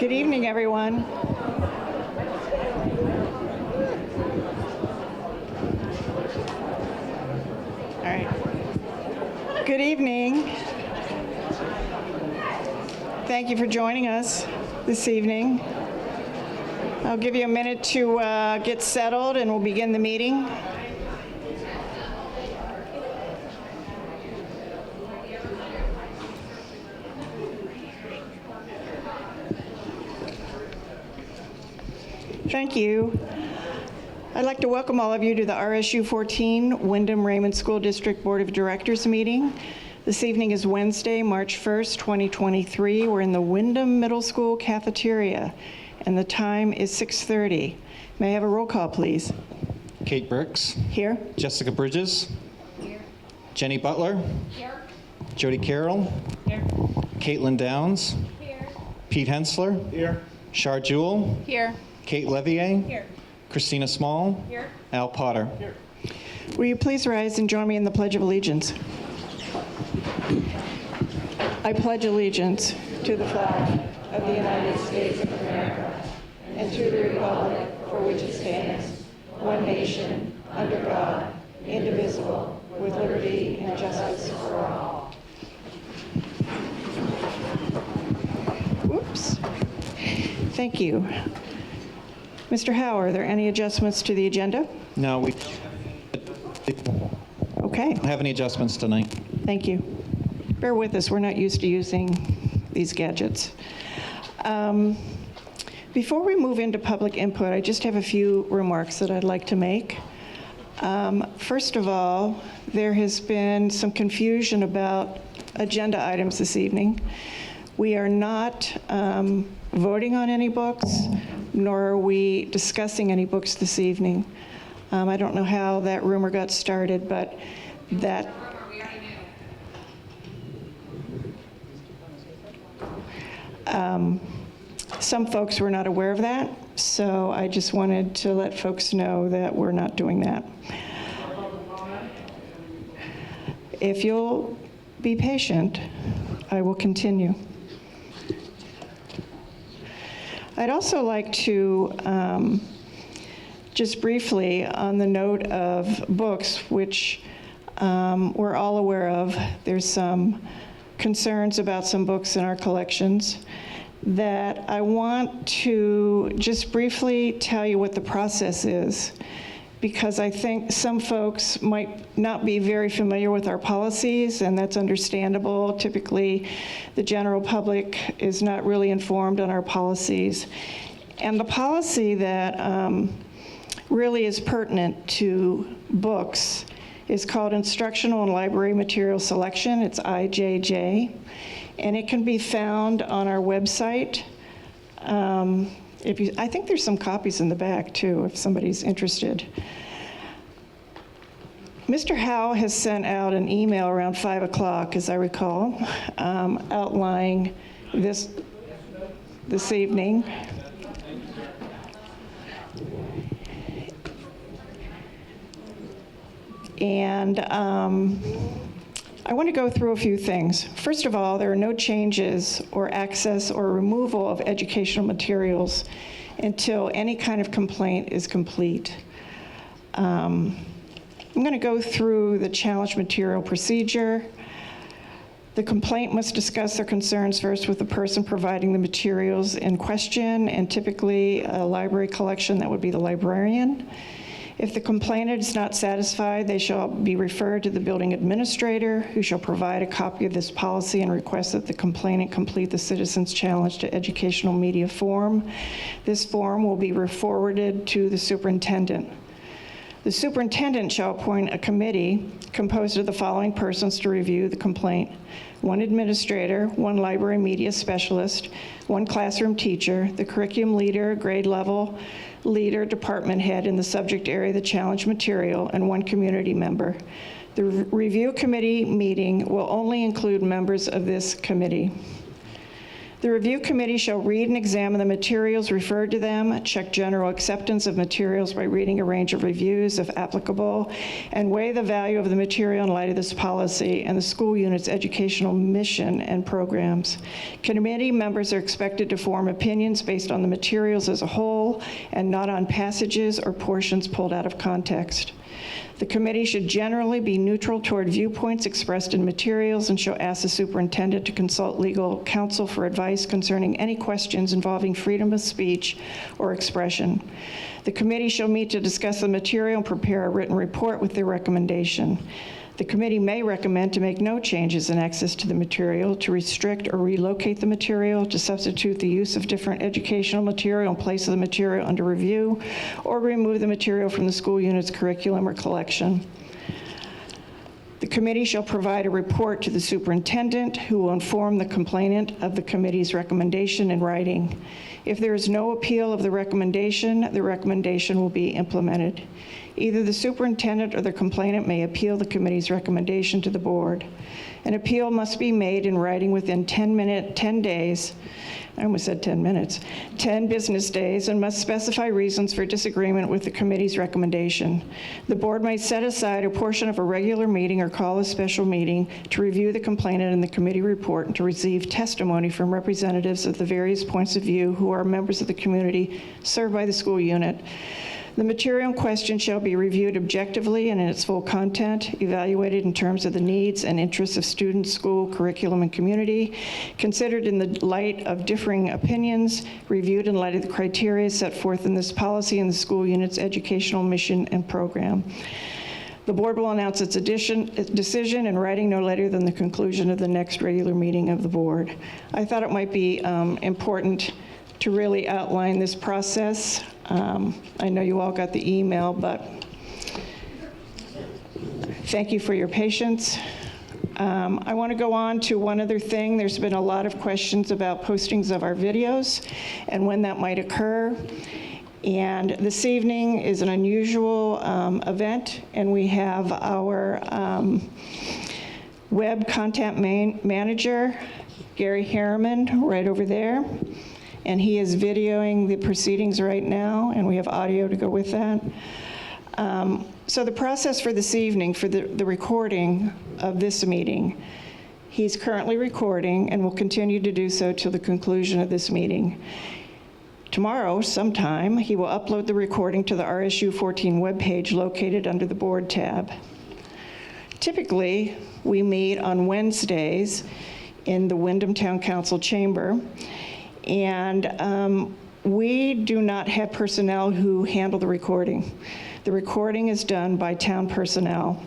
Good evening, everyone. All right. Good evening. Thank you for joining us this evening. I'll give you a minute to get settled and we'll begin the meeting. Thank you. I'd like to welcome all of you to the RSU 14 Wyndham Raymond School District Board of Directors meeting. This evening is Wednesday, March 1st, 2023. We're in the Wyndham Middle School cafeteria, and the time is 6:30. May I have a roll call, please? Kate Burks. Here. Jessica Bridges. Here. Jenny Butler. Here. Jody Carroll. Here. Caitlin Downs. Here. Pete Hensler. Here. Shar Jewell. Here. Kate Levier. Here. Christina Small. Here. Al Potter. Here. Will you please rise and join me in the Pledge of Allegiance? I pledge allegiance to the flag of the United States of America and to the republic for which it stands, one nation, under God, indivisible, with liberty and justice for all. Whoops. Thank you. Mr. Howe, are there any adjustments to the agenda? No, we Okay, don't have any adjustments tonight. thank you. Bear with us, we're not used to using these gadgets. Before we move into public input, I just have a few remarks that I'd like to make. First of all, there has been some confusion about agenda items this evening. We are not voting on any books, nor are we discussing any books this evening. I don't know how that rumor got started, but that some folks were not aware of that, so I just wanted to let folks know that we're not doing that. If you'll be patient, I will continue. I'd also like to just briefly, on the note of books, which we're all aware of, there's some concerns about some books in our collections, that I want to just briefly tell you what the process is, because I think some folks might not be very familiar with our policies, and that's understandable. Typically, the general public is not really informed on our policies. And the policy that really is pertinent to books is called Instructional and Library Material Selection. It's IJJ, and it can be found on our website. I think there's some copies in the back too, if somebody's interested. Mr. Howe has sent out an email around 5 o'clock, as I recall, outlining this evening. And I want to go through a few things. First of all, there are no changes or access or removal of educational materials until any kind of complaint is complete. I'm going to go through the challenge material procedure. The complaint must discuss their concerns first with the person providing the materials in question, and typically a library collection, that would be the librarian. If the complainant is not satisfied, they shall be referred to the building administrator, who shall provide a copy of this policy and request that the complainant complete the citizen's challenge to educational media form. This form will be forwarded to the superintendent. The superintendent shall appoint a committee composed of the following persons to review the complaint: one administrator, one library media specialist, one classroom teacher, the curriculum leader, grade level leader, department head in the subject area of the challenge material, and one community member. The review committee meeting will only include members of this committee. The review committee shall read and examine the materials referred to them, check general acceptance of materials by reading a range of reviews if applicable, and weigh the value of the material in light of this policy and the school unit's educational mission and programs. Committee members are expected to form opinions based on the materials as a whole and not on passages or portions pulled out of context. The committee should generally be neutral toward viewpoints expressed in materials and shall ask the superintendent to consult legal counsel for advice concerning any questions involving freedom of speech or expression. The committee shall meet to discuss the material and prepare a written report with their recommendation. The committee may recommend to make no changes in access to the material, to restrict or relocate the material, to substitute the use of different educational material in place of the material under review, or remove the material from the school unit's curriculum or collection. The committee shall provide a report to the superintendent, who will inform the complainant of the committee's recommendation in writing. If there is no appeal of the recommendation will be implemented. Either the superintendent or the complainant may appeal the committee's recommendation to the board. An appeal must be made in writing within 10 days, I almost said 10 minutes, 10 business days, and must specify reasons for disagreement with the committee's recommendation. The board may set aside a portion of a regular meeting or call a special meeting to review the complainant and the committee report and to receive testimony from representatives of the various points of view who are members of the community served by the school unit. The material in question shall be reviewed objectively and in its full content, evaluated in terms of the needs and interests of students, school, curriculum, and community, considered in the light of differing opinions, reviewed in light of the criteria set forth in this policy and the school unit's educational mission and program. The board will announce its decision in writing no later than the conclusion of the next regular meeting of the board. I thought it might be important to really outline this process. I know you all got the email, but thank you for your patience. I want to go on to one other thing. There's been a lot of questions about postings of our videos and when that might occur. And this evening is an unusual event, and we have our web content manager, Gary Harriman, right over there. And he is videoing the proceedings right now, and we have audio to go with that. So the process for this evening, for the recording of this meeting, he's currently recording and will continue to do so till the conclusion of this meeting. Tomorrow, sometime, he will upload the recording to the RSU 14 webpage located under the board tab. Typically, we meet on Wednesdays in the Windham Town Council chamber. And we do not have personnel who handle the recording. The recording is done by town personnel.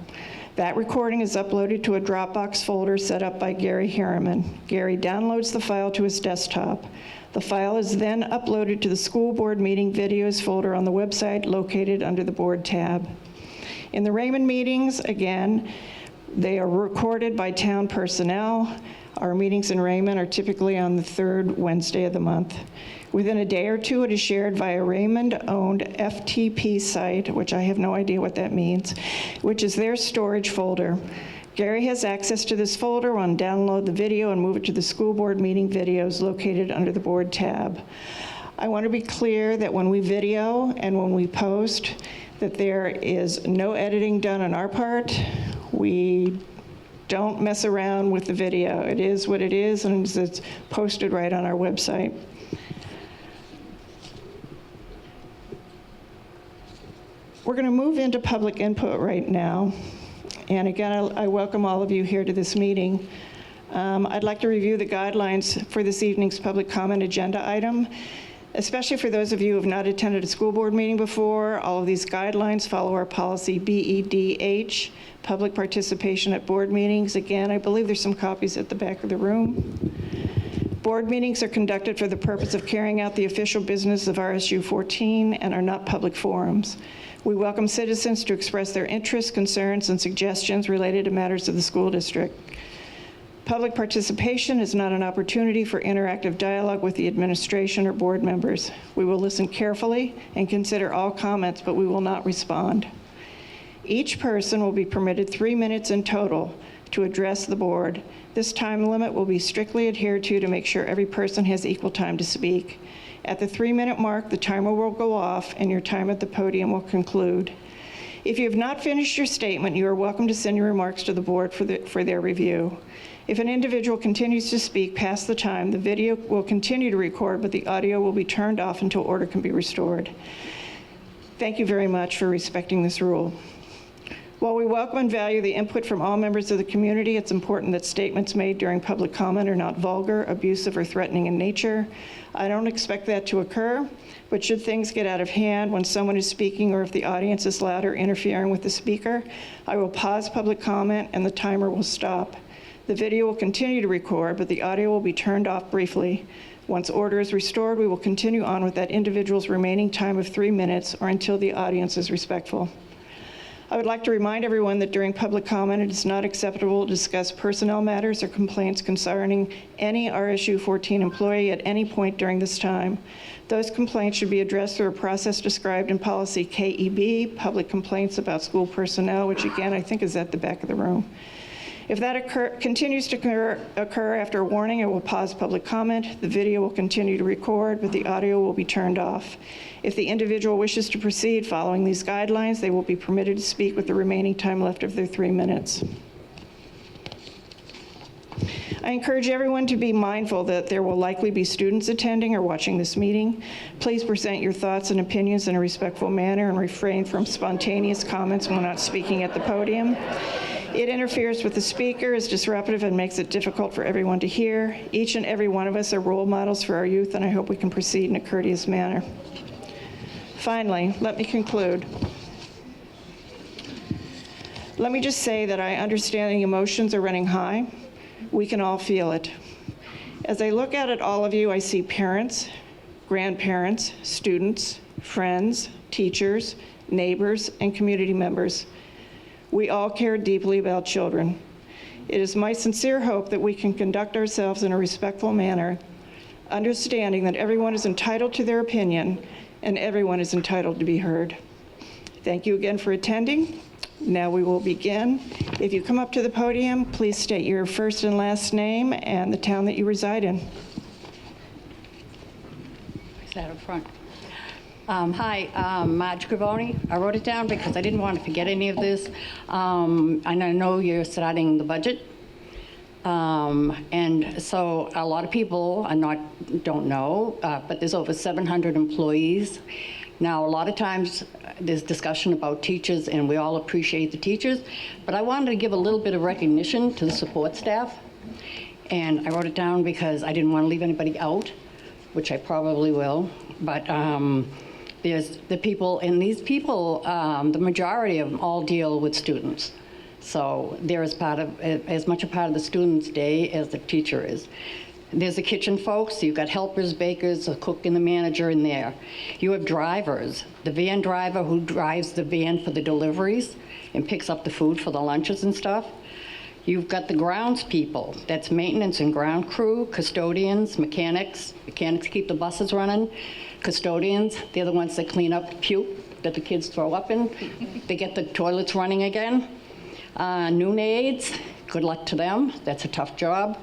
That recording is uploaded to a Dropbox folder set up by Gary Harriman. Gary downloads the file to his desktop. The file is then uploaded to the school board meeting videos folder on the website located under the board tab. In the Raymond meetings, again, they are recorded by town personnel. Our meetings in Raymond are typically on the third Wednesday of the month. Within a day or two, it is shared via Raymond-owned FTP site, which I have no idea what that means, which is their storage folder. Gary has access to this folder, will download the video and move it to the school board meeting videos located under the board tab. I want to be clear that when we video and when we post, that there is no editing done on our part. We don't mess around with the video. It is what it is, and it's posted right on our website. We're going to move into public input right now. And again, I welcome all of you here to this meeting. I'd like to review the guidelines for this evening's public comment agenda item, especially for those of you who have not attended a school board meeting before. All of these guidelines follow our policy BEDH, public participation at board meetings. Again, I believe there's some copies at the back of the room. Board meetings are conducted for the purpose of carrying out the official business of RSU 14 and are not public forums. We welcome citizens to express their interests, concerns, and suggestions related to matters of the school district. Public participation is not an opportunity for interactive dialogue with the administration or board members. We will listen carefully and consider all comments, but we will not respond. Each person will be permitted 3 minutes in total to address the board. This time limit will be strictly adhered to make sure every person has equal time to speak. At the 3-minute mark, the timer will go off and your time at the podium will conclude. If you have not finished your statement, you are welcome to send your remarks to the board for their review. If an individual continues to speak past the time, the video will continue to record, but the audio will be turned off until order can be restored. Thank you very much for respecting this rule. While we welcome and value the input from all members of the community, it's important that statements made during public comment are not vulgar, abusive, or threatening in nature. I don't expect that to occur, but should things get out of hand when someone is speaking or if the audience is loud or interfering with the speaker, I will pause public comment and the timer will stop. The video will continue to record, but the audio will be turned off briefly. Once order is restored, we will continue on with that individual's remaining time of 3 minutes or until the audience is respectful. I would like to remind everyone that during public comment, it is not acceptable to discuss personnel matters or complaints concerning any RSU 14 employee at any point during this time. Those complaints should be addressed through a process described in policy KEB, public complaints about school personnel, which again, I think is at the back of the room. If that continues to occur after a warning, I will pause public comment. The video will continue to record, but the audio will be turned off. If the individual wishes to proceed following these guidelines, they will be permitted to speak with the remaining time left of their 3 minutes. I encourage everyone to be mindful that there will likely be students attending or watching this meeting. Please present your thoughts and opinions in a respectful manner and refrain from spontaneous comments when not speaking at the podium. It interferes with the speaker, is disruptive, and makes it difficult for everyone to hear. Each and every one of us are role models for our youth, and I hope we can proceed in a courteous manner. Finally, let me conclude. Let me just say that I understand the emotions are running high. We can all feel it. As I look out at all of you, I see parents, grandparents, students, friends, teachers, neighbors, and community members. We all care deeply about children. It is my sincere hope that we can conduct ourselves in a respectful manner, understanding that everyone is entitled to their opinion and everyone is entitled to be heard. Thank you again for attending. Now we will begin. If you come up to the podium, please state your first and last name and the town that you reside in. Is that up front? Hi, Marge Gravoni. I wrote it down because I didn't want to forget any of this. And I know you're starting the budget. And so a lot of people don't know, but there's over 700 employees. Now, a lot of times there's discussion about teachers, and we all appreciate the teachers, but I wanted to give a little bit of recognition to the support staff. And I wrote it down because I didn't want to leave anybody out, which I probably will. But there's the people, and these people, the majority of them all deal with students. So they're as much a part of the student's day as the teacher is. There's the kitchen folks. You've got helpers, bakers, a cook, and the manager in there. You have drivers. The van driver who drives the van for the deliveries and picks up the food for the lunches and stuff. You've got the grounds people. That's maintenance and ground crew, custodians, mechanics. Mechanics keep the buses running. Custodians, they're the ones that clean up puke that the kids throw up in. They get the toilets running again. Noon aides, good luck to them. That's a tough job.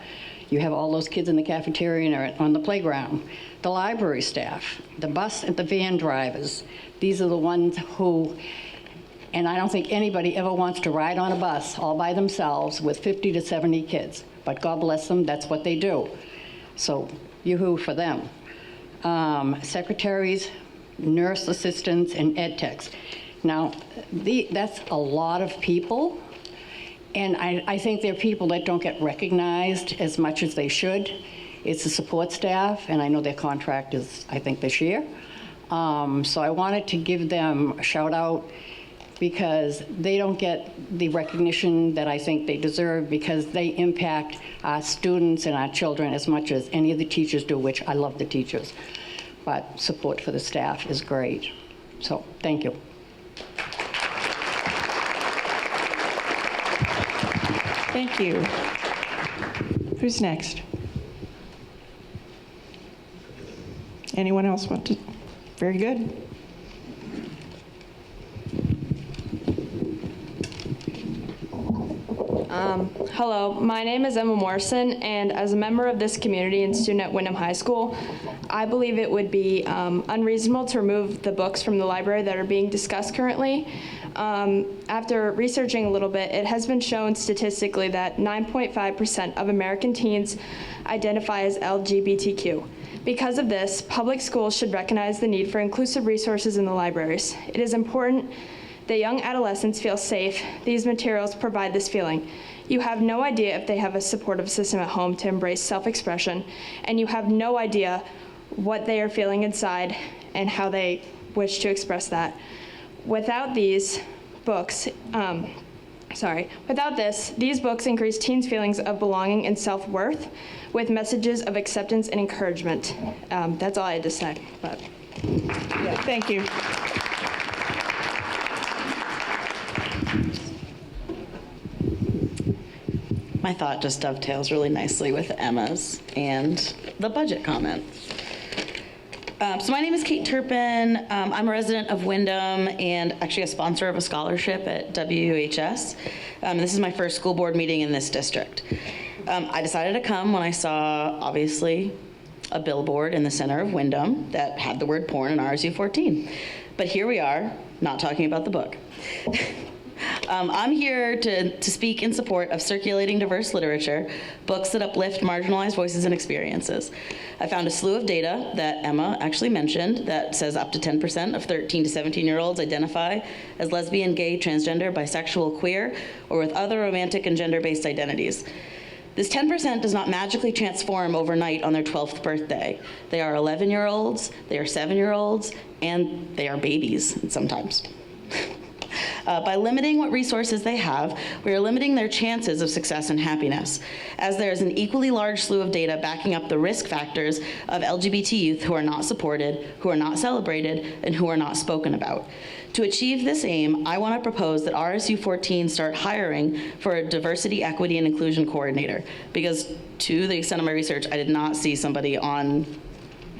You have all those kids in the cafeteria and on the playground. The library staff, the bus and the van drivers. These are the ones who, and I don't think anybody ever wants to ride on a bus all by themselves with 50 to 70 kids. But God bless them, that's what they do. So, yoo-hoo for them. Secretaries, nurse assistants, and ed techs. Now, that's a lot of people. And I think there are people that don't get recognized as much as they should. It's the support staff, and I know their contract is, I think, this year. So I wanted to give them a shout out because they don't get the recognition that I think they deserve because they impact our students and our children as much as any of the teachers do, which I love the teachers. But support for the staff is great. So thank you. Thank you. Who's next? Anyone else want to? Very good. Hello, my name is Emma Morrison, and as a member of this community and student at Wyndham High School, I believe it would be unreasonable to remove the books from the library that are being discussed currently. After researching a little bit, it has been shown statistically that 9.5% of American teens identify as LGBTQ. Because of this, public schools should recognize the need for inclusive resources in the libraries. It is important that young adolescents feel safe. These materials provide this feeling. You have no idea if they have a supportive system at home to embrace self-expression, and you have no idea what they are feeling inside and how they wish to express that. Without these books, these books increase teens' feelings of belonging and self-worth with messages of acceptance and encouragement. That's all I had to say. But. Yeah, thank you. My thought just dovetails really nicely with Emma's and the budget comment. So my name is Kate Turpin. I'm a resident of Wyndham and actually a sponsor of a scholarship at WHS. This is my first school board meeting in this district. I decided to come when I saw, obviously, a billboard in the center of Wyndham that had the word porn in RSU 14. But here we are, not talking about the book. I'm here to speak in support of circulating diverse literature, books that uplift marginalized voices and experiences. I found a slew of data that Emma actually mentioned that says up to 10% of 13 to 17-year-olds identify as lesbian, gay, transgender, bisexual, queer, or with other romantic and gender-based identities. This 10% does not magically transform overnight on their 12th birthday. They are 11-year-olds, they are 7-year-olds, and they are babies sometimes. By limiting what resources they have, we are limiting their chances of success and happiness, as there is an equally large slew of data backing up the risk factors of LGBT youth who are not supported, who are not celebrated, and who are not spoken about. To achieve this aim, I want to propose that RSU 14 start hiring for a diversity, equity, and inclusion coordinator, because to the extent of my research, I did not see somebody on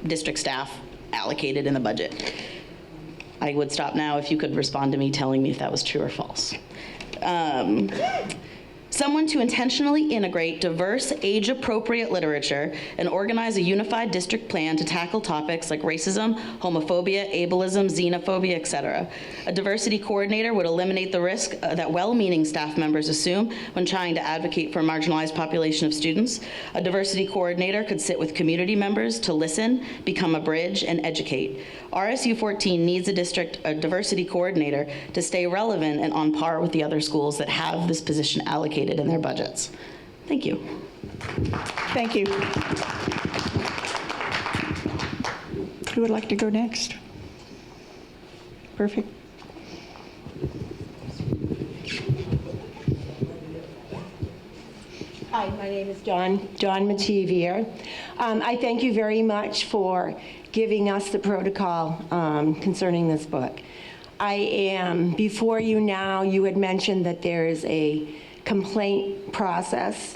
district staff allocated in the budget. I would stop now if you could respond to me telling me if that was true or false. Someone to intentionally integrate diverse, age-appropriate literature and organize a unified district plan to tackle topics like racism, homophobia, ableism, xenophobia, etc. A diversity coordinator would eliminate the risk that well-meaning staff members assume when trying to advocate for a marginalized population of students. A diversity coordinator could sit with community members to listen, become a bridge, and educate. RSU 14 needs a diversity coordinator to stay relevant and on par with the other schools that have this position allocated in their budgets. Thank you. Thank you. Who would like to go next? Perfect. Hi, my name is Dawn Mativier. I thank you very much for giving us the protocol concerning this book. I am before you now. You had mentioned that there is a complaint process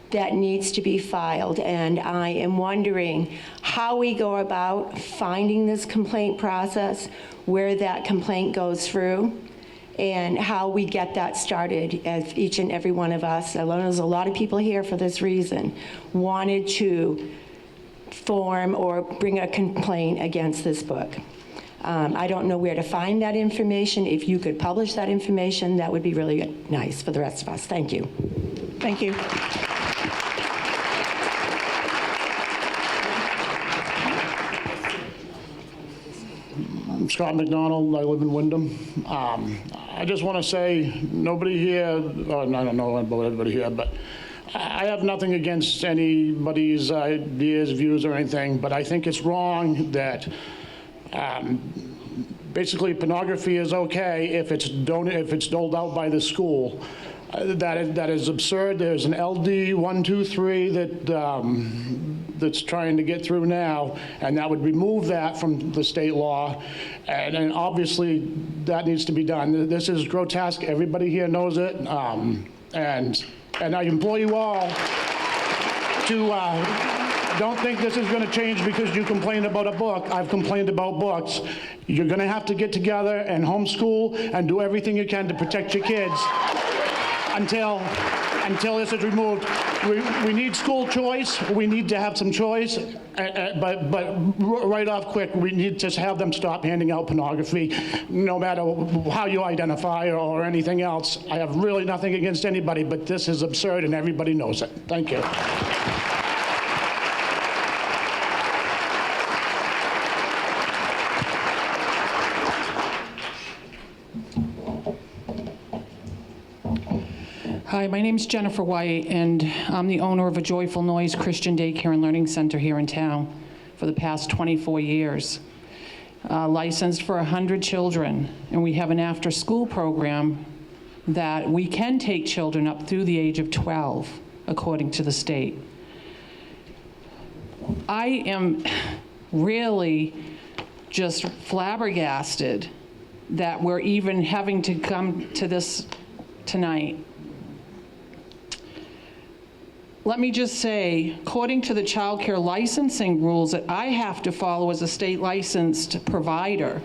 that needs to be filed, and I am wondering how we go about finding this complaint process, where that complaint goes through, and how we get that started, as each and every one of us, I know there's a lot of people here for this reason, wanted to form or bring a complaint against this book. I don't know where to find that information. If you could publish that information, that would be really nice for the rest of us. Thank you. Thank you. I'm Scott McDonald. I live in Wyndham. I just want to say, nobody here, I don't know about everybody here, but I have nothing against anybody's ideas, views, or anything, but I think it's wrong that basically pornography is okay if it's doled out by the school. That is absurd. There's an LD 123 that's trying to get through now, and that would remove that from the state law, and obviously that needs to be done. This is grotesque. Everybody here knows it, and I implore you all to don't think this is going to change because you complained about a book. I've complained about books. You're going to have to get together and homeschool and do everything you can to protect your kids until until this is removed. We need school choice. We need to have some choice. But right off quick, we need to have them stop handing out pornography, no matter how you identify or anything else. I have really nothing against anybody, but this is absurd and everybody knows it. Thank you. Hi, my name's Jennifer White, and I'm the owner of a Joyful Noise Christian Daycare and Learning Center here in town for the past 24 years. Licensed for 100 children, and we have an after-school program that we can take children up through the age of 12, according to the state. I am really just flabbergasted that we're even having to come to this tonight. Let me just say, according to the child care licensing rules that I have to follow as a state licensed provider,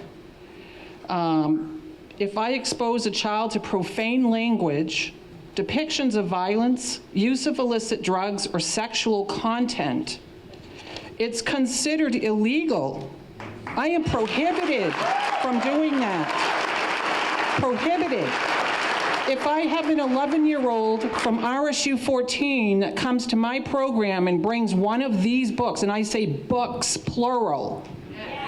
if I expose a child to profane language, depictions of violence, use of illicit drugs, or sexual content, it's considered illegal. I am prohibited from doing that. Prohibited. If I have an 11-year-old from RSU 14 that comes to my program and brings one of these books, and I say books, plural,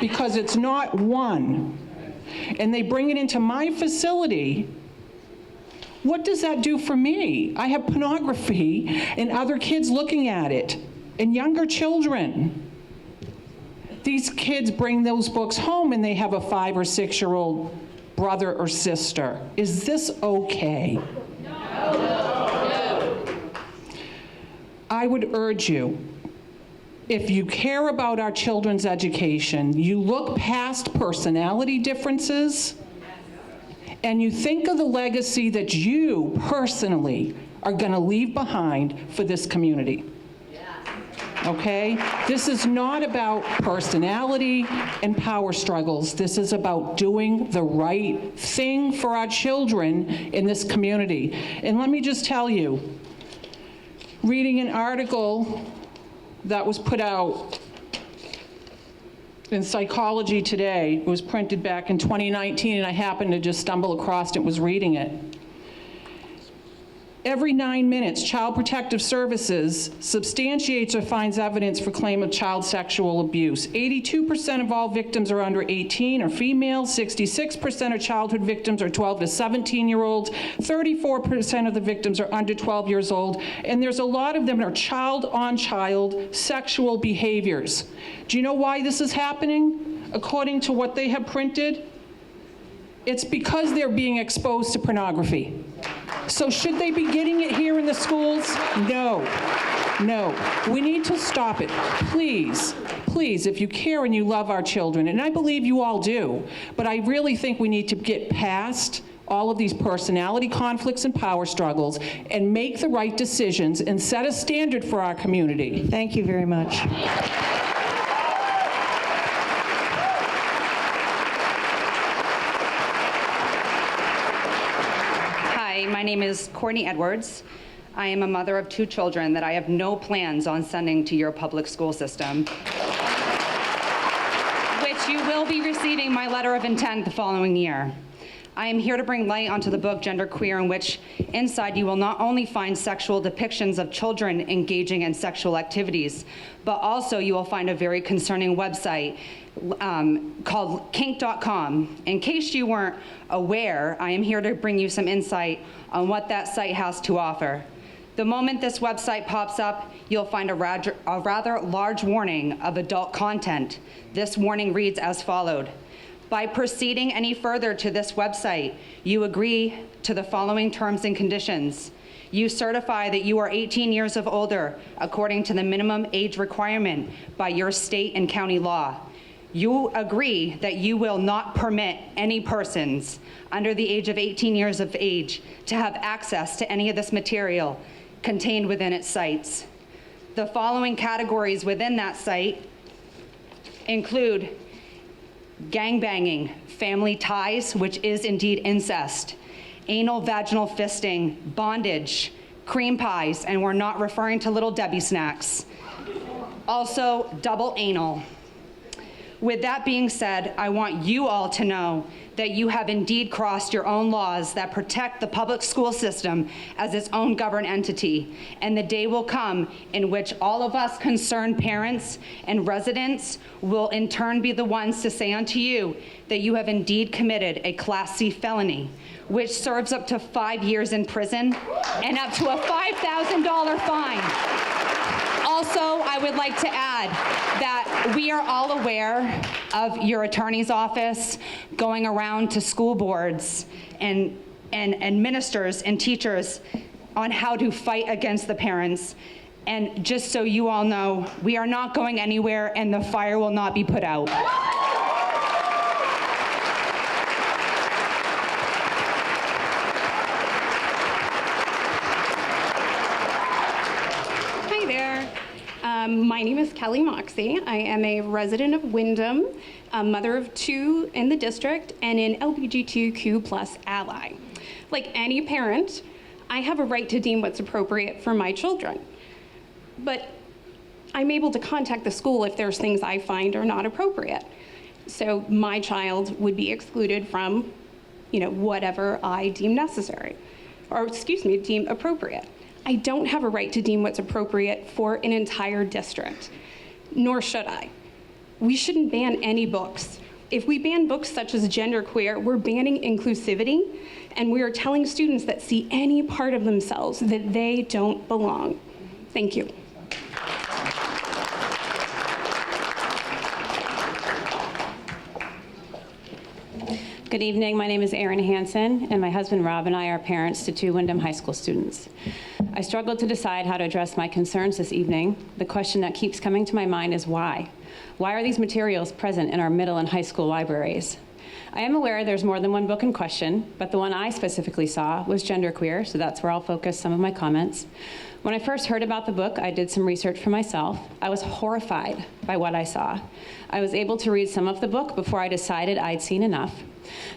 because it's not one, and they bring it into my facility, what does that do for me? I have pornography and other kids looking at it, and younger children. These kids bring those books home and they have a 5 or 6-year-old brother or sister. Is this okay? No. I would urge you, if you care about our children's education, you look past personality differences and you think of the legacy that you personally are going to leave behind for this community. Okay? This is not about personality and power struggles. This is about doing the right thing for our children in this community. And let me just tell you, reading an article that was put out in Psychology Today, it was printed back in 2019, and I happened to just stumble across it, was reading it. Every 9 minutes, Child Protective Services substantiates or finds evidence for claim of child sexual abuse. 82% of all victims are under 18 or female. 66% of childhood victims are 12 to 17-year-olds. 34% of the victims are under 12 years old. And there's a lot of them that are child-on-child sexual behaviors. Do you know why this is happening? According to what they have printed, it's because they're being exposed to pornography. So should they be getting it here in the schools? No, no. We need to stop it. Please, please, if you care and you love our children, and I believe you all do, but I really think we need to get past all of these personality conflicts and power struggles and make the right decisions and set a standard for our community. Thank you very much. My name is Courtney Edwards. I am a mother of 2 children that I have no plans on sending to your public school system, which you will be receiving my letter of intent the following year. I am here to bring light onto the book Gender Queer, in which inside you will not only find sexual depictions of children engaging in sexual activities, but also you will find a very concerning website called kink.com. In case you weren't aware, I am here to bring you some insight on what that site has to offer. The moment this website pops up, you'll find a rather large warning of adult content. This warning reads as followed. By proceeding any further to this website, you agree to the following terms and conditions. You certify that you are 18 years of older, according to the minimum age requirement by your state and county law. You agree that you will not permit any persons under the age of 18 years of age to have access to any of this material contained within its sites. The following categories within that site include gangbanging, family ties, which is indeed incest, anal vaginal fisting, bondage, cream pies, and we're not referring to Little Debbie snacks. Also, double anal. With that being said, I want you all to know that you have indeed crossed your own laws that protect the public school system as its own governed entity. And the day will come in which all of us concerned parents and residents will in turn be the ones to say unto you that you have indeed committed a Class C felony, which serves up to 5 years in prison and up to a $5,000 fine. Also, I would like to add that we are all aware of your attorney's office going around to school boards and ministers and teachers on how to fight against the parents. And just so you all know, we are not going anywhere and the fire will not be put out. Hi there. My name is Kelly Moxie. I am a resident of Windham, a mother of 2 in the district, and an LGBTQ+ ally. Like any parent, I have a right to deem what's appropriate for my children. But I'm able to contact the school if there's things I find are not appropriate. So my child would be excluded from, whatever I deem necessary, or deem appropriate. I don't have a right to deem what's appropriate for an entire district, nor should I. We shouldn't ban any books. If we ban books such as genderqueer, we're banning inclusivity, and we are telling students that see any part of themselves that they don't belong. Thank you. Good evening. My name is Erin Hansen, and my husband Rob and I are parents to 2 Windham High School students. I struggled to decide how to address my concerns this evening. The question that keeps coming to my mind is why? Why are these materials present in our middle and high school libraries? I am aware there's more than one book in question, but the one I specifically saw was genderqueer, so that's where I'll focus some of my comments. When I first heard about the book, I did some research for myself. I was horrified by what I saw. I was able to read some of the book before I decided I'd seen enough.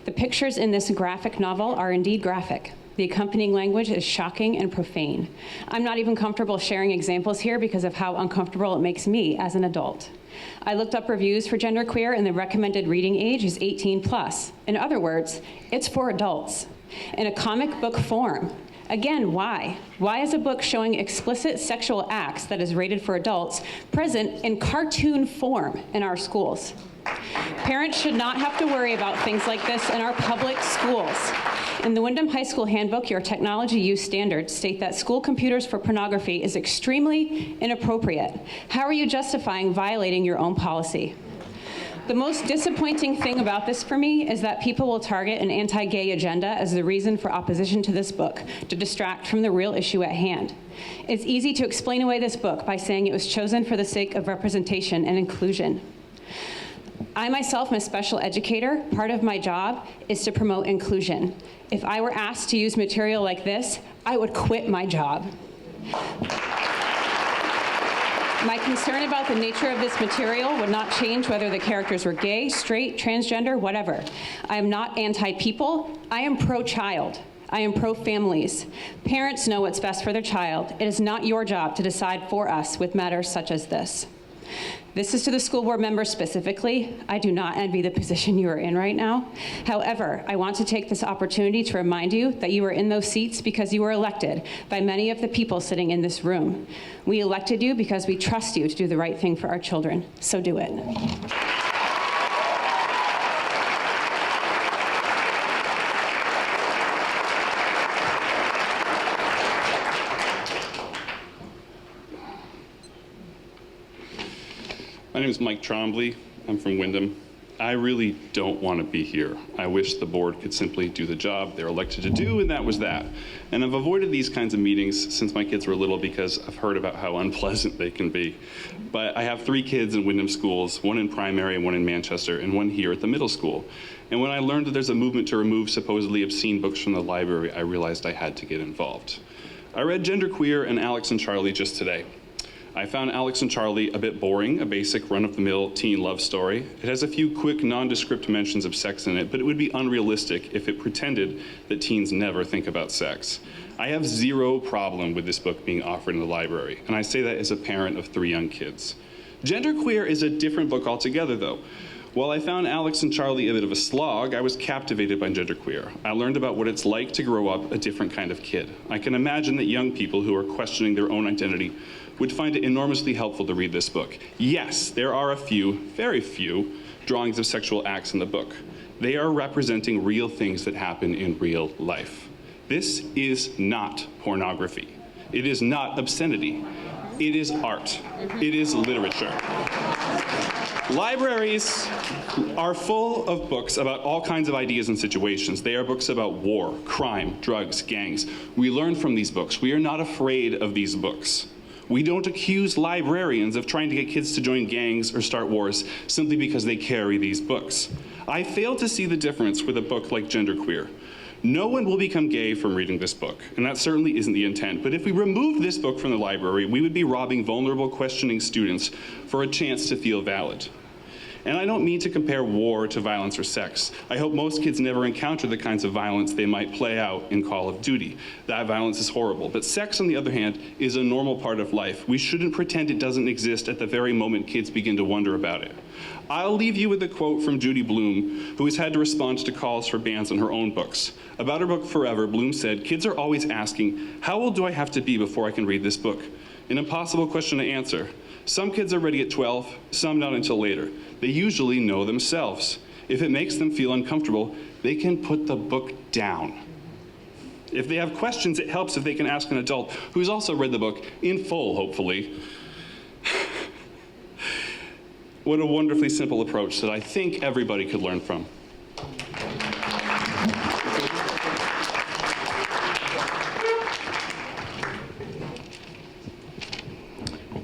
The pictures in this graphic novel are indeed graphic. The accompanying language is shocking and profane. I'm not even comfortable sharing examples here because of how uncomfortable it makes me as an adult. I looked up reviews for genderqueer, and the recommended reading age is 18+. In other words, it's for adults. In a comic book form. Again, why? Why is a book showing explicit sexual acts that is rated for adults present in cartoon form in our schools? Parents should not have to worry about things like this in our public schools. In the Windham High School Handbook, your technology use standards state that school computers for pornography is extremely inappropriate. How are you justifying violating your own policy? The most disappointing thing about this for me is that people will target an anti-gay agenda as the reason for opposition to this book, to distract from the real issue at hand. It's easy to explain away this book by saying it was chosen for the sake of representation and inclusion. I myself am a special educator. Part of my job is to promote inclusion. If I were asked to use material like this, I would quit my job. My concern about the nature of this material would not change whether the characters were gay, straight, transgender, whatever. I am not anti-people. I am pro-child. I am pro-families. Parents know what's best for their child. It is not your job to decide for us with matters such as this. This is to the school board members specifically. I do not envy the position you are in right now. However, I want to take this opportunity to remind you that you are in those seats because you were elected by many of the people sitting in this room. We elected you because we trust you to do the right thing for our children, so do it. My name is Mike Trombley. I'm from Windham. I really don't want to be here. I wish the board could simply do the job they're elected to do, and that was that. And I've avoided these kinds of meetings since my kids were little because I've heard about how unpleasant they can be. But I have 3 kids in Windham schools, 1 in primary, 1 in Manchester, and 1 here at the middle school. And when I learned that there's a movement to remove supposedly obscene books from the library, I realized I had to get involved. I read Genderqueer and Alex and Charlie just today. I found Alex and Charlie a bit boring, a basic run-of-the-mill teen love story. It has a few quick, nondescript mentions of sex in it, but it would be unrealistic if it pretended that teens never think about sex. I have zero problem with this book being offered in the library, and I say that as a parent of 3 young kids. Genderqueer is a different book altogether, though. While I found Alex and Charlie a bit of a slog, I was captivated by Genderqueer. I learned about what it's like to grow up a different kind of kid. I can imagine that young people who are questioning their own identity would find it enormously helpful to read this book. Yes, there are a few, very few, drawings of sexual acts in the book. They are representing real things that happen in real life. This is not pornography. It is not obscenity. It is art. It is literature. Libraries are full of books about all kinds of ideas and situations. They are books about war, crime, drugs, gangs. We learn from these books. We are not afraid of these books. We don't accuse librarians of trying to get kids to join gangs or start wars simply because they carry these books. I fail to see the difference with a book like Genderqueer. No one will become gay from reading this book, and that certainly isn't the intent. But if we removed this book from the library, we would be robbing vulnerable, questioning students for a chance to feel valid. And I don't mean to compare war to violence or sex. I hope most kids never encounter the kinds of violence they might play out in Call of Duty. That violence is horrible. But sex, on the other hand, is a normal part of life. We shouldn't pretend it doesn't exist at the very moment kids begin to wonder about it. I'll leave you with a quote from Judy Blume, who has had to respond to calls for bans on her own books. About her book, Forever, Blume said, "Kids are always asking, how old do I have to be before I can read this book? An impossible question to answer. Some kids are ready at 12, some not until later. They usually know themselves. If it makes them feel uncomfortable, they can put the book down. If they have questions, it helps if they can ask an adult who's also read the book in full, hopefully." What a wonderfully simple approach that I think everybody could learn from.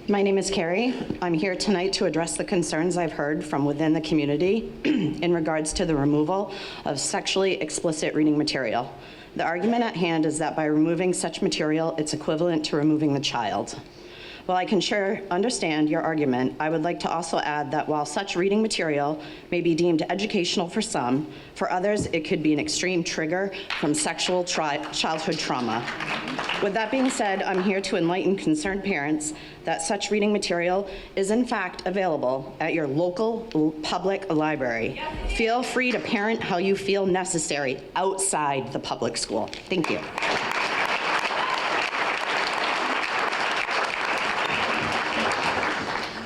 My name is Carrie. I'm here tonight to address the concerns I've heard from within the community in regards to the removal of sexually explicit reading material. The argument at hand is that by removing such material, it's equivalent to removing the child. While I can understand your argument, I would like to also add that while such reading material may be deemed educational for some, for others it could be an extreme trigger from sexual childhood trauma. With that being said, I'm here to enlighten concerned parents that such reading material is in fact available at your local public library. Feel free to parent how you feel necessary outside the public school. Thank you.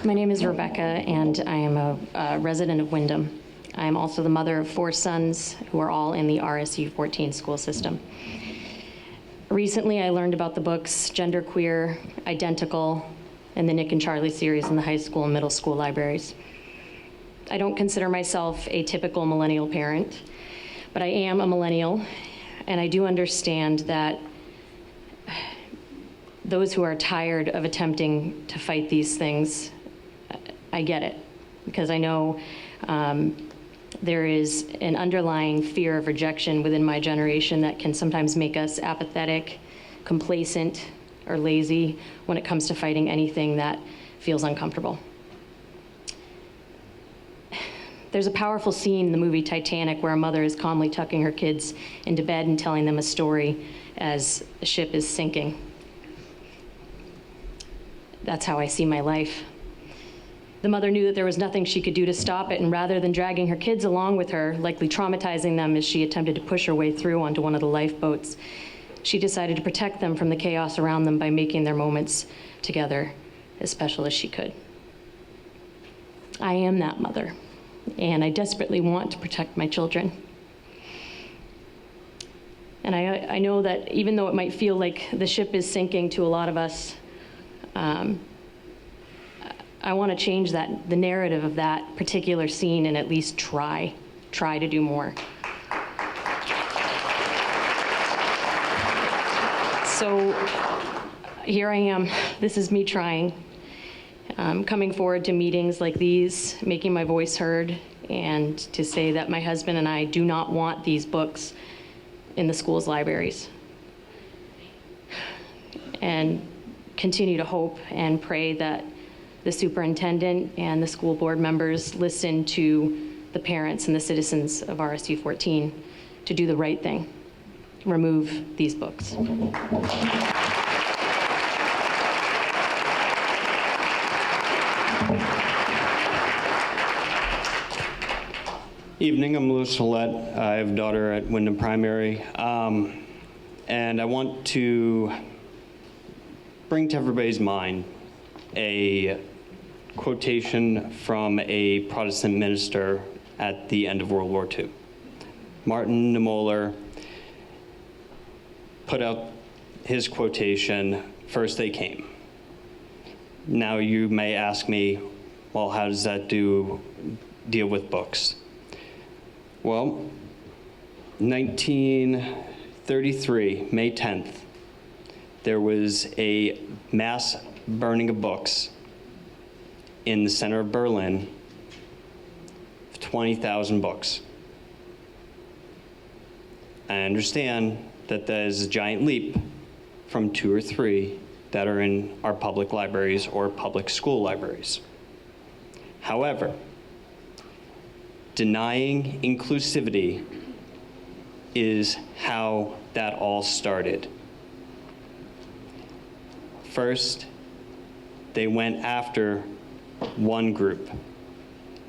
My name is Rebecca, and I am a resident of Windham. I am also the mother of 4 sons who are all in the RSU 14 school system. Recently, I learned about the books Genderqueer, Identical, and the Nick and Charlie series in the high school and middle school libraries. I don't consider myself a typical millennial parent, but I am a millennial, and I do understand that those who are tired of attempting to fight these things, I get it, because I know there is an underlying fear of rejection within my generation that can sometimes make us apathetic, complacent, or lazy when it comes to fighting anything that feels uncomfortable. There's a powerful scene in the movie Titanic where a mother is calmly tucking her kids into bed and telling them a story as the ship is sinking. That's how I see my life. The mother knew that there was nothing she could do to stop it, and rather than dragging her kids along with her, likely traumatizing them as she attempted to push her way through onto one of the lifeboats, she decided to protect them from the chaos around them by making their moments together as special as she could. I am that mother, and I desperately want to protect my children. And I know that even though it might feel like the ship is sinking to a lot of us, I want to change the narrative of that particular scene and at least try to do more. So here I am. This is me trying. Coming forward to meetings like these, making my voice heard, and to say that my husband and I do not want these books in the school's libraries. And continue to hope and pray that the superintendent and the school board members listen to the parents and the citizens of RSU 14 to do the right thing, remove these books. Evening, I'm Louis Follette. I have a daughter at Wyndham Primary. And I want to bring to everybody's mind a quotation from a Protestant minister at the end of World War II. Martin Niemöller put out his quotation, "First they came." Now you may ask me, well, how does that deal with books? Well, 1933, May 10th, there was a mass burning of books in the center of Berlin, 20,000 books. I understand that that is a giant leap from 2 or 3 that are in our public libraries or public school libraries. However, denying inclusivity is how that all started. First, they went after one group.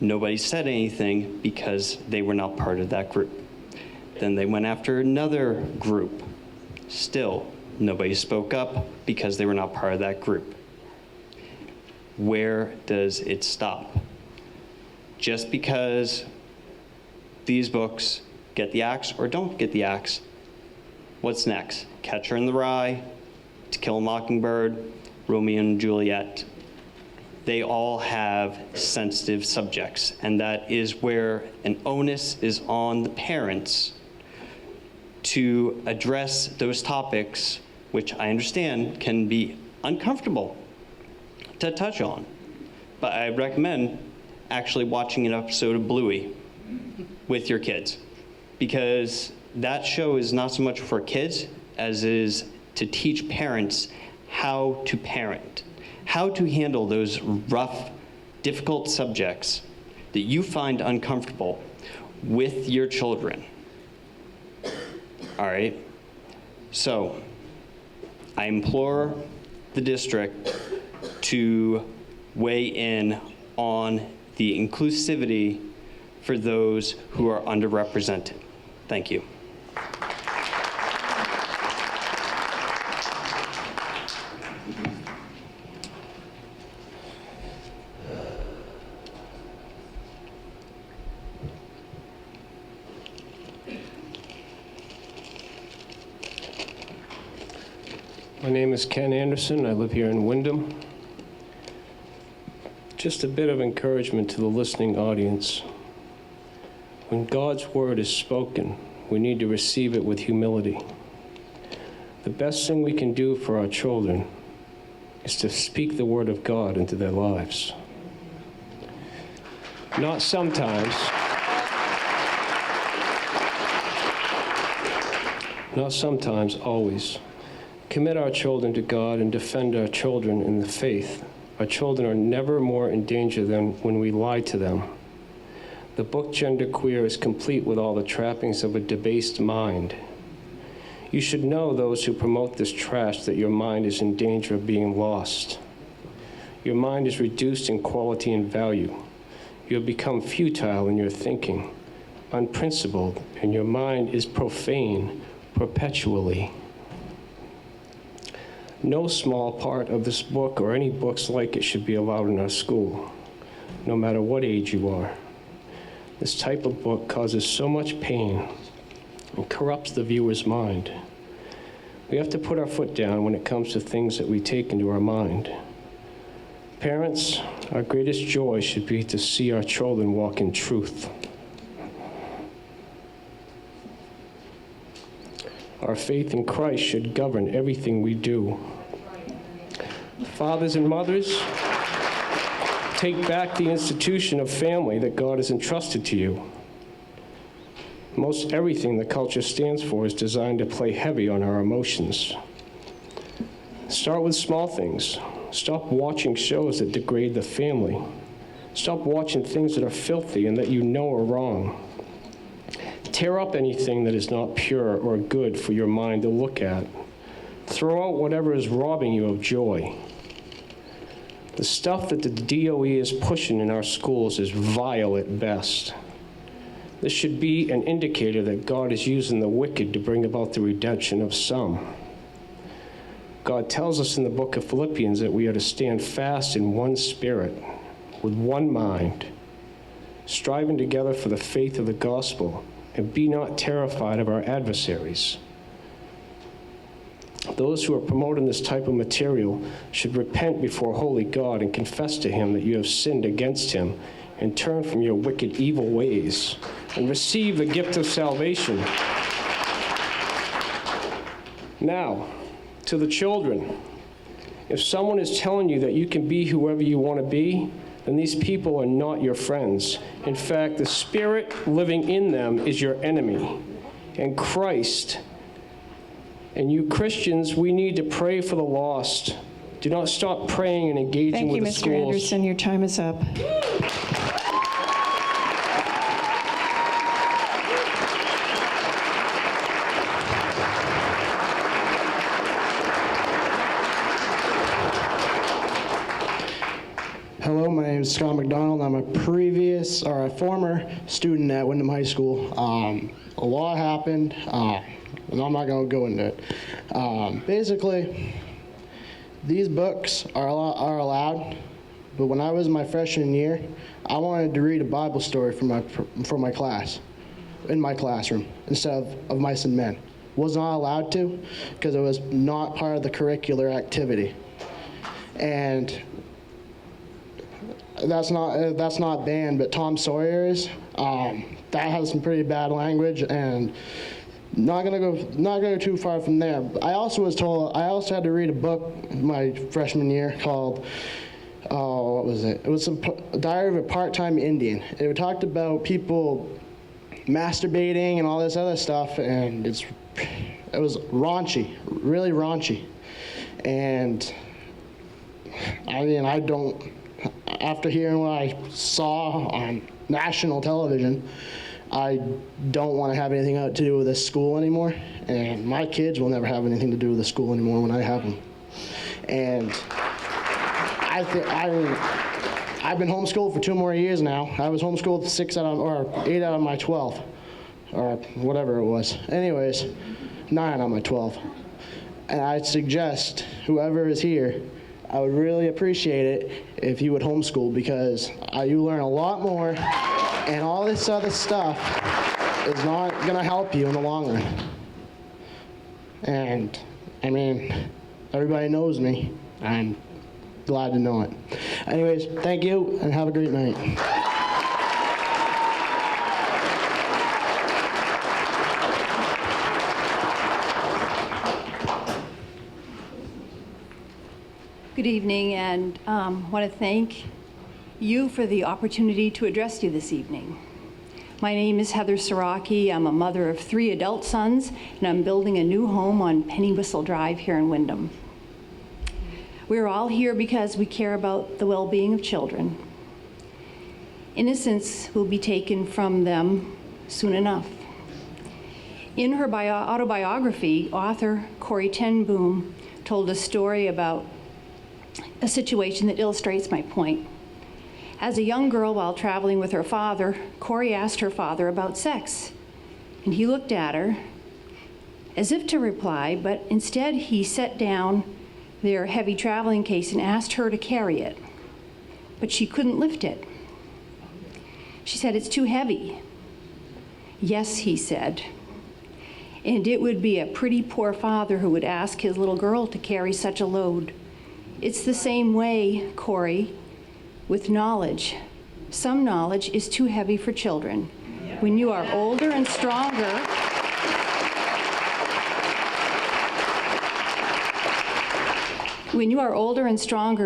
Nobody said anything because they were not part of that group. Then they went after another group. Still, nobody spoke up because they were not part of that group. Where does it stop? Just because these books get the axe or don't get the axe, what's next? Catcher in the Rye, To Kill a Mockingbird, Romeo and Juliet. They all have sensitive subjects, and that is where an onus is on the parents to address those topics, which I understand can be uncomfortable to touch on. But I recommend actually watching an episode of Bluey with your kids, because that show is not so much for kids as it is to teach parents how to parent, how to handle those rough, difficult subjects that you find uncomfortable with your children. All right? So, I implore the district to weigh in on the inclusivity for those who are underrepresented. Thank you. My name is Ken Anderson. I live here in Wyndham. Just a bit of encouragement to the listening audience. When God's word is spoken, we need to receive it with humility. The best thing we can do for our children is to speak the word of God into their lives. Not sometimes. Not sometimes, always. Commit our children to God and defend our children in the faith. Our children are never more in danger than when we lie to them. The book Genderqueer is complete with all the trappings of a debased mind. You should know, those who promote this trash, that your mind is in danger of being lost. Your mind is reduced in quality and value. You have become futile in your thinking, unprincipled, and your mind is profane perpetually. No small part of this book or any books like it should be allowed in our school, no matter what age you are. This type of book causes so much pain and corrupts the viewer's mind. We have to put our foot down when it comes to things that we take into our mind. Parents, our greatest joy should be to see our children walk in truth. Our faith in Christ should govern everything we do. Fathers and mothers, take back the institution of family that God has entrusted to you. Most everything the culture stands for is designed to play heavy on our emotions. Start with small things. Stop watching shows that degrade the family. Stop watching things that are filthy and that you know are wrong. Tear up anything that is not pure or good for your mind to look at. Throw out whatever is robbing you of joy. The stuff that the DOE is pushing in our schools is vile at best. This should be an indicator that God is using the wicked to bring about the redemption of some. God tells us in the book of Philippians that we are to stand fast in one spirit, with one mind, striving together for the faith of the gospel, and be not terrified of our adversaries. Those who are promoting this type of material should repent before holy God and confess to him that you have sinned against him and turn from your wicked, evil ways and receive the gift of salvation. Now, to the children, if someone is telling you that you can be whoever you want to be, then these people are not your friends. In fact, the Spirit living in them is your enemy. And Christ, and you Christians, we need to pray for the lost. Do not stop praying and engaging with the schools. Thank you, Mr. Anderson. Your time is up. Hello, my name is Scott McDonald. I'm a former student at Windham High School. A lot happened, and I'm not going to go into it. Basically, these books are allowed, but when I was in my freshman year, I wanted to read a Bible story for my class, in my classroom, instead of Mice and Men. Was not allowed to, because it was not part of the curricular activity. And that's not banned, but Tom Sawyer is. That has some pretty bad language, and not gonna go too far from there. I also had to read a book my freshman year called, what was it? It was a Diary of a Part-Time Indian. It talked about people masturbating and all this other stuff, and it was raunchy, really raunchy. And I mean, after hearing what I saw on national television, I don't want to have anything to do with this school anymore, and my kids will never have anything to do with the school anymore when I have them. And I've been homeschooled for 2 more years now. I was homeschooled 8 out of my 12, or whatever it was. Anyways, 9 out of my 12. And I'd suggest whoever is here, I would really appreciate it if you would homeschool, because you learn a lot more, and all this other stuff is not going to help you in the long run. And, I mean, everybody knows me. I'm glad to know it. Anyways, thank you, and have a great night. Good evening, and want to thank you for the opportunity to address you this evening. My name is Heather Siraki. I'm a mother of 3 adult sons, and I'm building a new home on Penny Whistle Drive here in Windham. We're all here because we care about the well-being of children. Innocence will be taken from them soon enough. In her autobiography, author Corrie ten Boom told a story about a situation that illustrates my point. As a young girl, while traveling with her father, Corrie asked her father about sex, and he looked at her as if to reply, but instead he set down their heavy traveling case and asked her to carry it, but she couldn't lift it. She said, "It's too heavy." "Yes," he said, "and it would be a pretty poor father who would ask his little girl to carry such a load." It's the same way, Corrie, with knowledge. Some knowledge is too heavy for children. When you are older and stronger,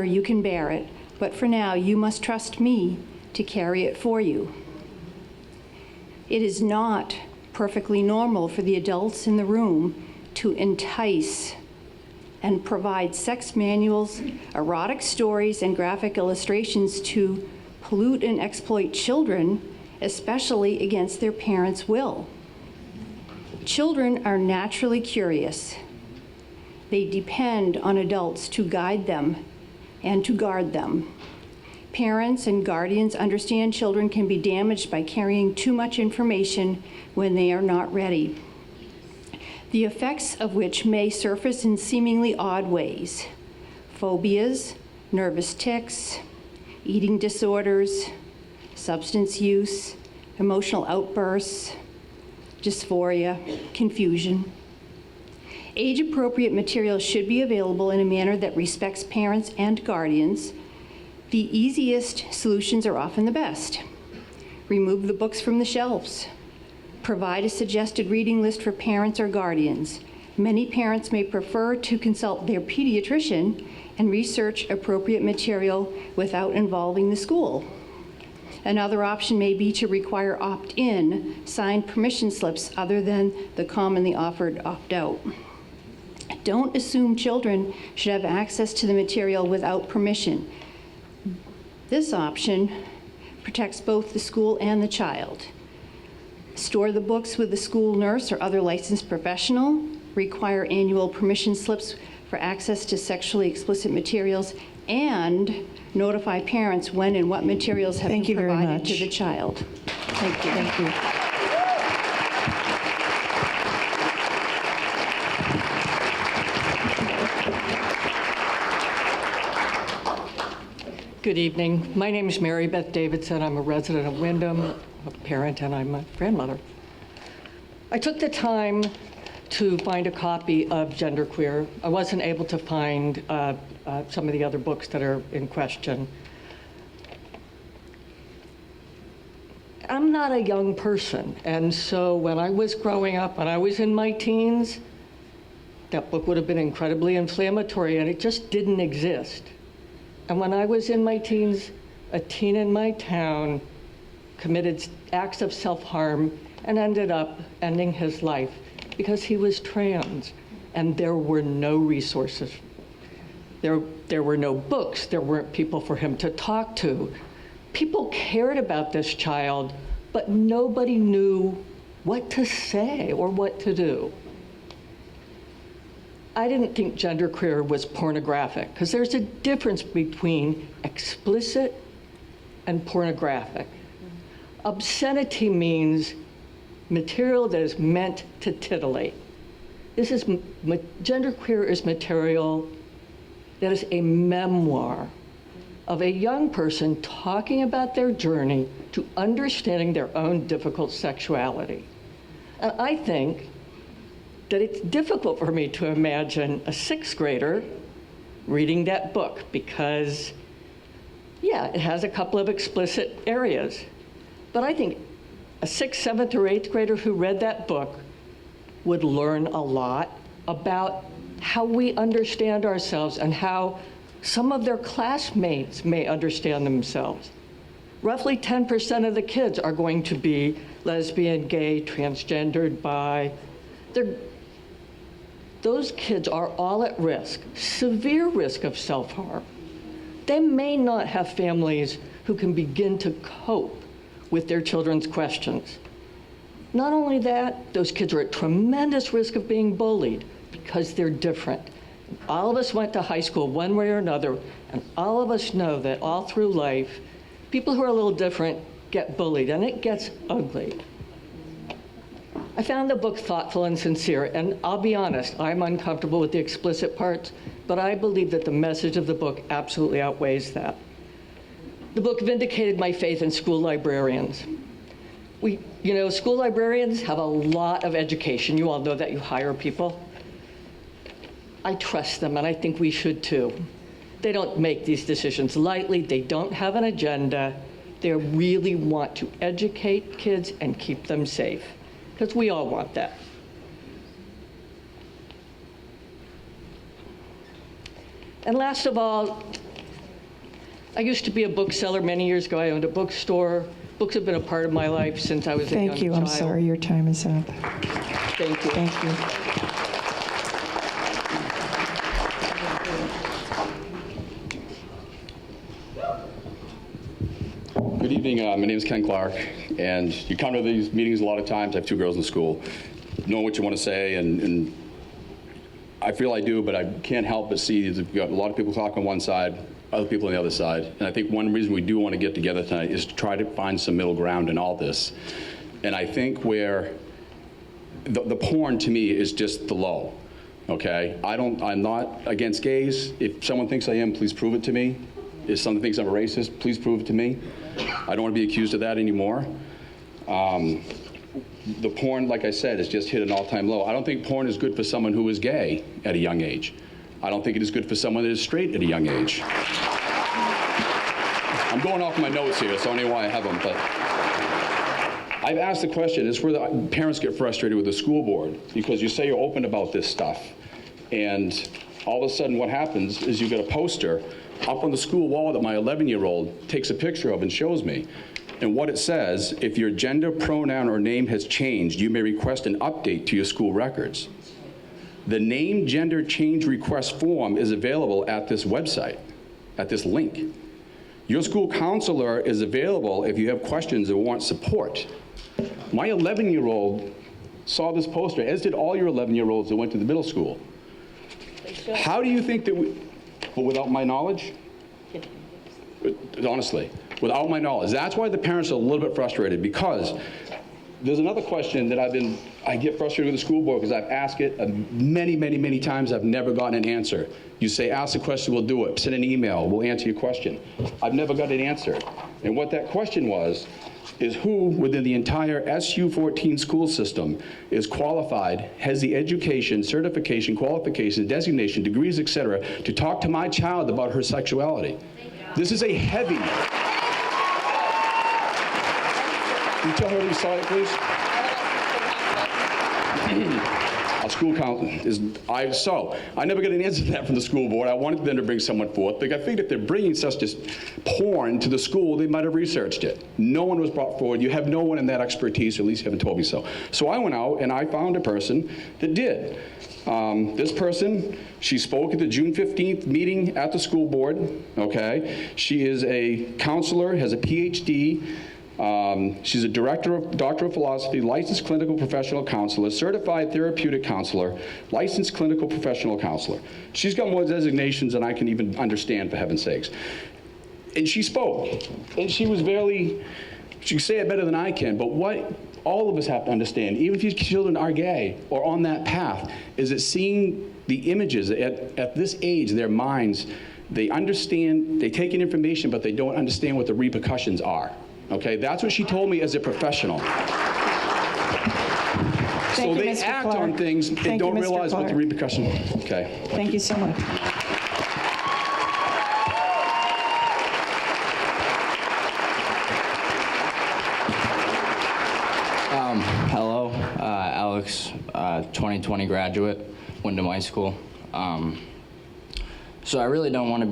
you can bear it. But for now, you must trust me to carry it for you. It is not perfectly normal for the adults in the room to entice and provide sex manuals, erotic stories, and graphic illustrations to pollute and exploit children, especially against their parents' will. Children are naturally curious. They depend on adults to guide them and to guard them. Parents and guardians understand children can be damaged by carrying too much information when they are not ready, the effects of which may surface in seemingly odd ways. Phobias, nervous tics, eating disorders, substance use, emotional outbursts, dysphoria, confusion. Age-appropriate materials should be available in a manner that respects parents and guardians. The easiest solutions are often the best. Remove the books from the shelves. Provide a suggested reading list for parents or guardians. Many parents may prefer to consult their pediatrician and research appropriate material without involving the school. Another option may be to require opt-in signed permission slips other than the commonly offered opt-out. Don't assume children should have access to the material without permission. This option protects both the school and the child. Store the books with the school nurse or other licensed professional. Require annual permission slips for access to sexually explicit materials, and notify parents when and what materials have been provided to the child. Thank you. Thank you. Good evening. My name is Mary Beth Davidson. I'm a resident of Windham, a parent, and I'm a grandmother. I took the time to find a copy of Genderqueer. I wasn't able to find some of the other books that are in question. I'm not a young person, and so when I was growing up, when I was in my teens, that book would have been incredibly inflammatory, and it just didn't exist. And when I was in my teens, a teen in my town committed acts of self-harm and ended up ending his life because he was trans, and there were no resources. There were no books, there weren't people for him to talk to. People cared about this child, but nobody knew what to say or what to do. I didn't think genderqueer was pornographic, because there's a difference between explicit and pornographic. Obscenity means material that is meant to titillate. Genderqueer is material that is a memoir of a young person talking about their journey to understanding their own difficult sexuality. And I think that it's difficult for me to imagine a sixth grader reading that book because, yeah, it has a couple of explicit areas. But I think a sixth, seventh, or eighth grader who read that book would learn a lot about how we understand ourselves and how some of their classmates may understand themselves. Roughly 10% of the kids are going to be lesbian, gay, transgendered, bi. Those kids are all at risk, severe risk of self-harm. They may not have families who can begin to cope with their children's questions. Not only that, those kids are at tremendous risk of being bullied because they're different. All of us went to high school one way or another, and all of us know that all through life, people who are a little different get bullied, and it gets ugly. I found the book thoughtful and sincere, and I'll be honest, I'm uncomfortable with the explicit parts, but I believe that the message of the book absolutely outweighs that. The book vindicated my faith in school librarians. School librarians have a lot of education. You all know that, you hire people. I trust them, and I think we should too. They don't make these decisions lightly. They don't have an agenda. They really want to educate kids and keep them safe, because we all want that. And last of all, I used to be a bookseller many years ago. I owned a bookstore. Books have been a part of my life since I was a young child. Thank you. I'm sorry, your time is up. Thank you. Thank you. Good evening. My name is Ken Clark, and you come to these meetings a lot of times. I have 2 girls in school. Know what you want to say, and I feel I do, but I can't help but see you've got a lot of people talking on one side, other people on the other side. And I think one reason we do want to get together tonight is to try to find some middle ground in all this. And I think where the porn to me is just the low. Okay, I'm not against gays. If someone thinks I am, please prove it to me. If someone thinks I'm a racist, please prove it to me. I don't want to be accused of that anymore. The porn, like I said, has just hit an all-time low. I don't think porn is good for someone who is gay at a young age. I don't think it is good for someone that is straight at a young age. I'm going off my notes here, so I don't know why I have them, but I've asked the question, it's where the parents get frustrated with the school board, because you say you're open about this stuff, and all of a sudden what happens is you get a poster up on the school wall that my 11-year-old takes a picture of and shows me. And what it says, if your gender, pronoun, or name has changed, you may request an update to your school records. The name gender change request form is available at this website, at this link. Your school counselor is available if you have questions or want support. My 11-year-old saw this poster, as did all your 11-year-olds that went to the middle school. How do you think that but without my knowledge? Honestly, without my knowledge. That's why the parents are a little bit frustrated, because there's another question that I get frustrated with the school board because I've asked it many, many, many times. I've never gotten an answer. You say, ask the question, we'll do it. Send an email, we'll answer your question. I've never got an answer. And what that question was, is who within the entire SU14 school system is qualified, has the education, certification, qualification, designation, degrees, etc., to talk to my child about her sexuality. This is a heavy. Can you tell her to be silent, please? Our school council is, so I never got an answer to that from the school board. I wanted them to bring someone forth, but I figured if they're bringing such just porn to the school, they might have researched it. No one was brought forward. You have no one in that expertise, or at least you haven't told me so. So I went out and I found a person that did. This person, she spoke at the June 15th meeting at the school board, okay? She is a counselor, has a PhD. She's a doctor of philosophy, licensed clinical professional counselor, certified therapeutic counselor, licensed clinical professional counselor. She's got more designations than I can even understand, for heaven's sakes. And she spoke, and she was she can say it better than I can, but what all of us have to understand, even if your children are gay or on that path, is that seeing the images at this age, their minds, they understand, they take in information, but they don't understand what the repercussions are. Okay, that's what she told me as a professional. So they act on things and don't realize what the repercussions are. Okay. Thank you so much. Hello, Alex, 2020 graduate, Wyndham High School. So I really don't want to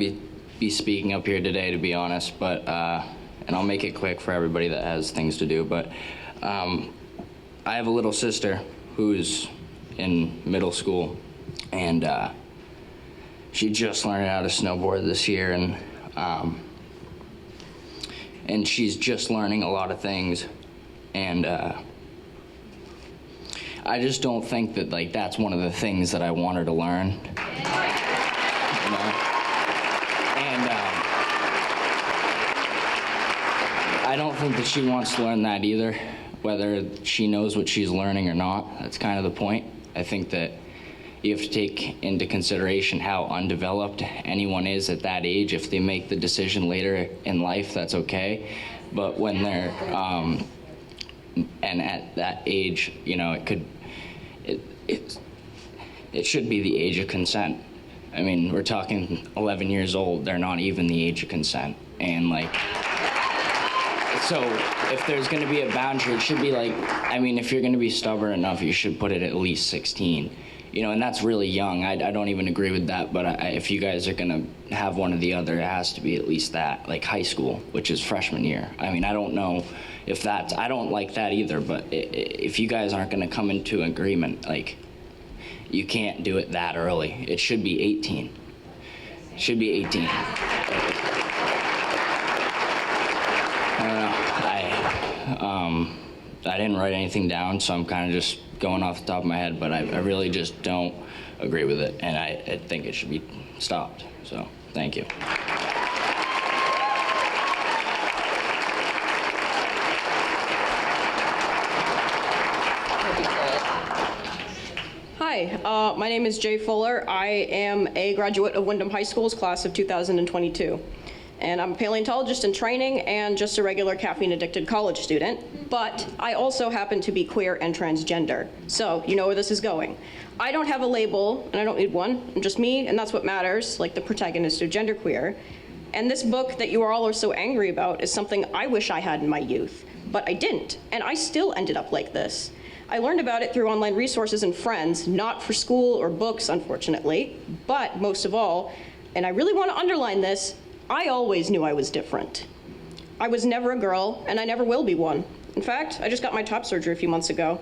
be speaking up here today, to be honest, but and I'll make it quick for everybody that has things to do, but I have a little sister who's in middle school, and she just learned how to snowboard this year, and she's just learning a lot of things, and I just don't think that that's one of the things that I want her to learn. You know? And I don't think that she wants to learn that either, whether she knows what she's learning or not. That's kind of the point. I think that you have to take into consideration how undeveloped anyone is at that age. If they make the decision later in life, that's okay. But when they're, and at that age, you know, it should be the age of consent. I mean, we're talking 11 years old. They're not even the age of consent. And so if there's going to be a boundary, it should be I mean, if you're going to be stubborn enough, you should put it at least 16. You know, and that's really young. I don't even agree with that, but if you guys are going to have one or the other, it has to be at least that, like high school, which is freshman year. I mean, I don't know if that's, I don't like that either, but if you guys aren't going to come into agreement, you can't do it that early. It should be 18. It should be 18. I don't know. I didn't write anything down, so I'm kind of just going off the top of my head, but I really just don't agree with it, and I think it should be stopped. So, thank you. Hi, my name is Jay Fuller. I am a graduate of Windham High School's class of 2022. And I'm a paleontologist in training and just a regular caffeine-addicted college student. But I also happen to be queer and transgender. So you know where this is going. I don't have a label, and I don't need one. I'm just me, and that's what matters, like the protagonist of Genderqueer. And this book that you all are so angry about is something I wish I had in my youth. But I didn't, and I still ended up like this. I learned about it through online resources and friends, not for school or books, unfortunately. But most of all, and I really want to underline this, I always knew I was different. I was never a girl, and I never will be one. In fact, I just got my top surgery a few months ago.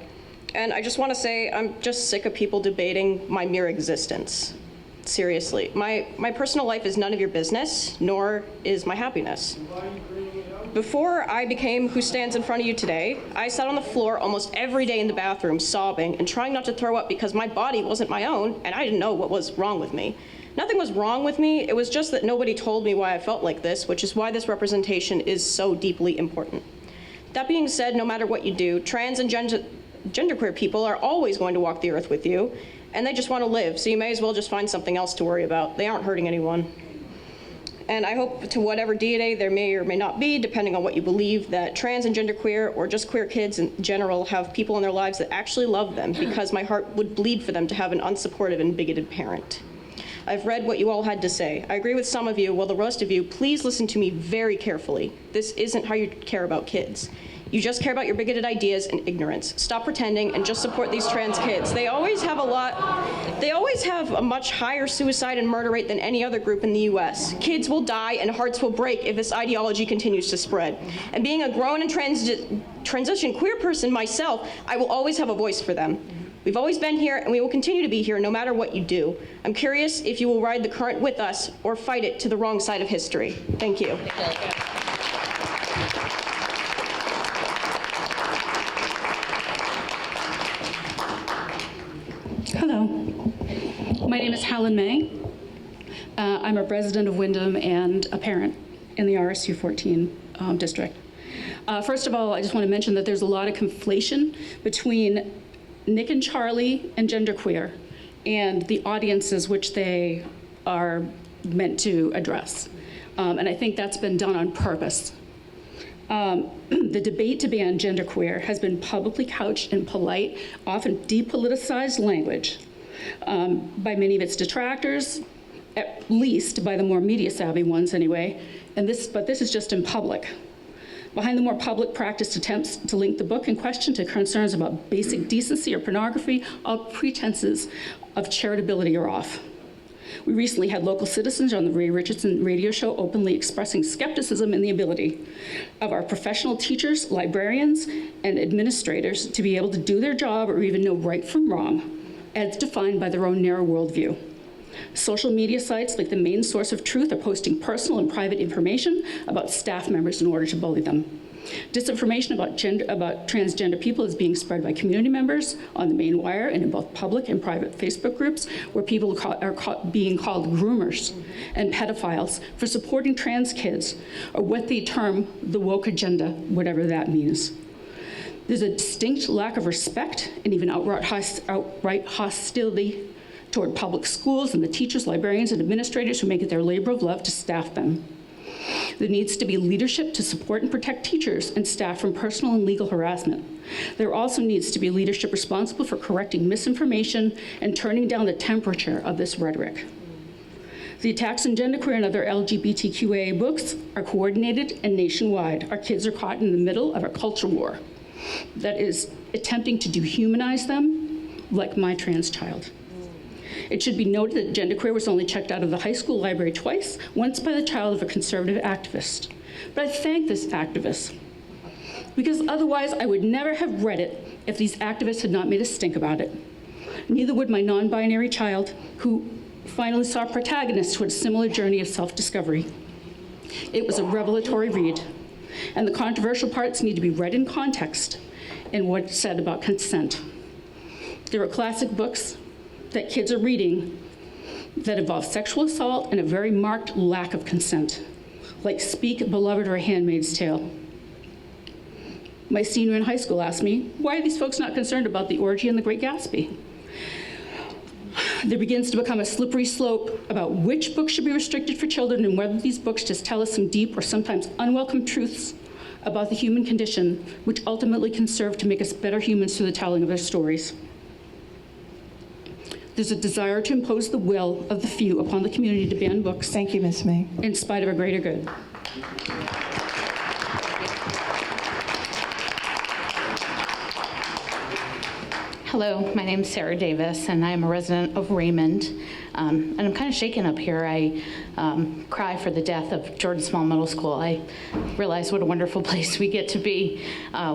And I just want to say I'm just sick of people debating my mere existence. Seriously, my personal life is none of your business, nor is my happiness. Before I became who stands in front of you today, I sat on the floor almost every day in the bathroom sobbing and trying not to throw up because my body wasn't my own, and I didn't know what was wrong with me. Nothing was wrong with me, it was just that nobody told me why I felt like this, which is why this representation is so deeply important. That being said, no matter what you do, trans and genderqueer people are always going to walk the earth with you, and they just want to live, so you may as well just find something else to worry about. They aren't hurting anyone. And I hope to whatever DNA there may or may not be, depending on what you believe, that trans and genderqueer, or just queer kids in general, have people in their lives that actually love them, because my heart would bleed for them to have an unsupportive and bigoted parent. I've read what you all had to say. I agree with some of you. Well, the rest of you, please listen to me very carefully. This isn't how you care about kids. You just care about your bigoted ideas and ignorance. Stop pretending and just support these trans kids. They always have a much higher suicide and murder rate than any other group in the US. Kids will die and hearts will break if this ideology continues to spread. And being a grown and transition queer person myself, I will always have a voice for them. We've always been here, and we will continue to be here no matter what you do. I'm curious if you will ride the current with us or fight it to the wrong side of history. Thank you. Hello, my name is Helen May. I'm a resident of Windham and a parent in the RSU 14 district. First of all, I just want to mention that there's a lot of conflation between Nick and Charlie and genderqueer and the audiences which they are meant to address. And I think that's been done on purpose. The debate to ban genderqueer has been publicly couched in polite, often depoliticized language by many of its detractors, at least by the more media savvy ones anyway, but this is just in public. Behind the more public practiced attempts to link the book in question to concerns about basic decency or pornography, all pretenses of charitability are off. We recently had local citizens on the Ray Richardson radio show openly expressing skepticism in the ability of our professional teachers, librarians, and administrators to be able to do their job or even know right from wrong, as defined by their own narrow worldview. Social media sites like the main source of truth are posting personal and private information about staff members in order to bully them. Disinformation about transgender people is being spread by community members on the main wire and in both public and private Facebook groups where people are being called groomers and pedophiles for supporting trans kids, or what they term the woke agenda, whatever that means. There's a distinct lack of respect and even outright hostility toward public schools and the teachers, librarians, and administrators who make it their labor of love to staff them. There needs to be leadership to support and protect teachers and staff from personal and legal harassment. There also needs to be leadership responsible for correcting misinformation and turning down the temperature of this rhetoric. The attacks on genderqueer and other LGBTQIA books are coordinated and nationwide. Our kids are caught in the middle of a culture war that is attempting to dehumanize them, like my trans child. It should be noted that genderqueer was only checked out of the high school library twice, once by the child of a conservative activist. But I thank this activist, because otherwise I would never have read it if these activists had not made a stink about it. Neither would my non-binary child, who finally saw protagonists who had a similar journey of self-discovery. It was a revelatory read. and the controversial parts need to be read in context and what's said about consent. There are classic books that kids are reading that involve sexual assault and a very marked lack of consent, like Speak, Beloved, or A Handmaid's Tale. My senior in high school asked me, why are these folks not concerned about the orgy and the Great Gatsby? There begins to become a slippery slope about which books should be restricted for children and whether these books just tell us some deep or sometimes unwelcome truths about the human condition, which ultimately can serve to make us better humans through the telling of their stories. There's a desire to impose the will of the few upon the community to ban books. Thank you, Ms. May. In spite of a greater good. Hello, my name is Sarah Davis, and I'm a resident of Raymond. And I'm kind of shaken up here. I cry for the death of Jordan Small Middle School. I realize what a wonderful place we get to be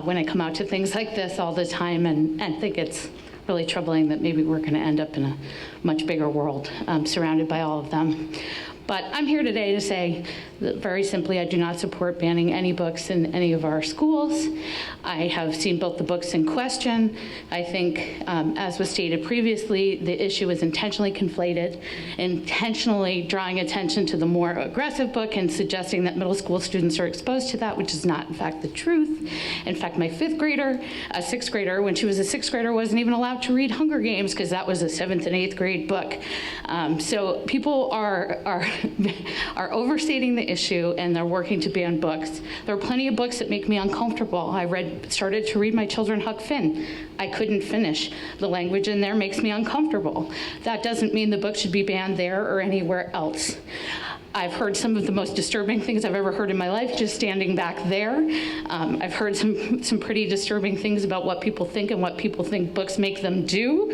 when I come out to things like this all the time, and think it's really troubling that maybe we're going to end up in a much bigger world surrounded by all of them. But I'm here today to say that very simply, I do not support banning any books in any of our schools. I have seen both the books in question. I think, as was stated previously, the issue is intentionally conflated, intentionally drawing attention to the more aggressive book and suggesting that middle school students are exposed to that, which is not, in fact, the truth. In fact, my sixth grader, when she was a sixth grader, wasn't even allowed to read Hunger Games because that was a 7th and 8th grade book. So people are overstating the issue, and they're working to ban books. There are plenty of books that make me uncomfortable. I started to read my children Huck Finn. I couldn't finish. The language in there makes me uncomfortable. That doesn't mean the book should be banned there or anywhere else. I've heard some of the most disturbing things I've ever heard in my life just standing back there. I've heard some pretty disturbing things about what people think and what people think books make them do.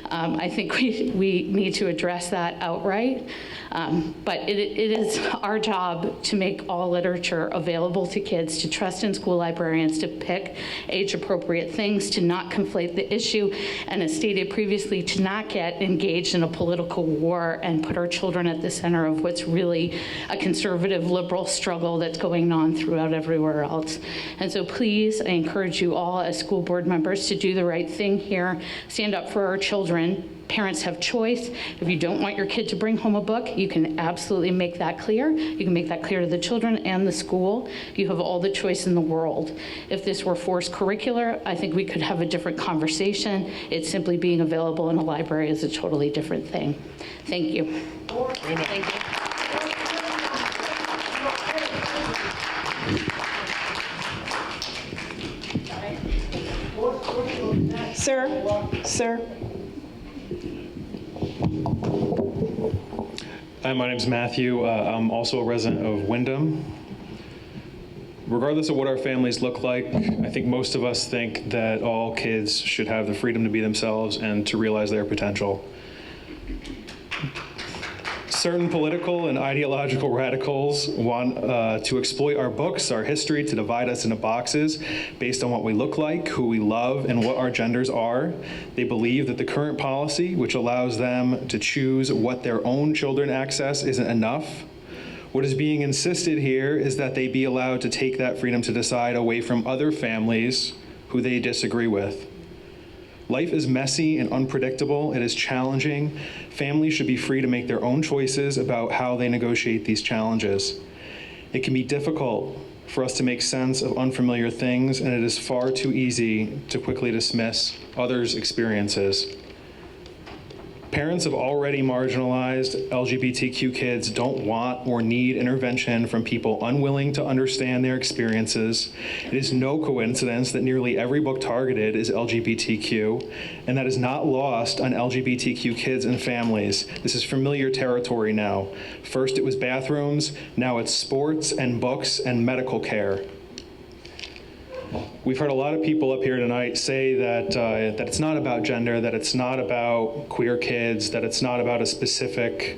I think we need to address that outright. But it is our job to make all literature available to kids, to trust in school librarians, to pick age-appropriate things, to not conflate the issue, and as stated previously, to not get engaged in a political war and put our children at the center of what's really a conservative liberal struggle that's going on throughout everywhere else. And so please, I encourage you all as school board members to do the right thing here, stand up for our children. Parents have choice. If you don't want your kid to bring home a book, you can absolutely make that clear. You can make that clear to the children and the school. You have all the choice in the world. If this were forced curricular, I think we could have a different conversation. It's simply being available in a library is a totally different thing. Thank you. Thank you. Sir. Hi, my name is Matthew. I'm also a resident of Windham. Regardless of what our families look like, I think most of us think that all kids should have the freedom to be themselves and to realize their potential. Certain political and ideological radicals want to exploit our books, our history, to divide us into boxes based on what we look like, who we love, and what our genders are. They believe that the current policy, which allows them to choose what their own children access, isn't enough. What is being insisted here is that they be allowed to take that freedom to decide away from other families who they disagree with. Life is messy and unpredictable. It is challenging. Families should be free to make their own choices about how they negotiate these challenges. It can be difficult for us to make sense of unfamiliar things, and it is far too easy to quickly dismiss others' experiences. Parents of already marginalized LGBTQ kids don't want or need intervention from people unwilling to understand their experiences. It is no coincidence that nearly every book targeted is LGBTQ, and that is not lost on LGBTQ kids and families. This is familiar territory now. First it was bathrooms, now it's sports and books and medical care. We've heard a lot of people up here tonight say that it's not about gender, that it's not about queer kids, that it's not about a specific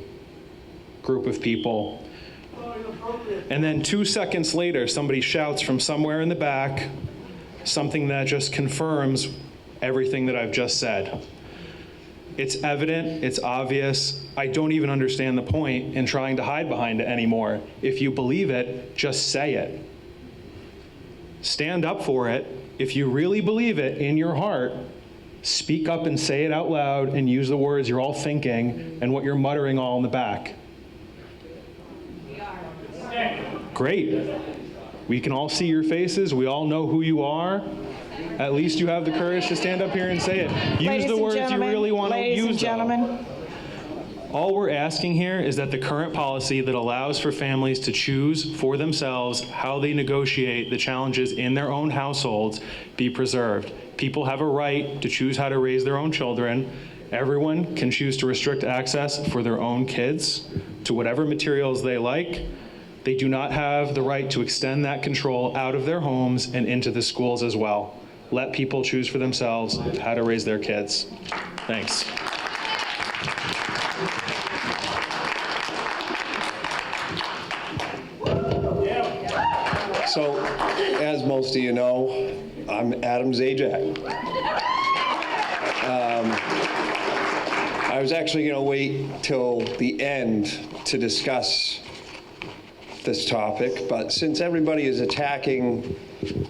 group of people. And then 2 seconds later, somebody shouts from somewhere in the back something that just confirms everything that I've just said. It's evident, it's obvious. I don't even understand the point in trying to hide behind it anymore. If you believe it, just say it. stand up for it. If you really believe it in your heart, speak up and say it out loud and use the words you're all thinking and what you're muttering all in the back. Great. We can all see your faces. We all know who you are. At least you have the courage to stand up here and say it. Use the words you really want to use. Ladies and gentlemen. All we're asking here is that the current policy that allows for families to choose for themselves how they negotiate the challenges in their own households be preserved. People have a right to choose how to raise their own children. Everyone can choose to restrict access for their own kids to whatever materials they like. They do not have the right to extend that control out of their homes and into the schools as well. Let people choose for themselves how to raise their kids. Thanks. So, as most of you know, I'm Adam Zajac. I was actually going to wait till the end to discuss this topic, but since everybody is attacking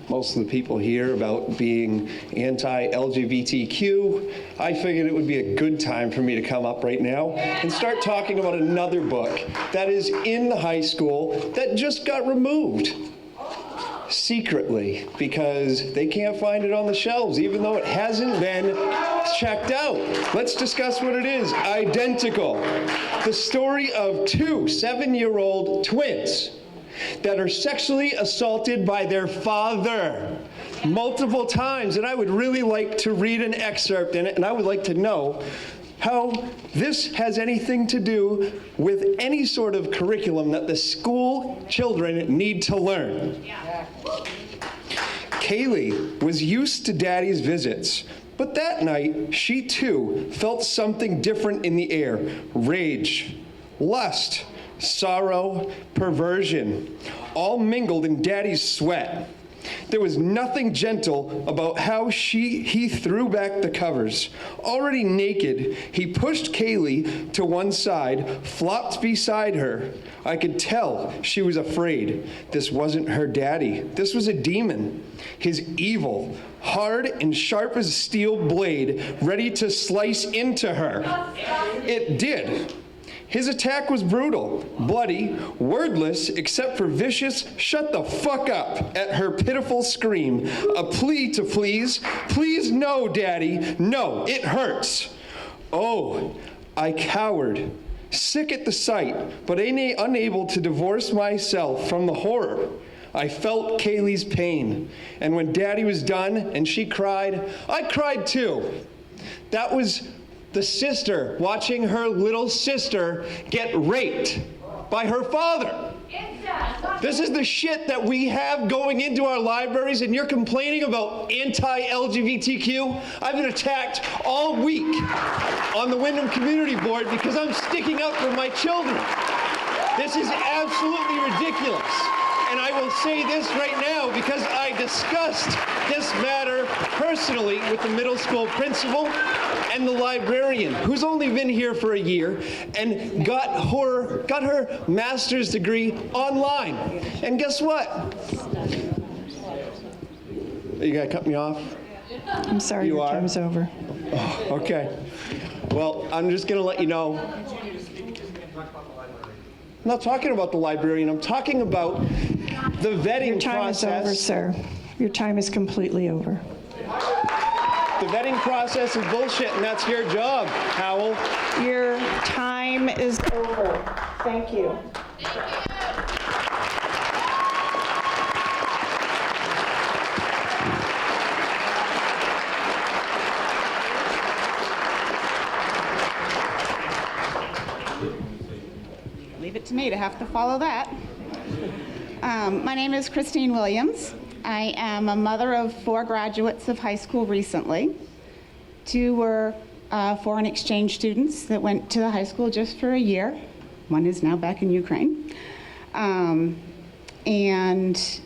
most of the people here about being anti-LGBTQ, I figured it would be a good time for me to come up right now and start talking about another book that is in the high school that just got removed secretly because they can't find it on the shelves, even though it hasn't been checked out. Let's discuss what it is. Identical. The story of two 7-year-old twins that are sexually assaulted by their father multiple times. And I would really like to read an excerpt in it, and I would like to know how this has anything to do with any sort of curriculum that the school children need to learn. Yeah. Kaylee was used to Daddy's visits, but that night she too felt something different in the air. Rage, lust, sorrow, perversion, all mingled in Daddy's sweat. There was nothing gentle about how he threw back the covers. Already naked, he pushed Kaylee to one side, flopped beside her. I could tell she was afraid. This wasn't her daddy. This was a demon. His evil, hard and sharp as a steel blade, ready to slice into her. It did. His attack was brutal, bloody, wordless, except for vicious, shut the fuck up at her pitiful scream. A plea to please no, Daddy, no, it hurts. Oh, I cowered, sick at the sight, but unable to divorce myself from the horror. I felt Kaylee's pain, and when Daddy was done and she cried, I cried too. That was the sister watching her little sister get raped by her father. This is the shit that we have going into our libraries, and you're complaining about anti-LGBTQ? I've been attacked all week on the Windham Community Board because I'm sticking up for my children. This is absolutely ridiculous. And I will say this right now because I discussed this matter personally with the middle school principal and the librarian, who's only been here for a year and got her master's degree online. And guess what? You gotta cut me off? I'm sorry, your time's over. Oh, okay. Well, I'm just gonna let you know. I'm not talking about the librarian. I'm talking about the vetting process. Your time is over, sir. Your time is completely over. The vetting process is bullshit, and that's your job, Howell. Your time is over. Thank you. Leave it to me to have to follow that. My name is Christine Williams. I am a mother of 4 graduates of high school recently. 2 were foreign exchange students that went to the high school just for a year. One is now back in Ukraine. And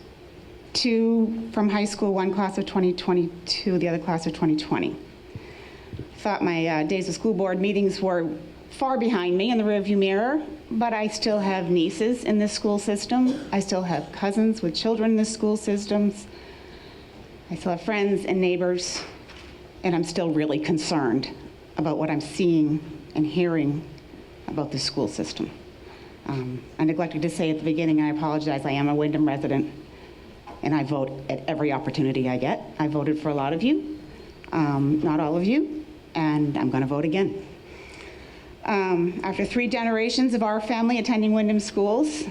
2 from high school, one class of 2022, the other class of 2020. Thought my days of school board meetings were far behind me in the rearview mirror, but I still have nieces in this school system. I still have cousins with children in the school systems. I still have friends and neighbors, and I'm still really concerned about what I'm seeing and hearing about the school system. I neglected to say at the beginning, I apologize, I am a Windham resident, and I vote at every opportunity I get. I voted for a lot of you, not all of you, and I'm going to vote again. After 3 generations of our family attending Windham schools,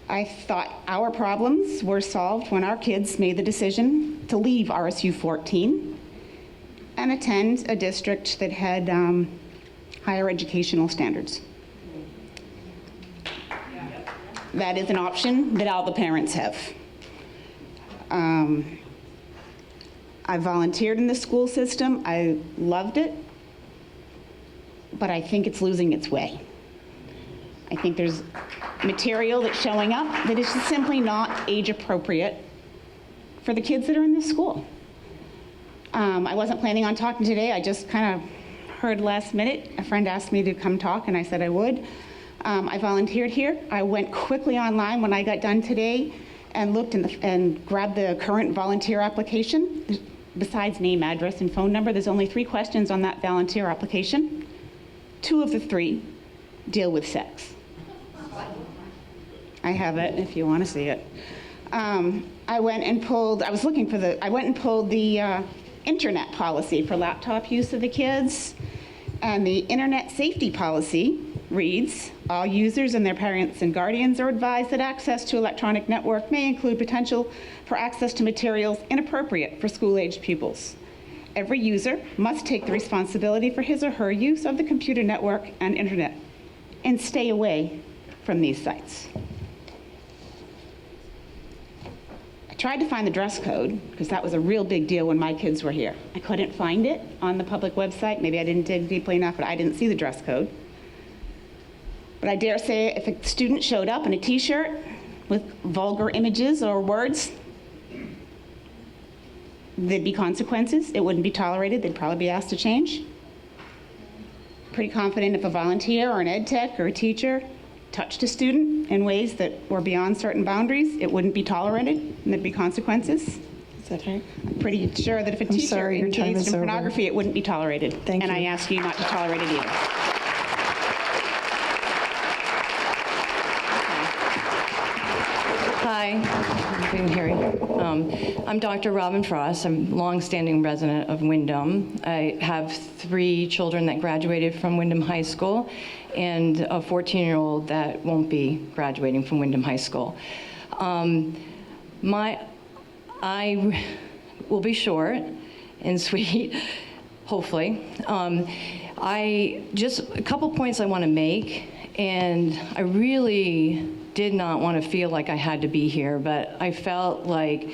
I thought our problems were solved when our kids made the decision to leave RSU 14 and attend a district that had higher educational standards. That is an option that all the parents have. I volunteered in the school system. I loved it, but I think it's losing its way. I think there's material that's showing up that is just simply not age appropriate for the kids that are in this school. I wasn't planning on talking today. I just kind of heard last minute. A friend asked me to come talk, and I said I would. I volunteered here. I went quickly online when I got done today and looked and grabbed the current volunteer application. Besides name, address, and phone number, there's only 3 questions on that volunteer application. 2 of the 3 deal with sex. I have it if you want to see it. I went and pulled the internet policy for laptop use of the kids, and the internet safety policy reads, all users and their parents and guardians are advised that access to electronic network may include potential for access to materials inappropriate for school-aged pupils. Every user must take the responsibility for his or her use of the computer network and internet and stay away from these sites. I tried to find the dress code because that was a real big deal when my kids were here. I couldn't find it on the public website. Maybe I didn't dig deeply enough, but I didn't see the dress code. But I dare say if a student showed up in a t-shirt with vulgar images or words, there'd be consequences. It wouldn't be tolerated. They'd probably be asked to change. Pretty confident if a volunteer or an ed tech or a teacher touched a student in ways that were beyond certain boundaries, it wouldn't be tolerated and there'd be consequences. Is that right? I'm pretty sure that if a teacher engaged in pornography, it wouldn't be tolerated. Thank you. And I ask you not to tolerate it either. Hi, I'm Dr. Robin Frost. I'm a longstanding resident of Windham. I have 3 children that graduated from Windham High School and a 14-year-old that won't be graduating from Windham High School. I will be short and sweet, hopefully. Just a couple points I want to make, and I really did not want to feel like I had to be here, but I felt like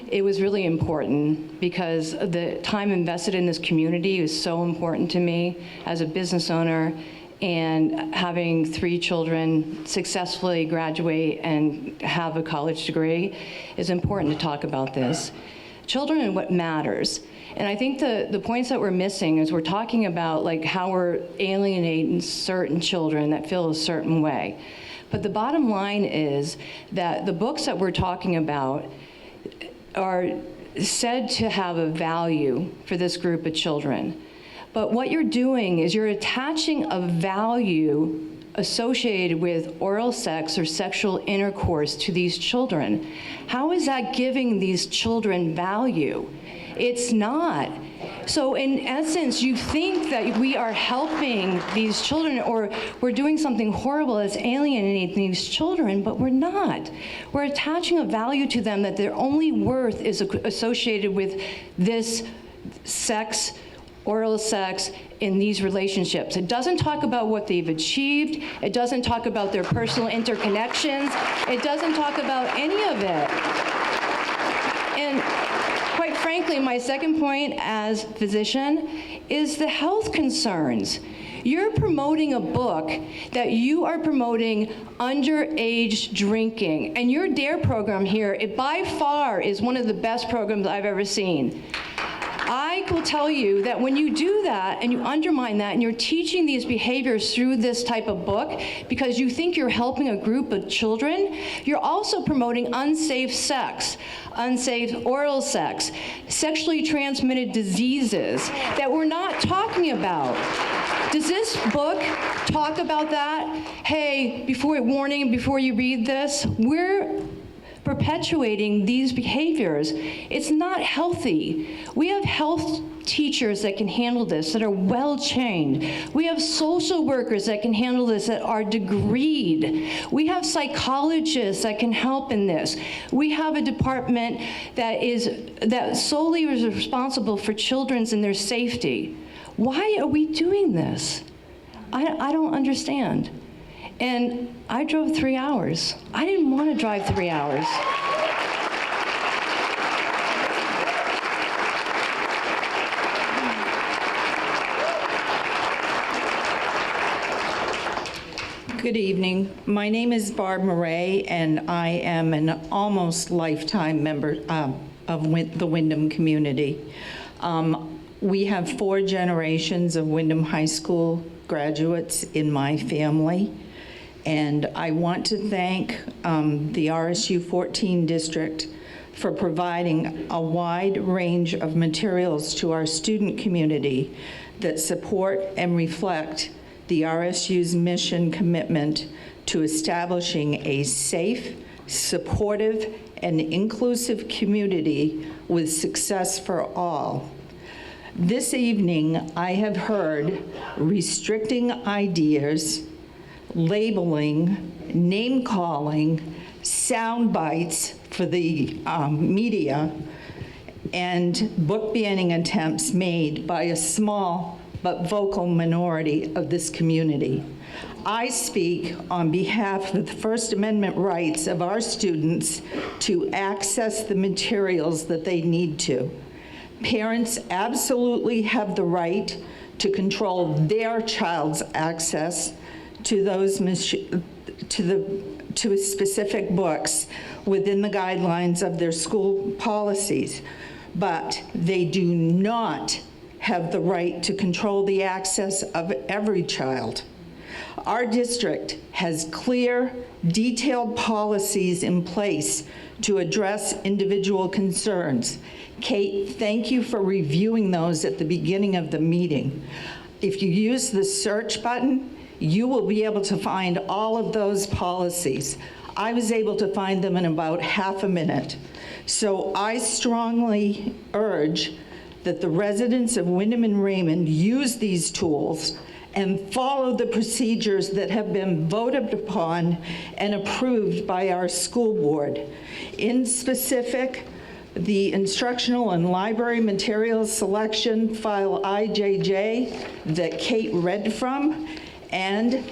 it was really important because the time invested in this community is so important to me as a business owner, and having 3 children successfully graduate and have a college degree is important to talk about this. Children are what matters. And I think the points that we're missing is we're talking about like how we're alienating certain children that feel a certain way. But the bottom line is that the books that we're talking about are said to have a value for this group of children. But what you're doing is you're attaching a value associated with oral sex or sexual intercourse to these children. How is that giving these children value? It's not. So in essence, you think that we are helping these children or we're doing something horrible that's alienating these children, but we're not. We're attaching a value to them that their only worth is associated with this sex, oral sex, in these relationships. It doesn't talk about what they've achieved. It doesn't talk about their personal interconnections. It doesn't talk about any of it. And quite frankly, my second point as physician is the health concerns. You're promoting a book that you are promoting underage drinking. And your DARE program here, it by far is one of the best programs I've ever seen. I will tell you that when you do that and you undermine that and you're teaching these behaviors through this type of book because you think you're helping a group of children, you're also promoting unsafe sex, unsafe oral sex, sexually transmitted diseases that we're not talking about. Does this book talk about that? Hey, warning before you read this, we're perpetuating these behaviors. It's not healthy. We have health teachers that can handle this, that are well trained. We have social workers that can handle this, that are degreed. We have psychologists that can help in this. We have a department that solely is responsible for children's and their safety. Why are we doing this? I don't understand. And I drove 3 hours. I didn't want to drive 3 hours. Good evening. My name is Barb Murray, and I am an almost lifetime member of the Windham community. We have 4 generations of Windham High School graduates in my family. And I want to thank the RSU 14 district for providing a wide range of materials to our student community that support and reflect the RSU's mission commitment to establishing a safe, supportive, and inclusive community with success for all. This evening, I have heard restricting ideas, labeling, name-calling, sound bites for the media, and book banning attempts made by a small but vocal minority of this community. I speak on behalf of the First Amendment rights of our students to access the materials that they need to. Parents absolutely have the right to control their child's access to those to specific books within the guidelines of their school policies, but they do not have the right to control the access of every child. Our district has clear, detailed policies in place to address individual concerns. Kate, thank you for reviewing those at the beginning of the meeting. If you use the search button, you will be able to find all of those policies. I was able to find them in about half a minute. So I strongly urge that the residents of Windham and Raymond use these tools and follow the procedures that have been voted upon and approved by our school board. In specific, the instructional and library materials selection file IJJ that Kate read from, and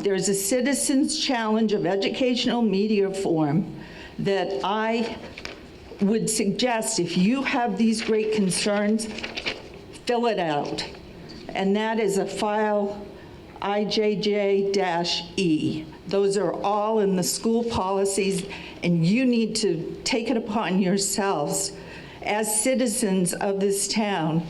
there's a citizens challenge of educational media form that I would suggest, if you have these great concerns, fill it out. And that is a file IJJ-E. Those are all in the school policies, and you need to take it upon yourselves as citizens of this town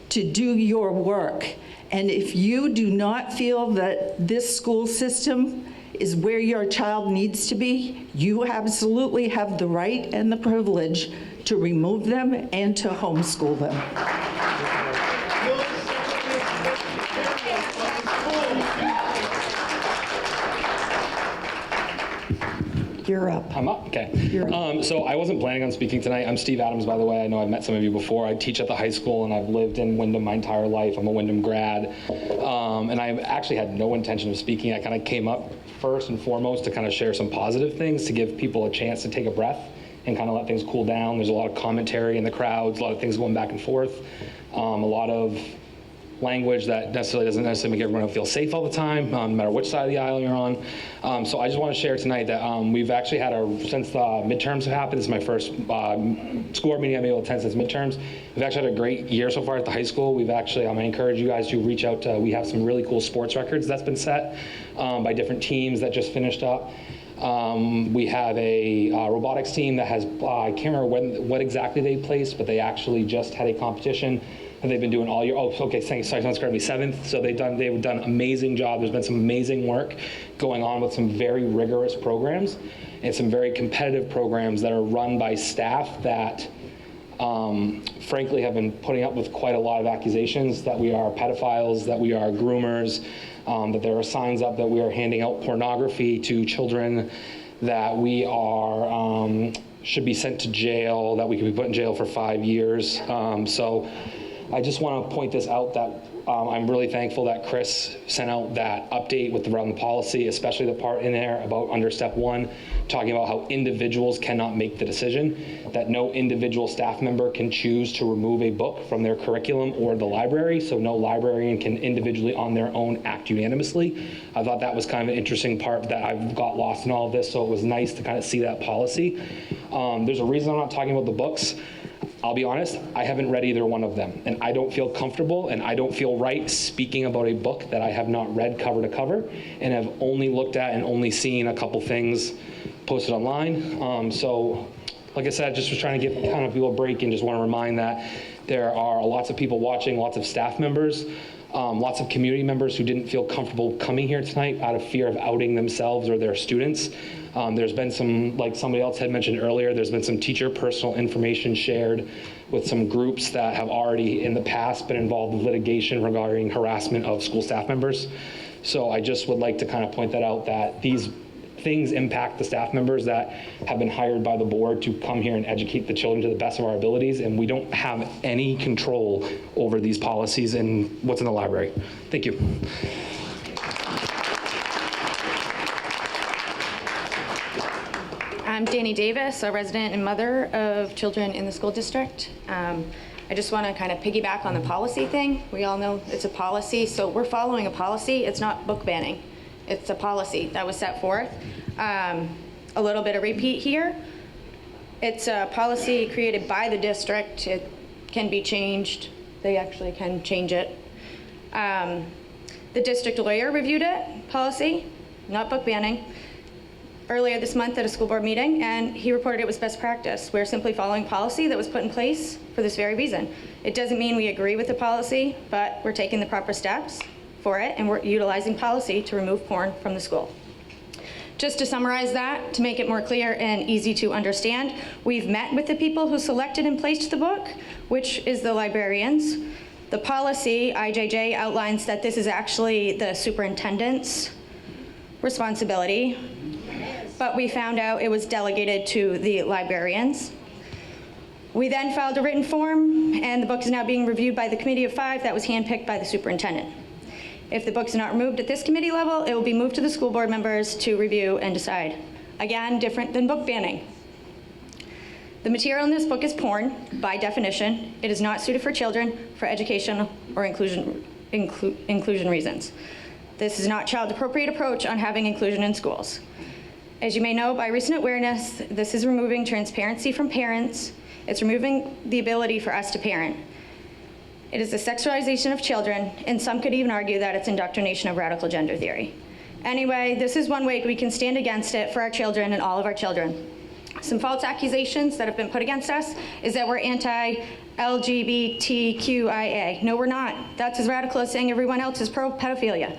to do your work. And if you do not feel that this school system is where your child needs to be, you absolutely have the right and the privilege to remove them and to homeschool them. You're up. I'm up, okay. You're up. So I wasn't planning on speaking tonight. I'm Steve Adams, by the way. I know I've met some of you before. I teach at the high school, and I've lived in Windham my entire life. I'm a Windham grad. And I actually had no intention of speaking. I kind of came up first and foremost to kind of share some positive things, to give people a chance to take a breath and kind of let things cool down. There's a lot of commentary in the crowds, a lot of things going back and forth, a lot of language that doesn't necessarily make everyone feel safe all the time, no matter which side of the aisle you're on. So I just want to share tonight that we've actually had since the midterms have happened, this is my first school board meeting I've been able to attend since midterms. We've actually had a great year so far at the high school. We've actually, I encourage you guys to reach out we have some really cool sports records that's been set by different teams that just finished up. We have a robotics team that has, I can't remember what exactly they placed, but they actually just had a competition that they've been doing all year. Oh, okay, sorry, someone's going to be 7th. So they've done an amazing job. There's been some amazing work going on with some very rigorous programs and some very competitive programs that are run by staff that frankly have been putting up with quite a lot of accusations that we are pedophiles, that we are groomers, that there are signs up that we are handing out pornography to children, that we are should be sent to jail, that we could be put in jail for 5 years. So I just want to point this out that I'm really thankful that Chris sent out that update around the policy, especially the part in there about under step 1, talking about how individuals cannot make the decision, that no individual staff member can choose to remove a book from their curriculum or the library, so no librarian can individually on their own act unanimously. I thought that was kind of an interesting part that I've got lost in all of this, so it was nice to kind of see that policy. There's a reason I'm not talking about the books. I'll be honest, I haven't read either one of them, and I don't feel comfortable and I don't feel right speaking about a book that I have not read cover to cover and have only looked at and only seen a couple things posted online. So, like I said, just was trying to give kind of people a break and just want to remind that there are lots of people watching, lots of staff members, lots of community members who didn't feel comfortable coming here tonight out of fear of outing themselves or their students. There's been some, like somebody else had mentioned earlier, there's been some teacher personal information shared with some groups that have already in the past been involved in litigation regarding harassment of school staff members. So I just would like to kind of point that out, that these things impact the staff members that have been hired by the board to come here and educate the children to the best of our abilities, and we don't have any control over these policies and what's in the library. Thank you. I'm Danny Davis, a resident and mother of children in the school district. I just want to kind of piggyback on the policy thing. We all know it's a policy, so we're following a policy. It's not book banning. It's a policy that was set forth. A little bit of repeat here. It's a policy created by the district. It can be changed. They actually can change it. The district lawyer reviewed it, policy, not book banning, earlier this month at a school board meeting, and he reported it was best practice. We're simply following policy that was put in place for this very reason. It doesn't mean we agree with the policy, but we're taking the proper steps for it, and we're utilizing policy to remove porn from the school. Just to summarize that, to make it more clear and easy to understand, we've met with the people who selected and placed the book, which is the librarians. The policy, IJJ, outlines that this is actually the superintendent's responsibility, but we found out it was delegated to the librarians. We then filed a written form, and the book is now being reviewed by the committee of 5 that was handpicked by the superintendent. If the book's not removed at this committee level, it will be moved to the school board members to review and decide. Again, different than book banning. The material in this book is porn, by definition. It is not suited for children for educational or inclusion reasons. This is not child-appropriate approach on having inclusion in schools. As you may know, by recent awareness, this is removing transparency from parents. It's removing the ability for us to parent. It is the sexualization of children, and some could even argue that it's indoctrination of radical gender theory. Anyway, this is one way we can stand against it for our children and all of our children. Some false accusations that have been put against us is that we're anti-LGBTQIA. No, we're not. That's as radical as saying everyone else is pro-pedophilia.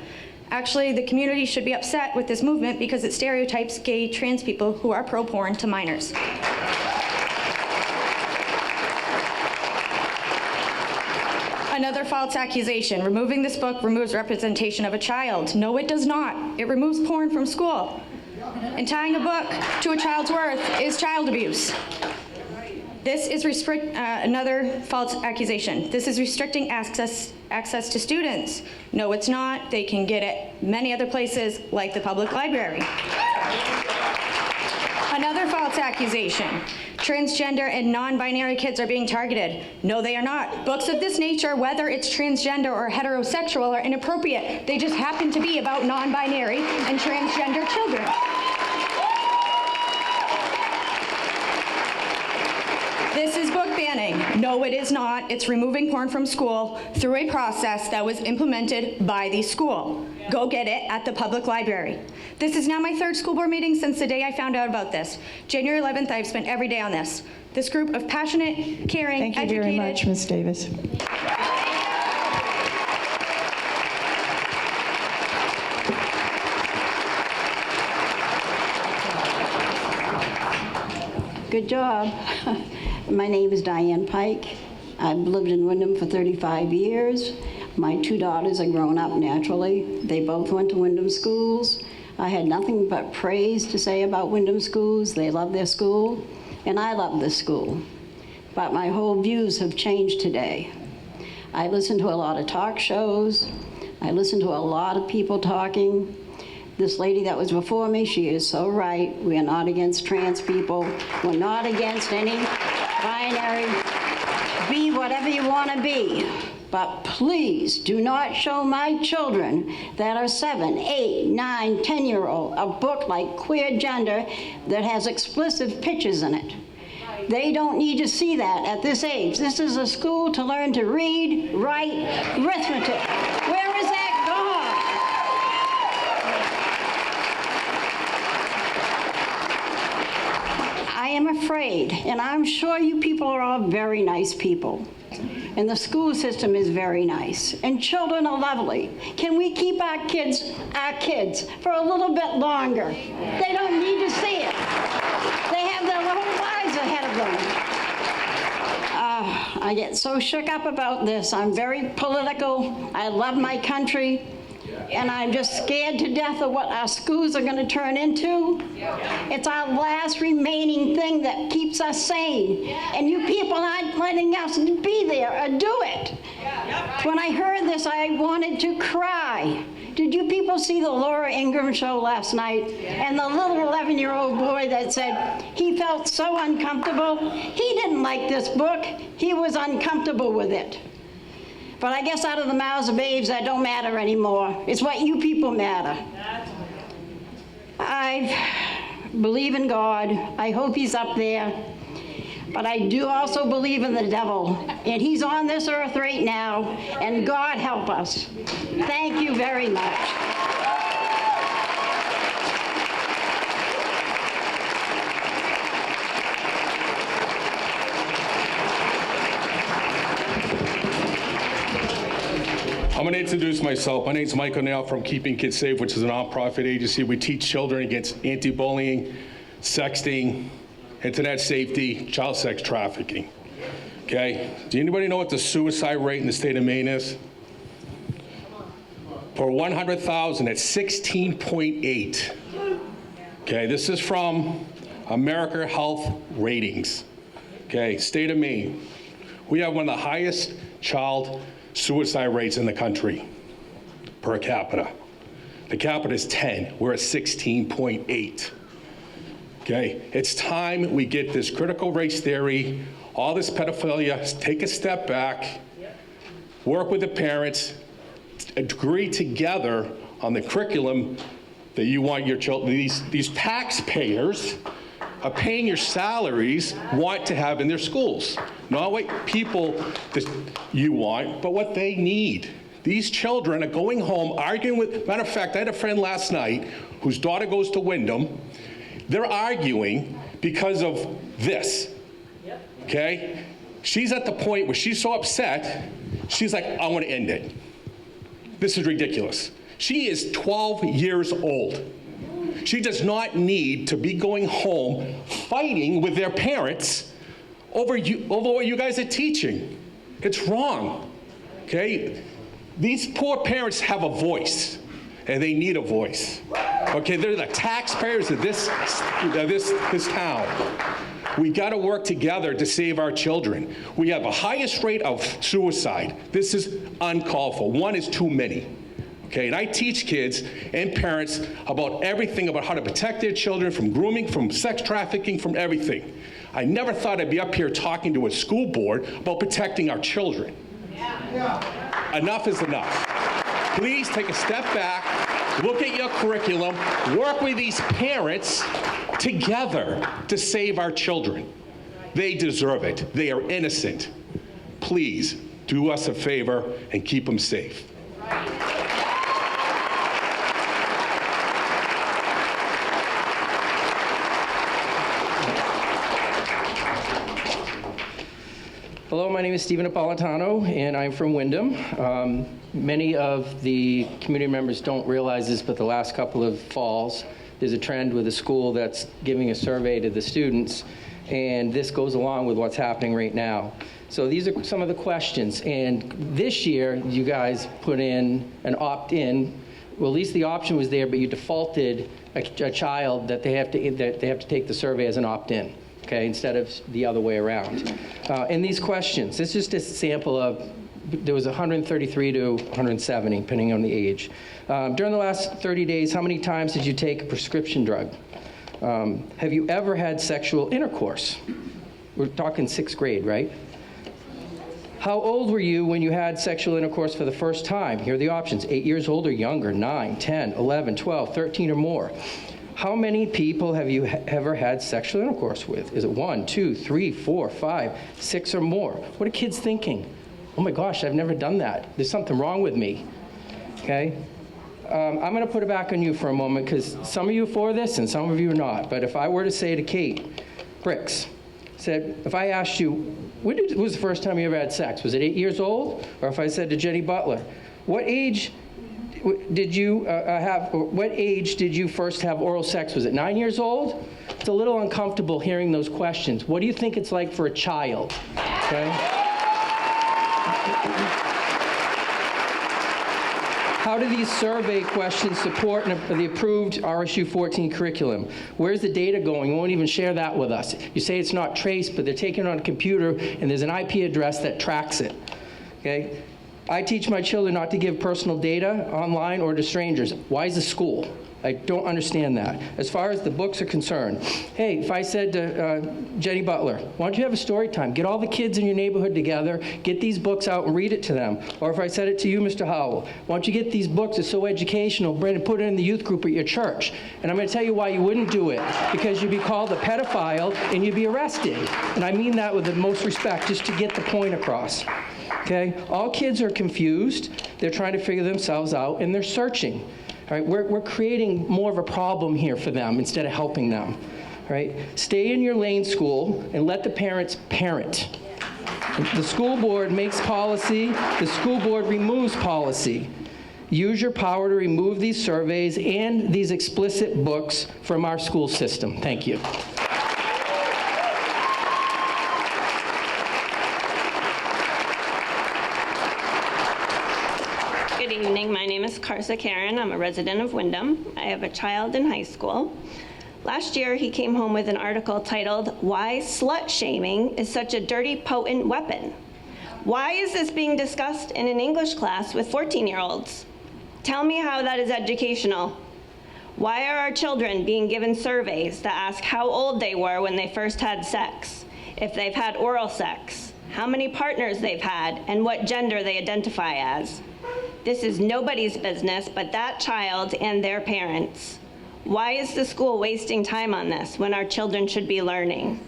Actually, the community should be upset with this movement because it stereotypes gay trans people who are pro-porn to minors. Another false accusation, removing this book removes representation of a child. No, it does not. It removes porn from school. And tying a book to a child's worth is child abuse. This is another false accusation. This is restricting access to students. No, it's not. They can get it many other places, like the public library. Another false accusation. Transgender and non-binary kids are being targeted. No, they are not. Books of this nature, whether it's transgender or heterosexual, are inappropriate. They just happen to be about non-binary and transgender children. This is book banning. No, it is not. It's removing porn from school through a process that was implemented by the school. Go get it at the public library. This is now my third school board meeting since the day I found out about this. January 11th, I've spent every day on this. This group of passionate, caring, Thank you educated... very much, Ms. Davis. Good job. My name is Diane Pike. I've lived in Windham for 35 years. My two daughters are grown up naturally. They both went to Windham schools. I had nothing but praise to say about Windham schools. They love their school, and I love this school. But my whole views have changed today. I listen to a lot of talk shows. I listen to a lot of people talking. This lady that was before me, she is so right. We are not against trans people. We're not against any binary. Be whatever you want to be. But please do not show my children that are 7, 8, 9, 10-year-old a book like Queer Gender that has explicit pictures in it. They don't need to see that at this age. This is a school to learn to read, write, arithmetic. Where is that gone? I am afraid, and I'm sure you people are all very nice people. And the school system is very nice. And children are lovely. Can we keep our kids for a little bit longer? They don't need to see it. They have their whole lives ahead of them. I get so shook up about this. I'm very political. I love my country. And I'm just scared to death of what our schools are going to turn into. It's our last remaining thing that keeps us sane. And you people aren't letting us be there or do it. When I heard this, I wanted to cry. Did you people see the Laura Ingraham show last night? And the little 11-year-old boy that said he felt so uncomfortable. He didn't like this book. He was uncomfortable with it. But I guess out of the mouths of babes, that don't matter anymore. It's what you people matter. I believe in God. I hope he's up there. But I do also believe in the devil. And he's on this earth right now. And God help us. Thank you very much. I'm going to introduce myself. My name is Mike O'Neill from Keeping Kids Safe, which is a nonprofit agency. We teach children against anti-bullying, sexting, internet safety, child sex trafficking. Okay? Do anybody know what the suicide rate in the state of Maine is? For 100,000, it's 16.8. Okay, this is from America Health Ratings. Okay, state of Maine. We have one of the highest child suicide rates in the country per capita. The capita is 10. We're at 16.8. Okay, it's time we get this critical race theory, all this pedophilia, take a step back, work with the parents, agree together on the curriculum that you want your children, these taxpayers are paying your salaries, want to have in their schools. Not what people that you want, but what they need. These children are going home arguing with, matter of fact, I had a friend last night whose daughter goes to Windham. They're arguing because of this, okay? She's at the point where she's so upset, she's like, I want to end it. This is ridiculous. She is 12 years old. She does not need to be going home fighting with their parents over what you guys are teaching. It's wrong, okay? These poor parents have a voice, and they need a voice. Okay, they're the taxpayers of this town. We got to work together to save our children. We have a highest rate of suicide. This is uncalled for. One is too many. Okay, and I teach kids and parents about everything about how to protect their children from grooming, from sex trafficking, from everything. I never thought I'd be up here talking to a school board about protecting our children. Enough is enough. Please take a step back, look at your curriculum, work with these parents together to save our children. They deserve it. They are innocent. Please do us a favor and keep them safe. Hello, my name is Stephen Napolitano, and I'm from Windham. Many of the community members don't realize this, but the last couple of falls, there's a trend with the school that's giving a survey to the students, and this goes along with what's happening right now. So these are some of the questions, and this year you guys put in an opt-in. Well, at least the option was there, but you defaulted a child that they have to take the survey as an opt-in. Okay, instead of the other way around. And these questions, this is just a sample of, there was 133 to 170, depending on the age. During the last 30 days, how many times did you take a prescription drug? Have you ever had sexual intercourse? We're talking 6th grade, right? How old were you when you had sexual intercourse for the first time? Here are the options: 8 years old or younger, 9, 10, 11, 12, 13 or more. How many people have you ever had sexual intercourse with? Is it 1, 2, 3, 4, 5, 6 or more? What are kids thinking? Oh my gosh, I've never done that. There's something wrong with me. Okay? I'm going to put it back on you for a moment, because some of you are for this and some of you are not. But if I were to say to Kate Bricks, said, if I asked you, when was the first time you ever had sex? Was it 8 years old? Or if I said to Jenny Butler, what age did you what age did you first have oral sex? Was it 9 years old? It's a little uncomfortable hearing those questions. What do you think it's like for a child? Okay? How do these survey questions support the approved RSU 14 curriculum? Where's the data going? You won't even share that with us. You say it's not traced, but they're taking it on a computer, and there's an IP address that tracks it. Okay? I teach my children not to give personal data online or to strangers. Why is the school? I don't understand that. As far as the books are concerned, hey, if I said to Jenny Butler, why don't you have a story time? Get all the kids in your neighborhood together, get these books out and read it to them. Or if I said it to you, Mr. Howell, why don't you get these books, it's so educational, Brandon, put it in the youth group at your church. And I'm going to tell you why you wouldn't do it. Because you'd be called a pedophile and you'd be arrested. And I mean that with the most respect, just to get the point across. Okay? All kids are confused. They're trying to figure themselves out, and they're searching. All right? We're creating more of a problem here for them instead of helping them. All right? Stay in your lane, school, and let the parents parent. The school board makes policy. The school board removes policy. Use your power to remove these surveys and these explicit books from our school system. Thank you. Good evening. My name is Karsa Karen. I'm a resident of Windham. I have a child in high school. Last year, he came home with an article titled, "Why Slut Shaming is Such a Dirty, Potent Weapon." Why is this being discussed in an English class with 14-year-olds? Tell me how that is educational. Why are our children being given surveys that ask how old they were when they first had sex, if they've had oral sex, how many partners they've had, and what gender they identify as? This is nobody's business but that child and their parents. Why is the school wasting time on this when our children should be learning?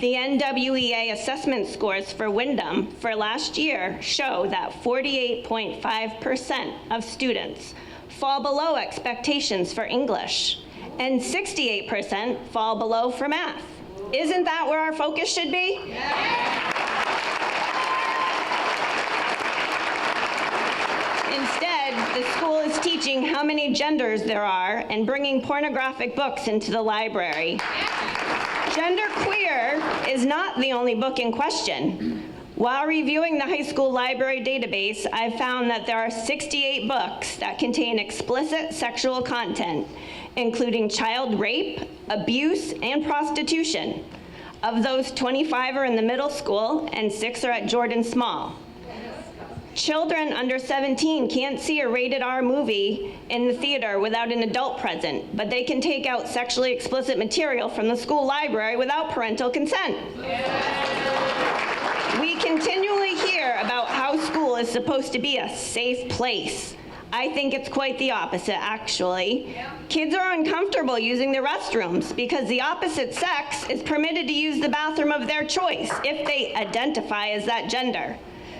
The NWEA assessment scores for Windham for last year show that 48.5% of students fall below expectations for English, and 68% fall below for math. Isn't that where our focus should be? Instead, the school is teaching how many genders there are and bringing pornographic books into the library. Genderqueer is not the only book in question. While reviewing the high school library database, I found that there are 68 books that contain explicit sexual content, including child rape, abuse, and prostitution. Of those, 25 are in the middle school and 6 are at Jordan Small. Children under 17 can't see a rated R movie in the theater without an adult present, but they can take out sexually explicit material from the school library without parental consent. We continually hear about how school is supposed to be a safe place. I think it's quite the opposite, actually. Kids are uncomfortable using the restrooms because the opposite sex is permitted to use the bathroom of their choice if they identify as that gender.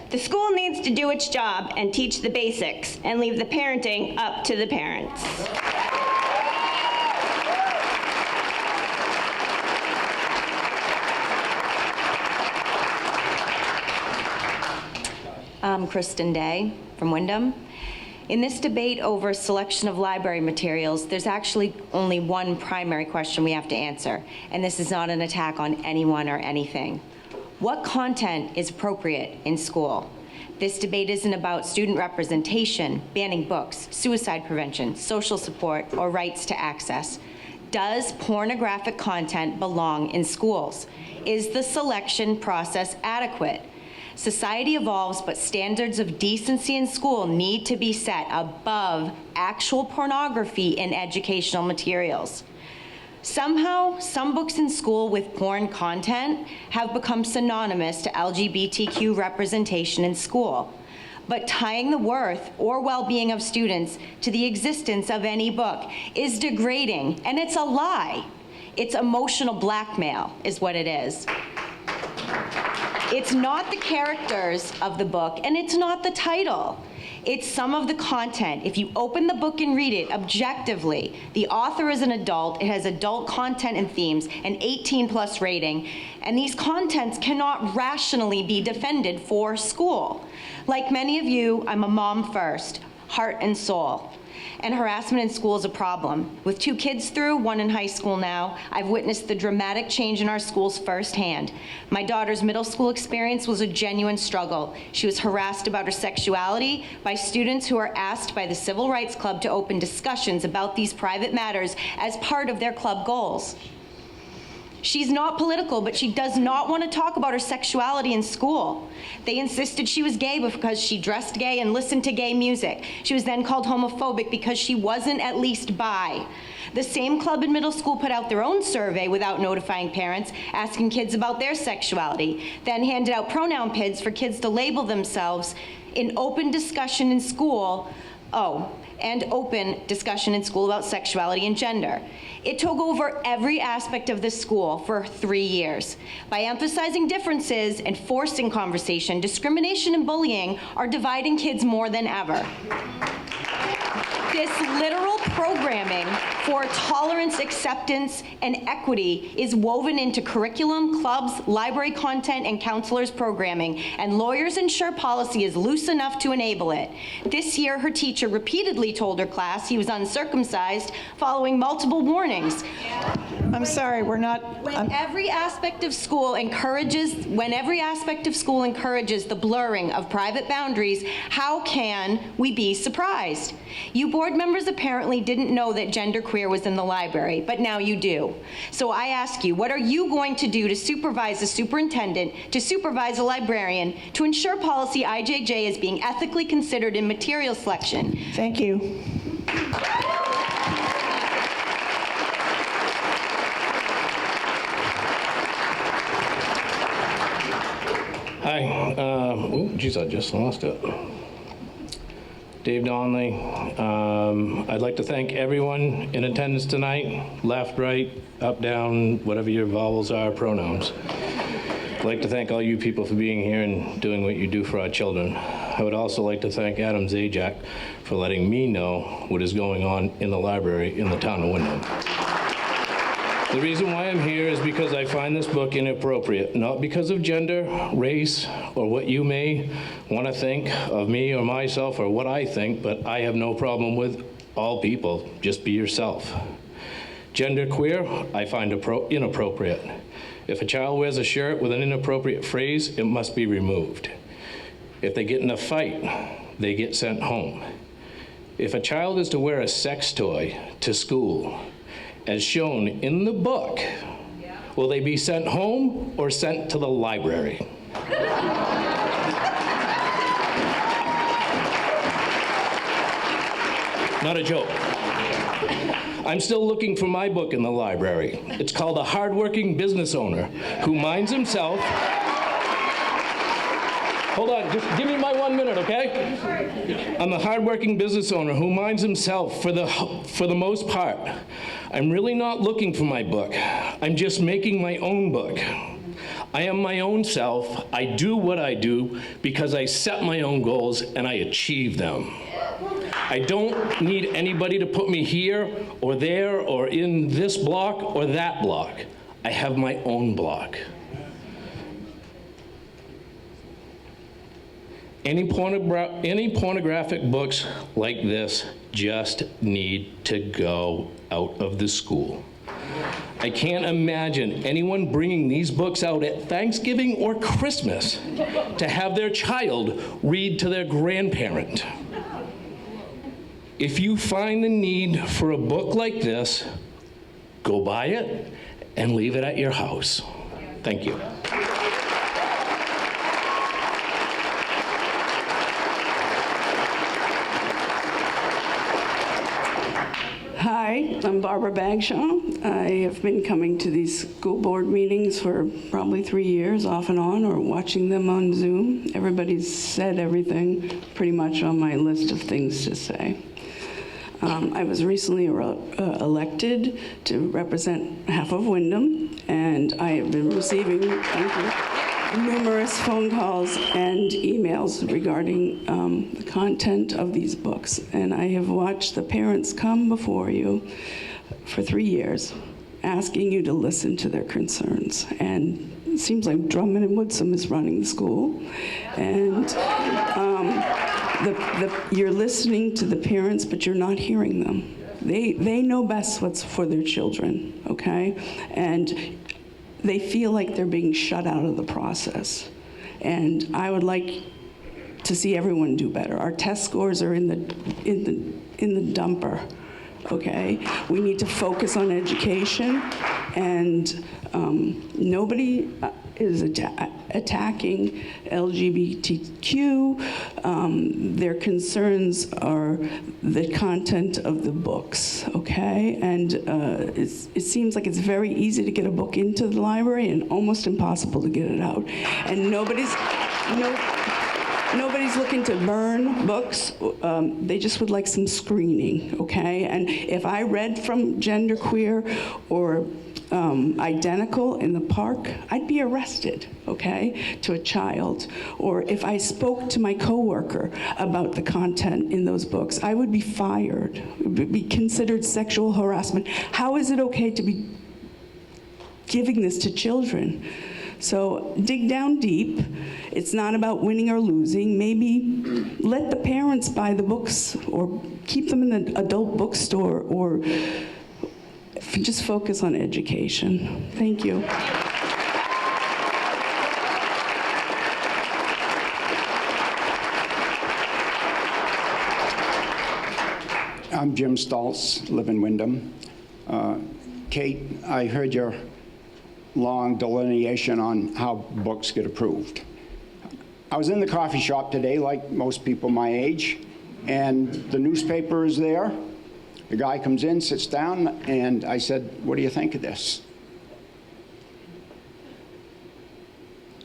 The school needs to do its job and teach the basics and leave the parenting up to the parents. I'm Kristen Day from Wyndham. In this debate over selection of library materials, there's actually only one primary question we have to answer, and this is not an attack on anyone or anything. What content is appropriate in school? This debate isn't about student representation, banning books, suicide prevention, social support, or rights to access. Does pornographic content belong in schools? Is the selection process adequate? Society evolves, but standards of decency in school need to be set above actual pornography in educational materials. Somehow, some books in school with porn content have become synonymous to LGBTQ representation in school. But tying the worth or well-being of students to the existence of any book is degrading, and it's a lie. It's emotional blackmail, is what it is. It's not the characters of the book, and it's not the title. It's some of the content. If you open the book and read it objectively, the author is an adult, it has adult content and themes, an 18+ rating, and these contents cannot rationally be defended for school. Like many of you, I'm a mom first, heart and soul. And harassment in school is a problem. With 2 kids through, 1 in high school now, I've witnessed the dramatic change in our schools firsthand. My daughter's middle school experience was a genuine struggle. She was harassed about her sexuality by students who are asked by the Civil Rights Club to open discussions about these private matters as part of their club goals. She's not political, but she does not want to talk about her sexuality in school. They insisted she was gay because she dressed gay and listened to gay music. She was then called homophobic because she wasn't at least bi. The same club in middle school put out their own survey without notifying parents, asking kids about their sexuality, then handed out pronoun PIDs for kids to label themselves in open discussion in school. And open discussion in school about sexuality and gender. It took over every aspect of the school for 3 years. By emphasizing differences and forcing conversation, discrimination and bullying are dividing kids more than ever. This literal programming for tolerance, acceptance, and equity is woven into curriculum, clubs, library content, and counselors' programming, and lawyers ensure policy is loose enough to enable it. This year, her teacher repeatedly told her class he was uncircumcised following multiple warnings. I'm sorry, we're not... When every aspect of school encourages the blurring of private boundaries, how can we be surprised? You board members apparently didn't know that genderqueer was in the library, but now you do. So I ask you, what are you going to do to supervise a superintendent, to supervise a librarian, to ensure policy IJJ is being ethically considered in material selection? Thank you. Hi. Geez, I just lost it. Dave Donnelly. I'd like to thank everyone in attendance tonight, left, right, up, down, whatever your vowels are, pronouns. I'd like to thank all you people for being here and doing what you do for our children. I would also like to thank Adam Zajac for letting me know what is going on in the library in the town of Wyndham. The reason why I'm here is because I find this book inappropriate, not because of gender, race, or what you may want to think of me or myself or what I think, but I have no problem with all people. Just be yourself. Genderqueer, I find inappropriate. If a child wears a shirt with an inappropriate phrase, it must be removed. If they get in a fight, they get sent home. If a child is to wear a sex toy to school, as shown in the book, will they be sent home or sent to the library? Not a joke. I'm still looking for my book in the library. It's called A Hardworking Business Owner Who Minds Himself. Hold on, just give me my 1 minute, okay? I'm a hardworking business owner who minds himself for the most part. I'm really not looking for my book. I'm just making my own book. I am my own self. I do what I do because I set my own goals and I achieve them. I don't need anybody to put me here or there or in this block or that block. I have my own block. Any pornographic books like this just need to go out of the school. I can't imagine anyone bringing these books out at Thanksgiving or Christmas to have their child read to their grandparent. If you find the need for a book like this, go buy it and leave it at your house. Thank you. Hi, I'm Barbara Bagshaw. I have been coming to these school board meetings for probably 3 years, off and on, or watching them on Zoom. Everybody's said everything pretty much on my list of things to say. I was recently elected to represent half of Wyndham, and I have been receiving numerous phone calls and emails regarding the content of these books. And I have watched the parents come before you for 3 years, asking you to listen to their concerns. And it seems like Drummond and Woodsum is running the school. And you're listening to the parents, but you're not hearing them. They know best what's for their children, okay? And they feel like they're being shut out of the process. And I would like to see everyone do better. Our test scores are in the dumper, okay? We need to focus on education, and nobody is attacking LGBTQ. Their concerns are the content of the books, okay? And it seems like it's very easy to get a book into the library and almost impossible to get it out. And nobody's looking to burn books. They just would like some screening, okay? And if I read from genderqueer or identical in the park, I'd be arrested, okay, to a child. Or if I spoke to my coworker about the content in those books, I would be fired. It would be considered sexual harassment. How is it okay to be giving this to children? So dig down deep. It's not about winning or losing. Maybe let the parents buy the books or keep them in the adult bookstore, or just focus on education. Thank you. I'm Jim Stoltz, live in Wyndham. Kate, I heard your long delineation on how books get approved. I was in the coffee shop today, like most people my age, and the newspaper is there. The guy comes in, sits down, and I said, "What do you think of this?"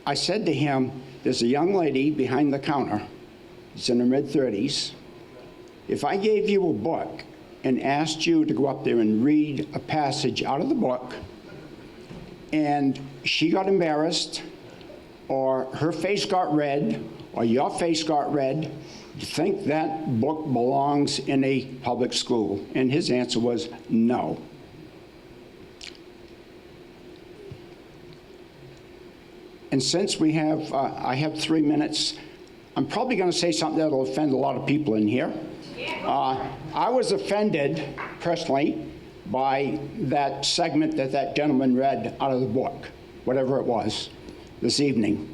I said to him, "There's a young lady behind the counter. She's in her mid-30s. If I gave you a book and asked you to go up there and read a passage out of the book, and she got embarrassed, or her face got red, or your face got red, do you think that book belongs in a public school?" And his answer was no. And since we have, I have 3 minutes, I'm probably going to say something that will offend a lot of people in here. I was offended, personally, by that segment that that gentleman read out of the book, whatever it was, this evening.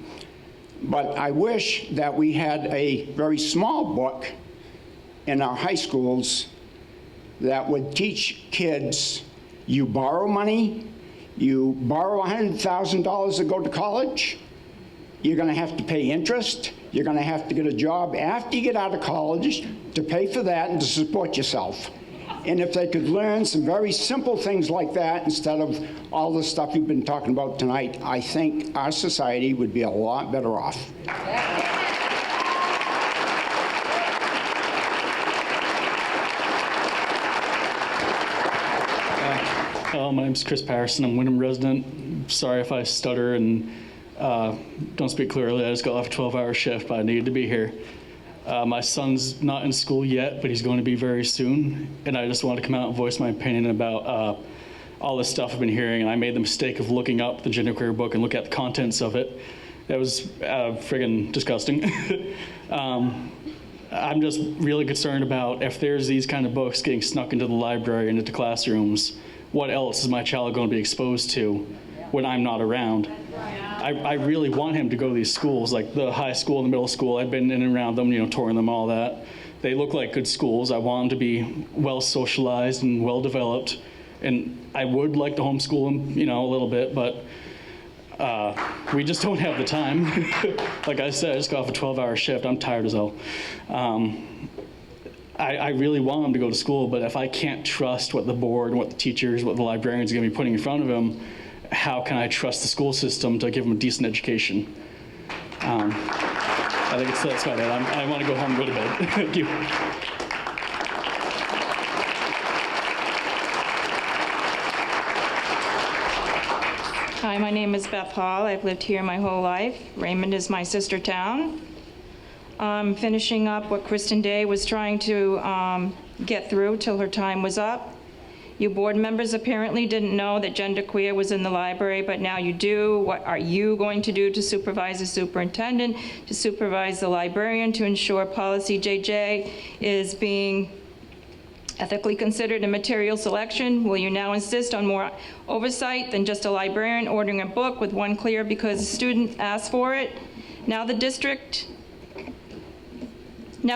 But I wish that we had a very small book in our high schools that would teach kids, you borrow money, you borrow $100,000 to go to college, you're going to have to pay interest, you're going to have to get a job after you get out of college to pay for that and to support yourself. And if they could learn some very simple things like that instead of all the stuff you've been talking about tonight, I think our society would be a lot better off. My name's Chris Patterson. I'm a Wyndham resident. Sorry if I stutter and don't speak clearly. I just got off a 12-hour shift, but I needed to be here. My son's not in school yet, but he's going to be very soon. And I just wanted to come out and voice my opinion about all this stuff I've been hearing. And I made the mistake of looking up the genderqueer book and look at the contents of it. That was friggin' disgusting. I'm just really concerned about if there's these kind of books getting snuck into the library and into classrooms, what else is my child going to be exposed to when I'm not around? I really want him to go to these schools, like the high school and the middle school. I've been in and around them, touring them, all that. They look like good schools. I want them to be well socialized and well developed. And I would like to homeschool them, a little bit, but we just don't have the time. Like I said, I just got off a 12-hour shift. I'm tired as hell. I really want him to go to school, but if I can't trust what the board, what the teachers, what the librarians are going to be putting in front of him, how can I trust the school system to give him a decent education? I think that's about it. I want to go home and go to bed. Thank you. Hi, my name is Beth Hall. I've lived here my whole life. Raymond is my sister town. I'm finishing up what Kristen Day was trying to get through till her time was up. You board members apparently didn't know that genderqueer was in the library, but now you do. What are you going to do to supervise the superintendent, to supervise the librarian, to ensure policy JJ is being ethically considered in material selection? Will you now insist on more oversight than just a librarian ordering a book with one clear because a student asked for it? Now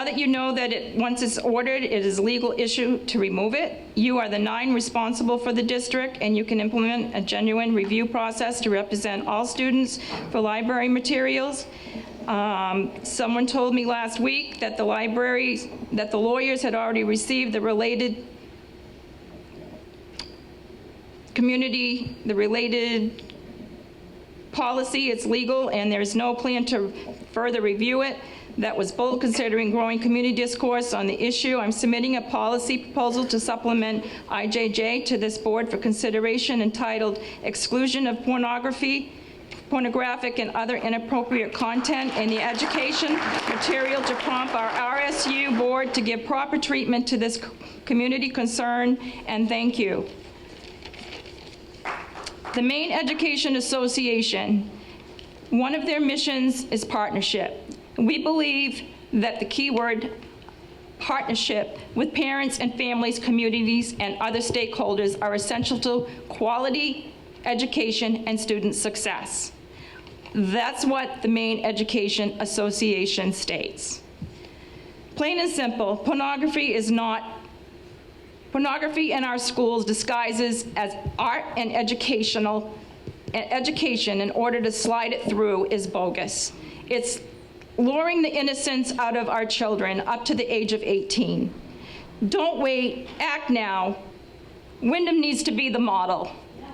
that you know that once it's ordered, it is a legal issue to remove it, you are the 9 responsible for the district, and you can implement a genuine review process to represent all students for library materials. Someone told me last week that the lawyers had already received the related policy. It's legal, and there's no plan to further review it. That was bold considering growing community discourse on the issue. I'm submitting a policy proposal to supplement IJJ to this board for consideration entitled Exclusion of Pornographic and Other Inappropriate Content in the Education Material to prompt our RSU board to give proper treatment to this community concern, and thank you. The Maine Education Association, one of their missions is partnership. We believe that the key word partnership with parents and families, communities, and other stakeholders are essential to quality education and student success. That's what the Maine Education Association states. Plain and simple, pornography in our schools disguises as art and education in order to slide it through is bogus. It's luring the innocence out of our children up to the age of 18. Don't wait, act now. Wyndham needs to be the model.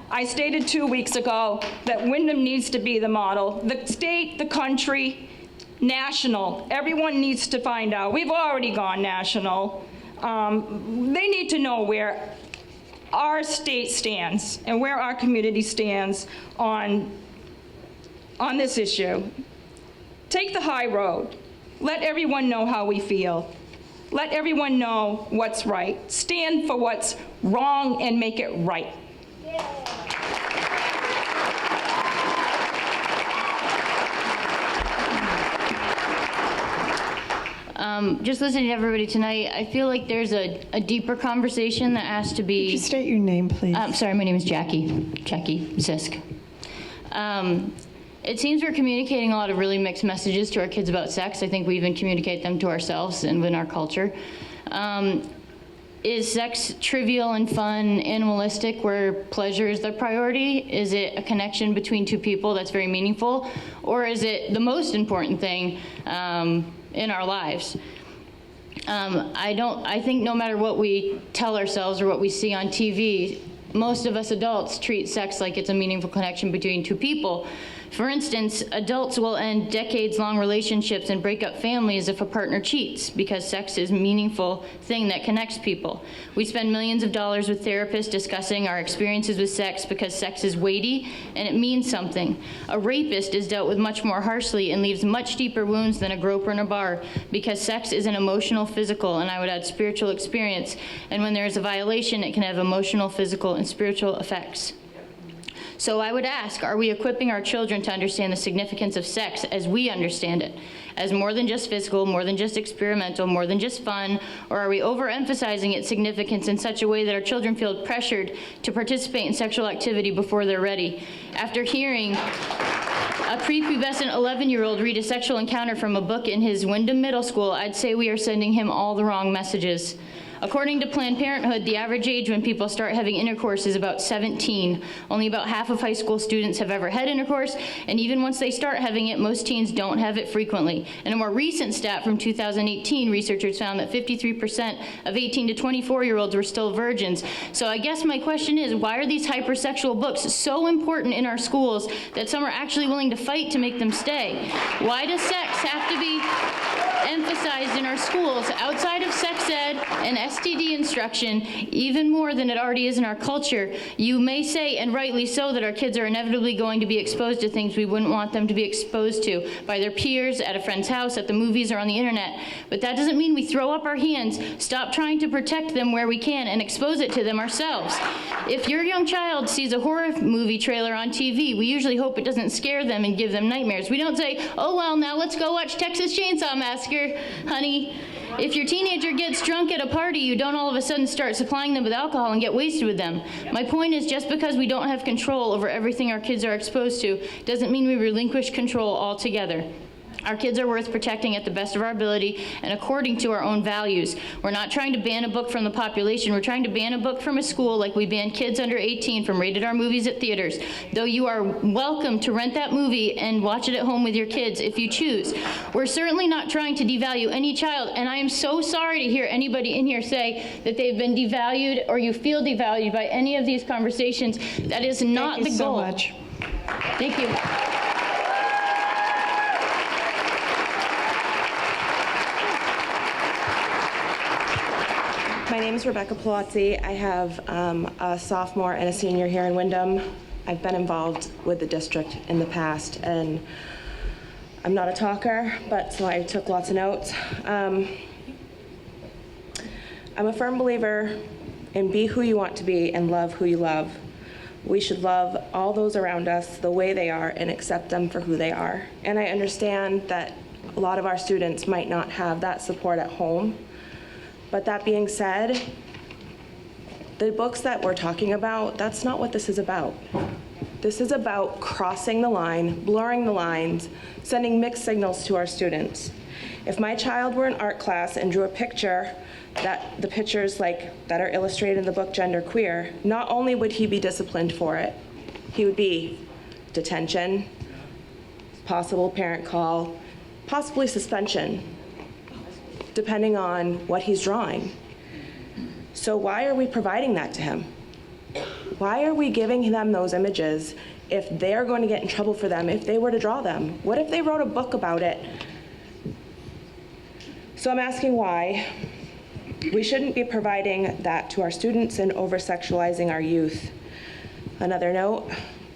I stated 2 weeks ago that Wyndham needs to be the model. The state, the country, national, everyone needs to find out. We've already gone national. They need to know where our state stands and where our community stands on this issue. Take the high road. Let everyone know how we feel. Let everyone know what's right. Stand for what's wrong and make it right. Just listening to everybody tonight, I feel like there's a deeper conversation that has to be... Could you state your name, please? Sorry, my name is Jackie Sisk. It seems we're communicating a lot of really mixed messages to our kids about sex. I think we even communicate them to ourselves and within our culture. Is sex trivial and fun, animalistic, where pleasure is the priority? Is it a connection between two people that's very meaningful? Or is it the most important thing in our lives? I think no matter what we tell ourselves or what we see on TV, most of us adults treat sex like it's a meaningful connection between two people. For instance, adults will end decades-long relationships and break up families if a partner cheats, because sex is a meaningful thing that connects people. We spend millions of dollars with therapists discussing our experiences with sex because sex is weighty and it means something. A rapist is dealt with much more harshly and leaves much deeper wounds than a groper in a bar, because sex is an emotional, physical, and I would add spiritual experience. And when there is a violation, it can have emotional, physical, and spiritual effects. So I would ask, are we equipping our children to understand the significance of sex as we understand it? As more than just physical, more than just experimental, more than just fun? Or are we overemphasizing its significance in such a way that our children feel pressured to participate in sexual activity before they're ready? After hearing a prepubescent 11-year-old read a sexual encounter from a book in his Wyndham Middle School, I'd say we are sending him all the wrong messages. According to Planned Parenthood, the average age when people start having intercourse is about 17. Only about half of high school students have ever had intercourse, and even once they start having it, most teens don't have it frequently. In a more recent stat from 2018, researchers found that 53% of 18 to 24-year-olds were still virgins. So I guess my question is, why are these hypersexual books so important in our schools that some are actually willing to fight to make them stay? Why does sex have to be emphasized in our schools outside of sex ed and STD instruction even more than it already is in our culture? You may say, and rightly so, that our kids are inevitably going to be exposed to things we wouldn't want them to be exposed to by their peers, at a friend's house, at the movies, or on the internet. But that doesn't mean we throw up our hands, stop trying to protect them where we can, and expose it to them ourselves. If your young child sees a horror movie trailer on TV, we usually hope it doesn't scare them and give them nightmares. We don't say, oh well, now let's go watch Texas Chainsaw Massacre, honey. If your teenager gets drunk at a party, you don't all of a sudden start supplying them with alcohol and get wasted with them. My point is, just because we don't have control over everything our kids are exposed to doesn't mean we relinquish control altogether. Our kids are worth protecting at the best of our ability and according to our own values. We're not trying to ban a book from the population. We're trying to ban a book from a school like we ban kids under 18 from rated R movies at theaters, though you are welcome to rent that movie and watch it at home with your kids if you choose. We're certainly not trying to devalue any child, and I am so sorry to hear anybody in here say that they've been devalued or you feel devalued by any of these conversations. That is not the goal. Thank you so much. Thank you. My name is Rebecca Palazzi. I have a sophomore and a senior here in Wyndham. I've been involved with the district in the past, and I'm not a talker, but so I took lots of notes. I'm a firm believer in be who you want to be and love who you love. We should love all those around us the way they are and accept them for who they are. And I understand that a lot of our students might not have that support at home. But that being said, the books that we're talking about, that's not what this is about. This is about crossing the line, blurring the lines, sending mixed signals to our students. If my child were in art class and drew a picture that the pictures that are illustrated in the book Gender Queer, not only would he be disciplined for it, he would be detention, possible parent call, possibly suspension, depending on what he's drawing. So why are we providing that to him? Why are we giving them those images if they're going to get in trouble for them if they were to draw them? What if they wrote a book about it? So I'm asking why we shouldn't be providing that to our students and over-sexualizing our youth. Another note,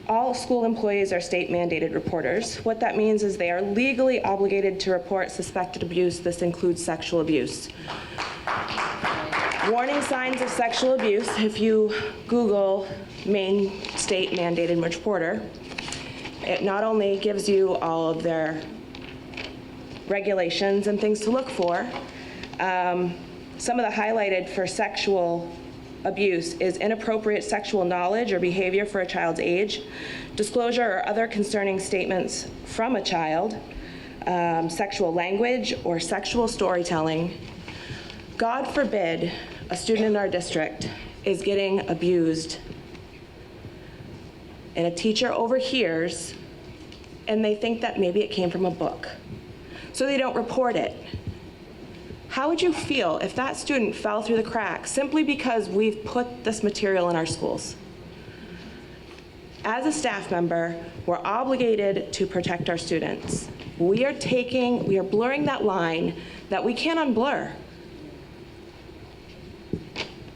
all school employees are state-mandated reporters. What that means is they are legally obligated to report suspected abuse. This includes sexual abuse. Warning signs of sexual abuse, if you Google Maine state-mandated reporter, it not only gives you all of their regulations and things to look for, some of the highlighted for sexual abuse is inappropriate sexual knowledge or behavior for a child's age, disclosure or other concerning statements from a child, sexual language or sexual storytelling. God forbid a student in our district is getting abused and a teacher overhears and they think that maybe it came from a book, so they don't report it. How would you feel if that student fell through the cracks simply because we've put this material in our schools? As a staff member, we're obligated to protect our students. We are blurring that line that we can't unblur.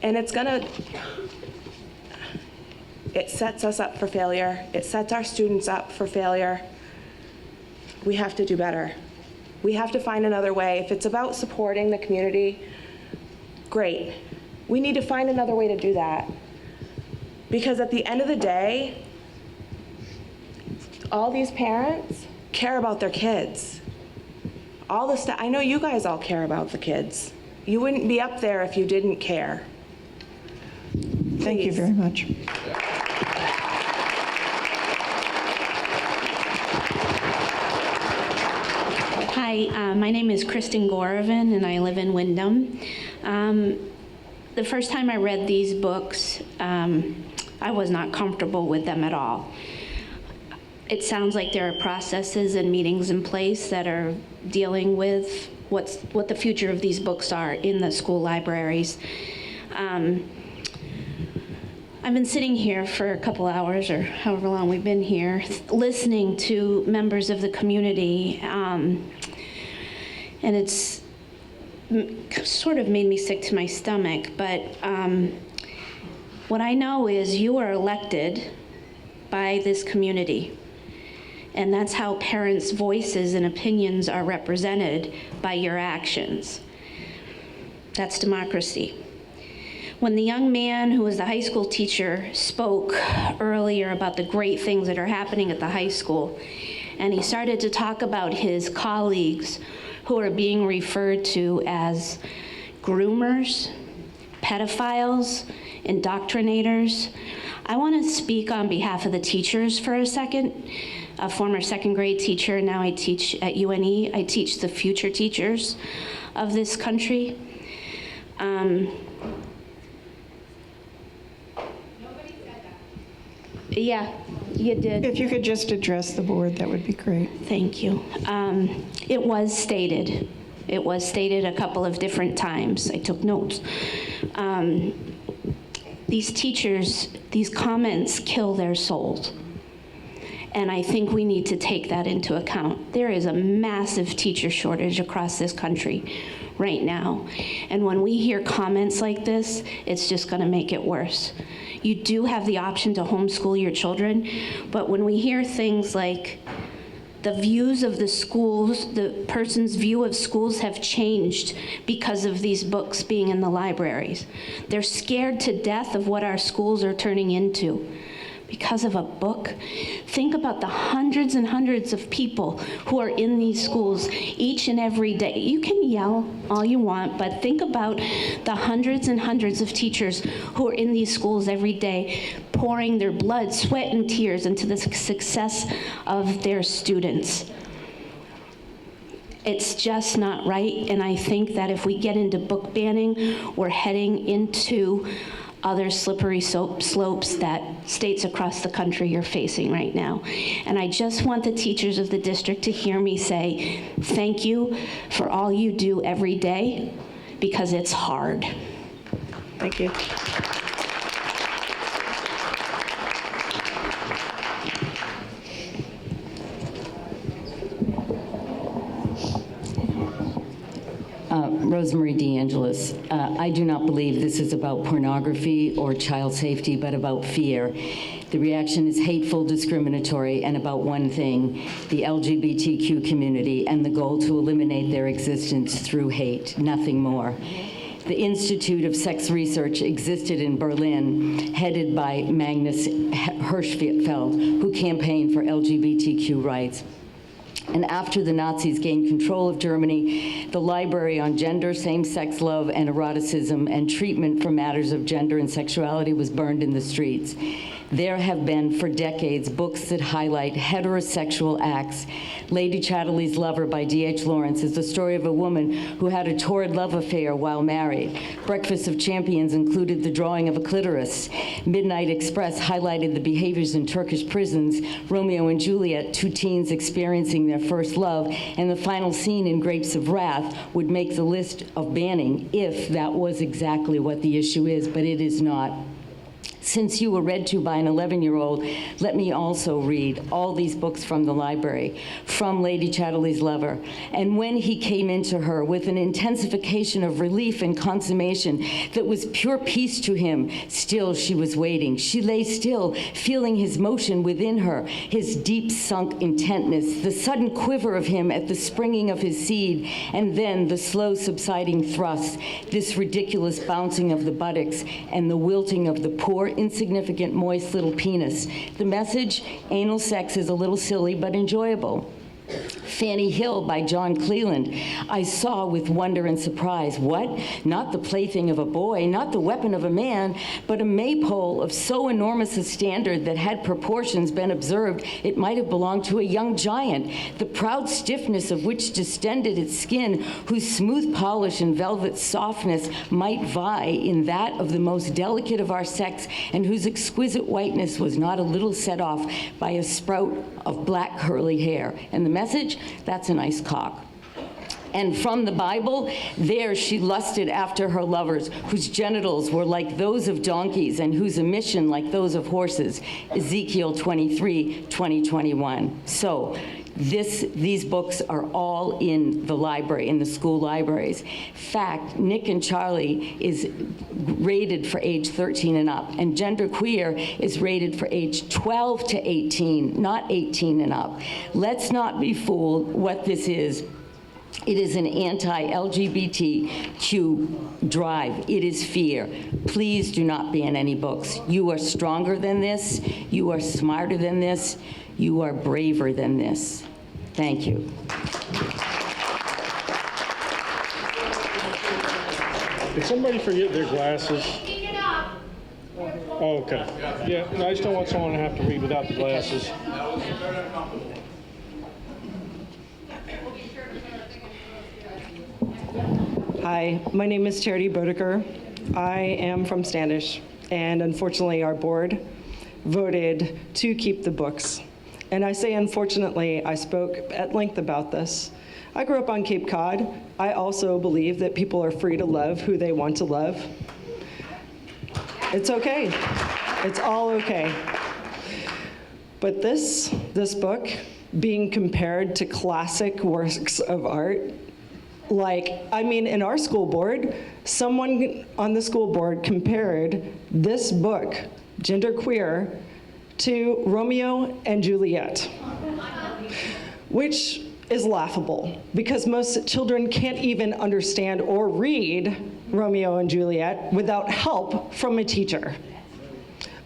And it sets us up for failure. It sets our students up for failure. We have to do better. We have to find another way. If it's about supporting the community, great. We need to find another way to do that. Because at the end of the day, all these parents care about their kids. All the stuff, I know you guys all care about the kids. You wouldn't be up there if you didn't care. Thank you very much. Hi, my name is Kristen Gorovin, and I live in Windham. The first time I read these books, I was not comfortable with them at all. It sounds like there are processes and meetings in place that are dealing with what the future of these books are in the school libraries. I've been sitting here for a couple hours, or however long we've been here, listening to members of the community, and it's sort of made me sick to my stomach. But what I know is you are elected by this community, and that's how parents' voices and opinions are represented by your actions. That's democracy. When the young man who was the high school teacher spoke earlier about the great things that are happening at the high school, and he started to talk about his colleagues who are being referred to as groomers, pedophiles, indoctrinators, I want to speak on behalf of the teachers for a second. A former second grade teacher, now I teach at UNE. I teach the future teachers of this country. Yeah, you did. If you could just address the board, that would be great. Thank you. It was stated. It was stated a couple of different times. I took notes. These teachers, these comments kill their souls. And I think we need to take that into account. There is a massive teacher shortage across this country right now. And when we hear comments like this, it's just going to make it worse. You do have the option to homeschool your children, but when we hear things like the views of the schools, the person's view of schools have changed because of these books being in the libraries. They're scared to death of what our schools are turning into because of a book. Think about the hundreds and hundreds of people who are in these schools each and every day. You can yell all you want, but think about the hundreds and hundreds of teachers who are in these schools every day, pouring their blood, sweat, and tears into the success of their students. It's just not right, and I think that if we get into book banning, we're heading into other slippery slopes that states across the country are facing right now. And I just want the teachers of the district to hear me say, thank you for all you do every day, because it's hard. Thank you. Rosemary DeAngelis. I do not believe this is about pornography or child safety, but about fear. The reaction is hateful, discriminatory, and about one thing, the LGBTQ community and the goal to eliminate their existence through hate, nothing more. The Institute of Sex Research existed in Berlin, headed by Magnus Hirschfeld, who campaigned for LGBTQ rights. And after the Nazis gained control of Germany, the Library on Gender, Same-Sex Love, and Eroticism, and Treatment for Matters of Gender and Sexuality was burned in the streets. There have been, for decades, books that highlight heterosexual acts. Lady Chatterley's Lover by D.H. Lawrence is the story of a woman who had a torrid love affair while married. Breakfast of Champions included the drawing of a clitoris. Midnight Express highlighted the behaviors in Turkish prisons. Romeo and Juliet, two teens experiencing their first love. And the final scene in Grapes of Wrath would make the list of banning if that was exactly what the issue is, but it is not. Since you were read to by an 11-year-old, let me also read all these books from the library, from Lady Chatterley's Lover. And when he came into her with an intensification of relief and consummation that was pure peace to him, still she was waiting. She lay still, feeling his motion within her, his deep sunk intentness, the sudden quiver of him at the springing of his seed, and then the slow subsiding thrust, this ridiculous bouncing of the buttocks and the wilting of the poor insignificant, moist little penis. The message, anal sex is a little silly but enjoyable. Fanny Hill by John Cleland. I saw with wonder and surprise, what? Not the plaything of a boy, not the weapon of a man, but a maypole of so enormous a standard that had proportions been observed, it might have belonged to a young giant, the proud stiffness of which distended its skin, whose smooth polish and velvet softness might vie in that of the most delicate of our sex, and whose exquisite whiteness was not a little set off by a sprout of black curly hair. And the message? That's a nice cock. And from the Bible, there she lusted after her lovers, whose genitals were like those of donkeys and whose emission like those of horses. Ezekiel 23, 2021. So these books are all in the library, in the school libraries. Fact, Nick and Charlie is rated for age 13 and up, and genderqueer is rated for age 12 to 18, not 18 and up. Let's not be fooled what this is. It is an anti-LGBTQ drive. It is fear. Please do not ban any books. You are stronger than this. You are smarter than this. You are braver than this. Thank you. Did somebody forget their glasses? Oh, okay. Yeah, no, I just don't want someone to have to read without the glasses. Hi, my name is Charity Bodeker. I am from Standish, and unfortunately our board voted to keep the books. And I say unfortunately, I spoke at length about this. I grew up on Cape Cod. I also believe that people are free to love who they want to love. It's okay. It's all okay. But this book, being compared to classic works of art, in our school board, someone on the school board compared this book, Genderqueer, to Romeo and Juliet, which is laughable because most children can't even understand or read Romeo and Juliet without help from a teacher.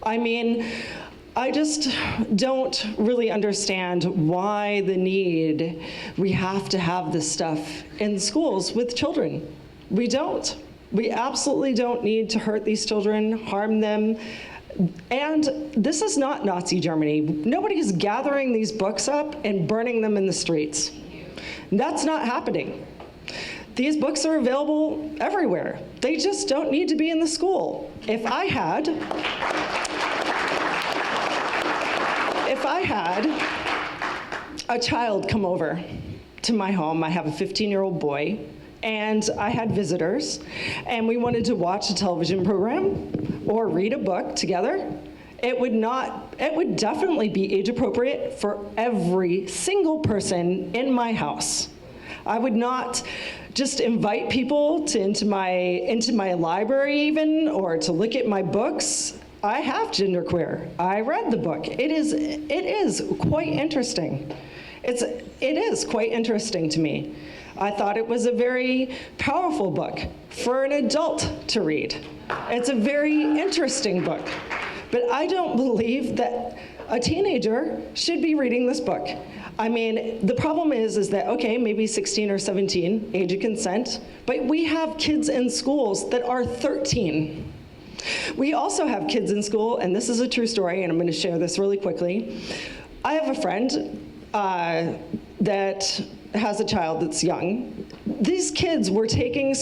I just don't really understand why the need we have to have this stuff in schools with children. We don't. We absolutely don't need to hurt these children, harm them. And this is not Nazi Germany. Nobody's gathering these books up and burning them in the streets. That's not happening. These books are available everywhere. They just don't need to be in the school. If I had a child come over to my home, I have a 15-year-old boy, and I had visitors, and we wanted to watch a television program or read a book together, it would definitely be age appropriate for every single person in my house. I would not just invite people into my library even, or to look at my books. I have Genderqueer. I read the book. It is quite interesting. It is quite interesting to me. I thought it was a very powerful book for an adult to read. It's a very interesting book. But I don't believe that a teenager should be reading this book. The problem is that, okay, maybe 16 or 17, age of consent, but we have kids in schools that are 13. We also have kids in school, and this is a true story, and I'm going to share this really quickly. I have a friend that has a child that's young. These kids were taking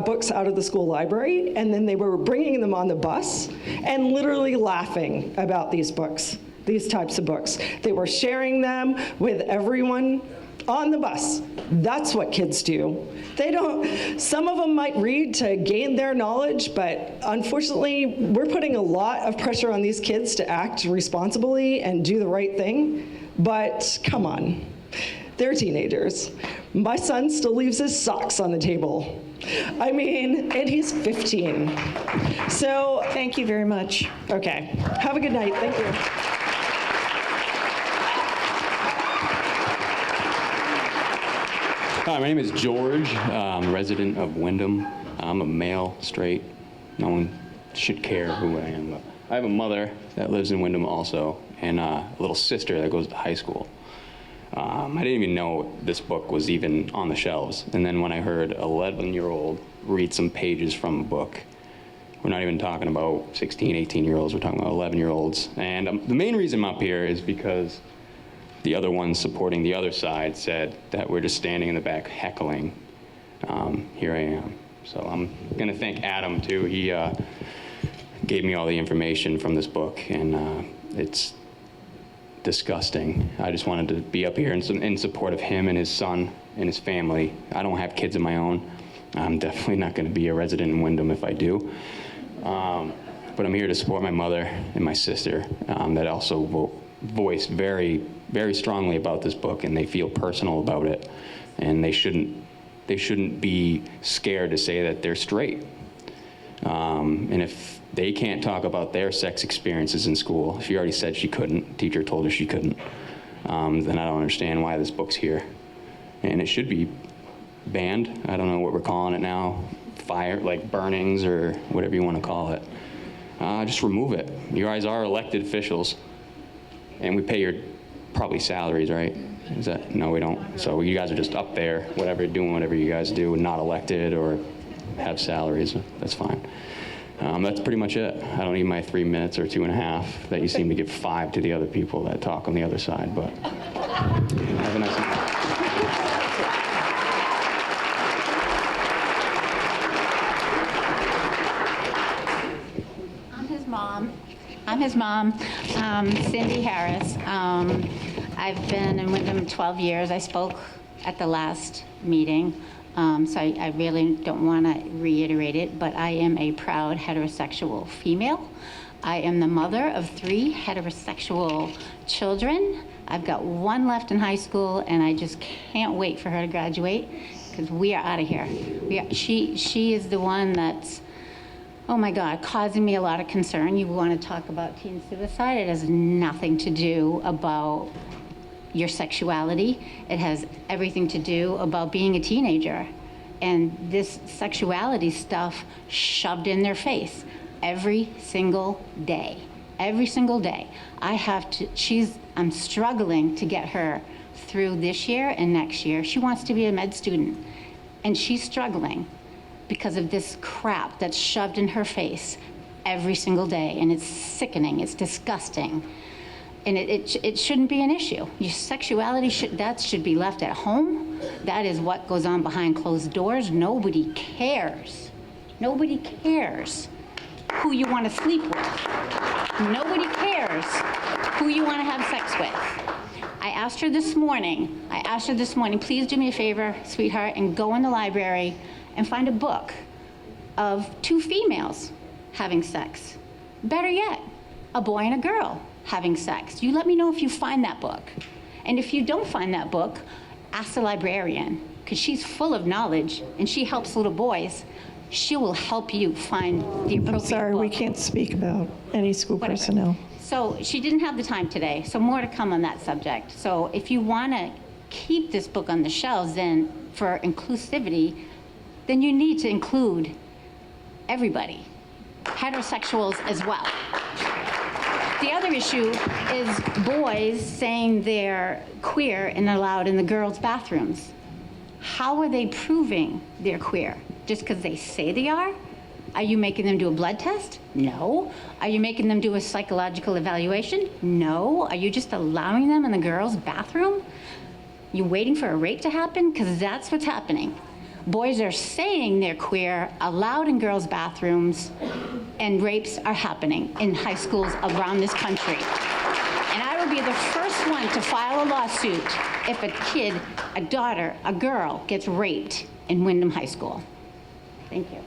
books out of the school library, and then they were bringing them on the bus and literally laughing about these books, these types of books. They were sharing them with everyone on the bus. That's what kids do. Some of them might read to gain their knowledge, but unfortunately, we're putting a lot of pressure on these kids to act responsibly and do the right thing. But come on, they're teenagers. My son still leaves his socks on the table. And he's 15. So, thank you very much. Okay, have a good night, thank you. Hi, my name is George. I'm a resident of Wyndham. I'm a male, straight. No one should care who I am. But I have a mother that lives in Windham also, and a little sister that goes to high school. I didn't even know this book was even on the shelves. And then when I heard an 11-year-old read some pages from a book, we're not even talking about 16, 18-year-olds, we're talking about 11-year-olds. And the main reason I'm up here is because the other ones supporting the other side said that we're just standing in the back heckling. Here I am. So I'm gonna thank Adam too. He gave me all the information from this book, and it's disgusting. I just wanted to be up here in support of him and his son and his family. I don't have kids of my own. I'm definitely not going to be a resident in Windham if I do. But I'm here to support my mother and my sister that also voiced very, very strongly about this book, and they feel personal about it. And they shouldn't be scared to say that they're straight. And if they can't talk about their sex experiences in school, she already said she couldn't, teacher told her she couldn't, then I don't understand why this book's here. And it should be banned. I don't know what we're calling it now, fire, like burnings or whatever you want to call it. Just remove it. You guys are elected officials, and we pay your probably salaries, right? Is that, no, we don't. So you guys are just up there, doing whatever you guys do, not elected or have salaries. That's fine. That's pretty much it. I don't need my 3 minutes or 2.5 that you seem to give 5 to the other people that talk on the other side, but have a nice night. I'm his mom, Cindy Harris. I've been in Windham 12 years. I spoke at the last meeting. So I really don't want to reiterate it, but I am a proud heterosexual female. I am the mother of 3 heterosexual children. I've got 1 left in high school, and I just can't wait for her to graduate, because we are out of here. She is the one that's, oh my God, causing me a lot of concern. You want to talk about teen suicide? It has nothing to do about your sexuality. It has everything to do about being a teenager. And this sexuality stuff shoved in their face every single day. Every single day. I'm struggling to get her through this year and next year. She wants to be a med student, and she's struggling because of this crap that's shoved in her face every single day. And it's sickening, it's disgusting. And it shouldn't be an issue. Your sexuality should be left at home. That is what goes on behind closed doors. Nobody cares. Nobody cares who you want to sleep with. Nobody cares who you want to have sex with. I asked her this morning, please do me a favor, sweetheart, and go in the library and find a book of 2 females having sex. Better yet, a boy and a girl having sex. You let me know if you find that book. And if you don't find that book, ask the librarian, because she's full of knowledge and she helps little boys. She will help you find the appropriate I'm sorry, book. we can't speak about any school personnel. So she didn't have the time today, so more to come on that subject. So if you want to keep this book on the shelves, then for inclusivity, then you need to include everybody, heterosexuals as well. The other issue is boys saying they're queer and allowed in the girls' bathrooms. How are they proving they're queer? Just because they say they are? Are you making them do a blood test? No. Are you making them do a psychological evaluation? No. Are you just allowing them in the girls' bathroom? You waiting for a rape to happen? Because that's what's happening. Boys are saying they're queer, allowed in girls' bathrooms, and rapes are happening in high schools around this country. And I will be the first one to file a lawsuit if a kid, a daughter, a girl gets raped in Windham High School. Thank you.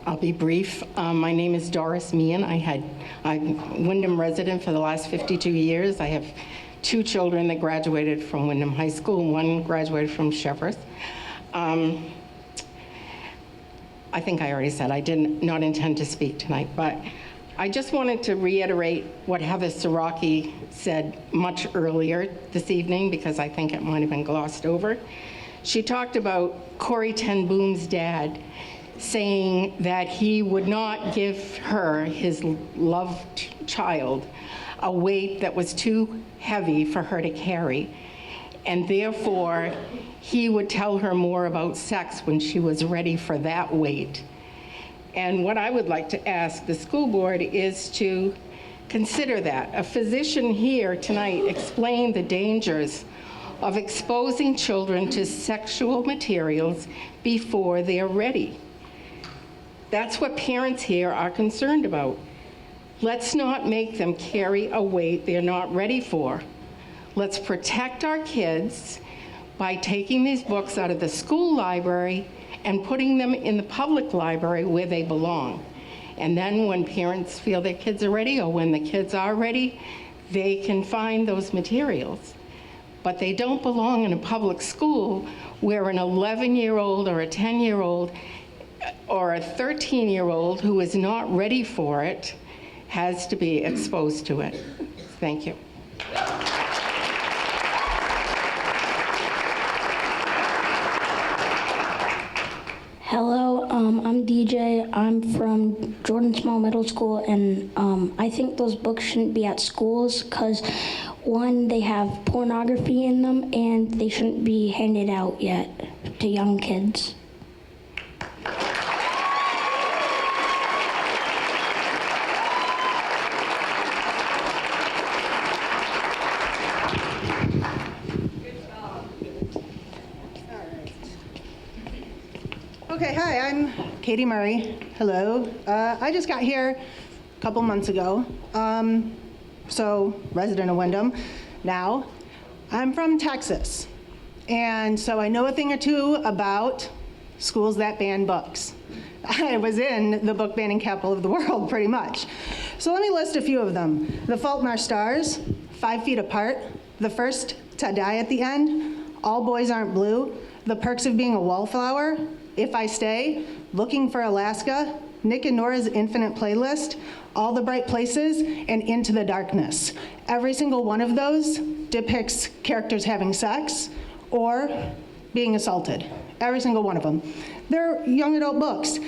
I'll be brief. My name is Doris Meehan. I'm a Windham resident for the last 52 years. I have 2 children that graduated from Windham High School, and 1 graduated from Cheverus. I think I already said I did not intend to speak tonight, but I just wanted to reiterate what Heather Siraki said much earlier this evening, because I think it might have been glossed over. She talked about Corrie ten Boom's dad saying that he would not give her, his loved child, a weight that was too heavy for her to carry. And therefore, he would tell her more about sex when she was ready for that weight. And what I would like to ask the school board is to consider that. A physician here tonight explained the dangers of exposing children to sexual materials before they're ready. That's what parents here are concerned about. Let's not make them carry a weight they're not ready for. Let's protect our kids by taking these books out of the school library and putting them in the public library where they belong. And then when parents feel their kids are ready, or when the kids are ready, they can find those materials. But they don't belong in a public school where an 11-year-old or a 10-year-old or a 13-year-old who is not ready for it has to be exposed to it. Thank you. Hello, I'm DJ. I'm from Jordan Small Middle School, and I think those books shouldn't be at schools because, one, they have pornography in them, and they shouldn't be handed out yet to young kids. Okay, hi, I'm Katie Murray. Hello. I just got here a couple months ago, so resident of Windham now. I'm from Texas, and so I know a thing or two about schools that ban books. I was in the book banning capital of the world, pretty much. So let me list a few of them. The Fault in Our Stars, 5 Feet Apart, The First to Die at the End, All Boys Aren't Blue, The Perks of Being a Wallflower, If I Stay, Looking for Alaska, Nick and Nora's Infinite Playlist, All the Bright Places, and Into the Darkness. Every single one of those depicts characters having sex or being assaulted. Every single one of them. They're young adult books,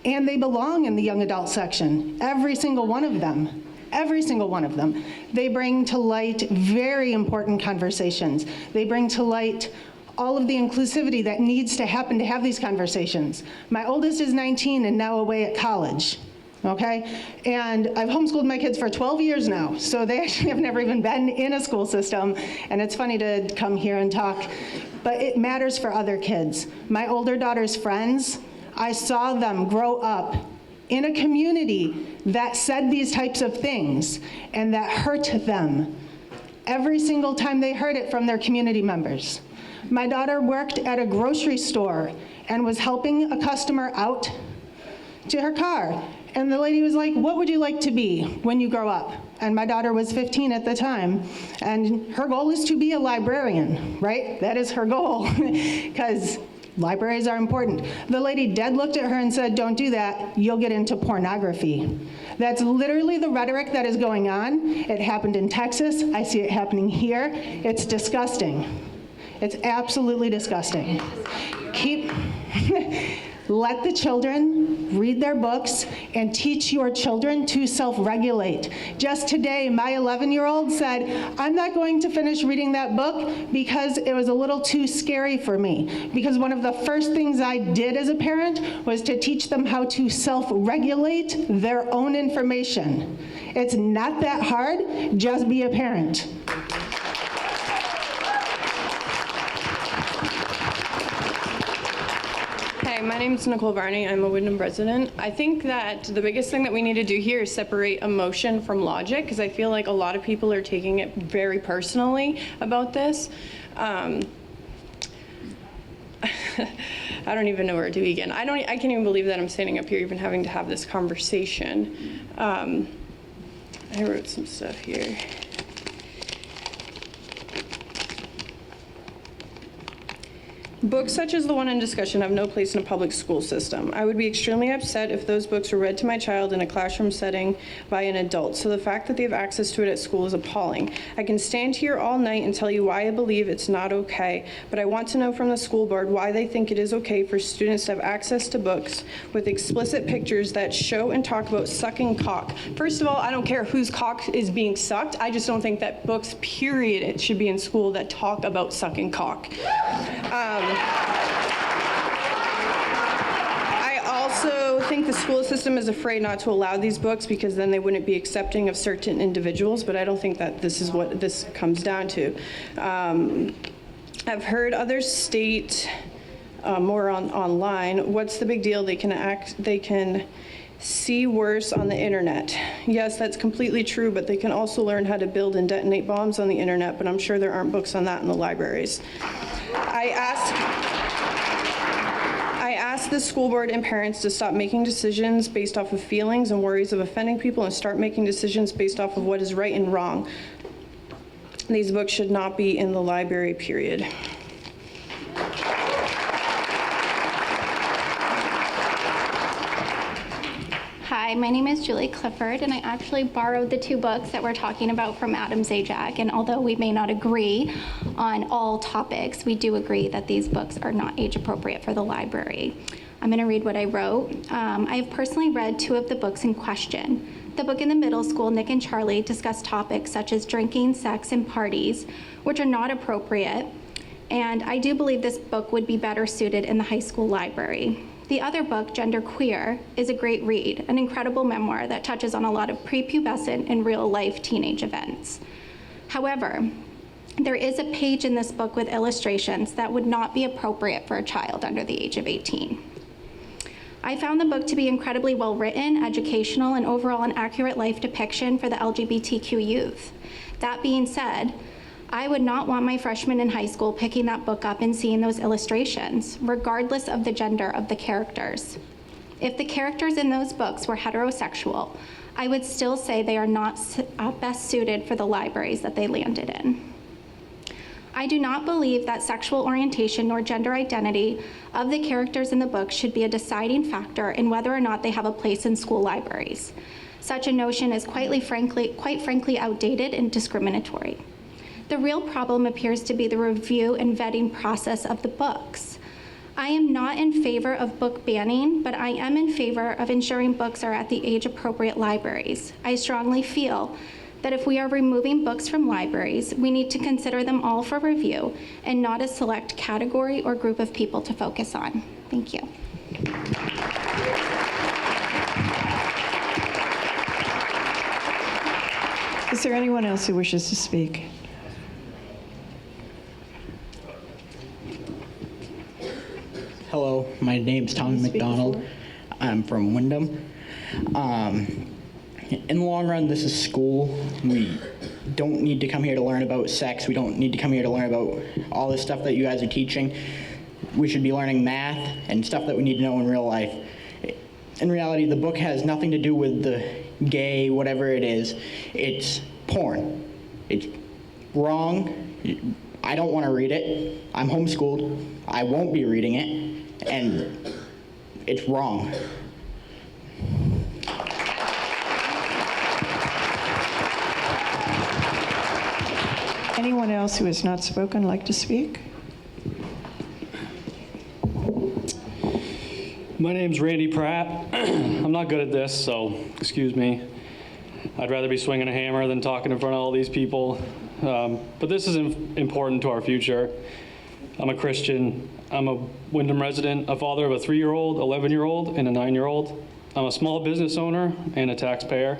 and they belong in the young adult section. Every single one of them. Every single one of them. They bring to light very important conversations. They bring to light all of the inclusivity that needs to happen to have these conversations. My oldest is 19 and now away at college, okay? And I've homeschooled my kids for 12 years now, so they actually have never even been in a school system, and it's funny to come here and talk, but it matters for other kids. My older daughter's friends, I saw them grow up in a community that said these types of things and that hurt them every single time they heard it from their community members. My daughter worked at a grocery store and was helping a customer out to her car. And the lady was like, "What would you like to be when you grow up?" And my daughter was 15 at the time. And her goal is to be a librarian, right? That is her goal, because libraries are important. The lady dead looked at her and said, "Don't do that, you'll get into pornography." That's literally the rhetoric that is going on. It happened in Texas. I see it happening here. It's disgusting. It's absolutely disgusting. Let the children read their books and teach your children to self-regulate. Just today, my 11-year-old said, "I'm not going to finish reading that book because it was a little too scary for me." Because one of the first things I did as a parent was to teach them how to self-regulate their own information. It's not that hard, just be a parent. Hi, my name is Nicole Varney. I'm a Windham resident. I think that the biggest thing that we need to do here is separate emotion from logic, because I feel like a lot of people are taking it very personally about this. I don't even know where to begin. I can't even believe that I'm standing up here even having to have this conversation. I wrote some stuff here. Books such as the one in discussion have no place in a public school system. I would be extremely upset if those books were read to my child in a classroom setting by an adult, so the fact that they have access to it at school is appalling. I can stand here all night and tell you why I believe it's not okay, but I want to know from the school board why they think it is okay for students to have access to books with explicit pictures that show and talk about sucking cock. First of all, I don't care whose cock is being sucked. I just don't think that books, period, it should be in school that talk about sucking cock. I also think the school system is afraid not to allow these books because then they wouldn't be accepting of certain individuals, but I don't think that this is what this comes down to. I've heard others state more online, what's the big deal? They can see worse on the internet. Yes, that's completely true, but they can also learn how to build and detonate bombs on the internet, but I'm sure there aren't books on that in the libraries. I ask the school board and parents to stop making decisions based off of feelings and worries of offending people and start making decisions based off of what is right and wrong. These books should not be in the library, period. Hi, my name is Julie Clifford, and I actually borrowed the two books that we're talking about from Adam Zajac, and although we may not agree on all topics, we do agree that these books are not age appropriate for the library. I'm going to read what I wrote. I have personally read two of the books in question. The book in the middle school, Nick and Charlie, discuss topics such as drinking, sex, and parties, which are not appropriate, and I do believe this book would be better suited in the high school library. The other book, Gender Queer, is a great read, an incredible memoir that touches on a lot of prepubescent and real-life teenage events. However, there is a page in this book with illustrations that would not be appropriate for a child under the age of 18. I found the book to be incredibly well-written, educational, and overall an accurate life depiction for the LGBTQ youth. That being said, I would not want my freshmen in high school picking that book up and seeing those illustrations, regardless of the gender of the characters. If the characters in those books were heterosexual, I would still say they are not best suited for the libraries that they landed in. I do not believe that sexual orientation nor gender identity of the characters in the book should be a deciding factor in whether or not they have a place in school libraries. Such a notion is quite frankly outdated and discriminatory. The real problem appears to be the review and vetting process of the books. I am not in favor of book banning, but I am in favor of ensuring books are at the age-appropriate libraries. I strongly feel that if we are removing books from libraries, we need to consider them all for review and not a select category or group of people to focus on. Thank you. Is there anyone else who wishes to speak? Hello, my name's Tommy McDonald. I'm from Wyndham. In the long run, this is school. We don't need to come here to learn about sex. We don't need to come here to learn about all this stuff that you guys are teaching. We should be learning math and stuff that we need to know in real life. In reality, the book has nothing to do with the gay, whatever it is. It's porn. It's wrong. I don't want to read it. I'm homeschooled. I won't be reading it. And it's wrong. Anyone else who has not spoken like to speak? My name's Randy Pratt. I'm not good at this, so excuse me. I'd rather be swinging a hammer than talking in front of all these people. But this is important to our future. I'm a Christian. I'm a Wyndham resident, a father of a 3-year-old, 11-year-old, and a 9-year-old. I'm a small business owner and a taxpayer.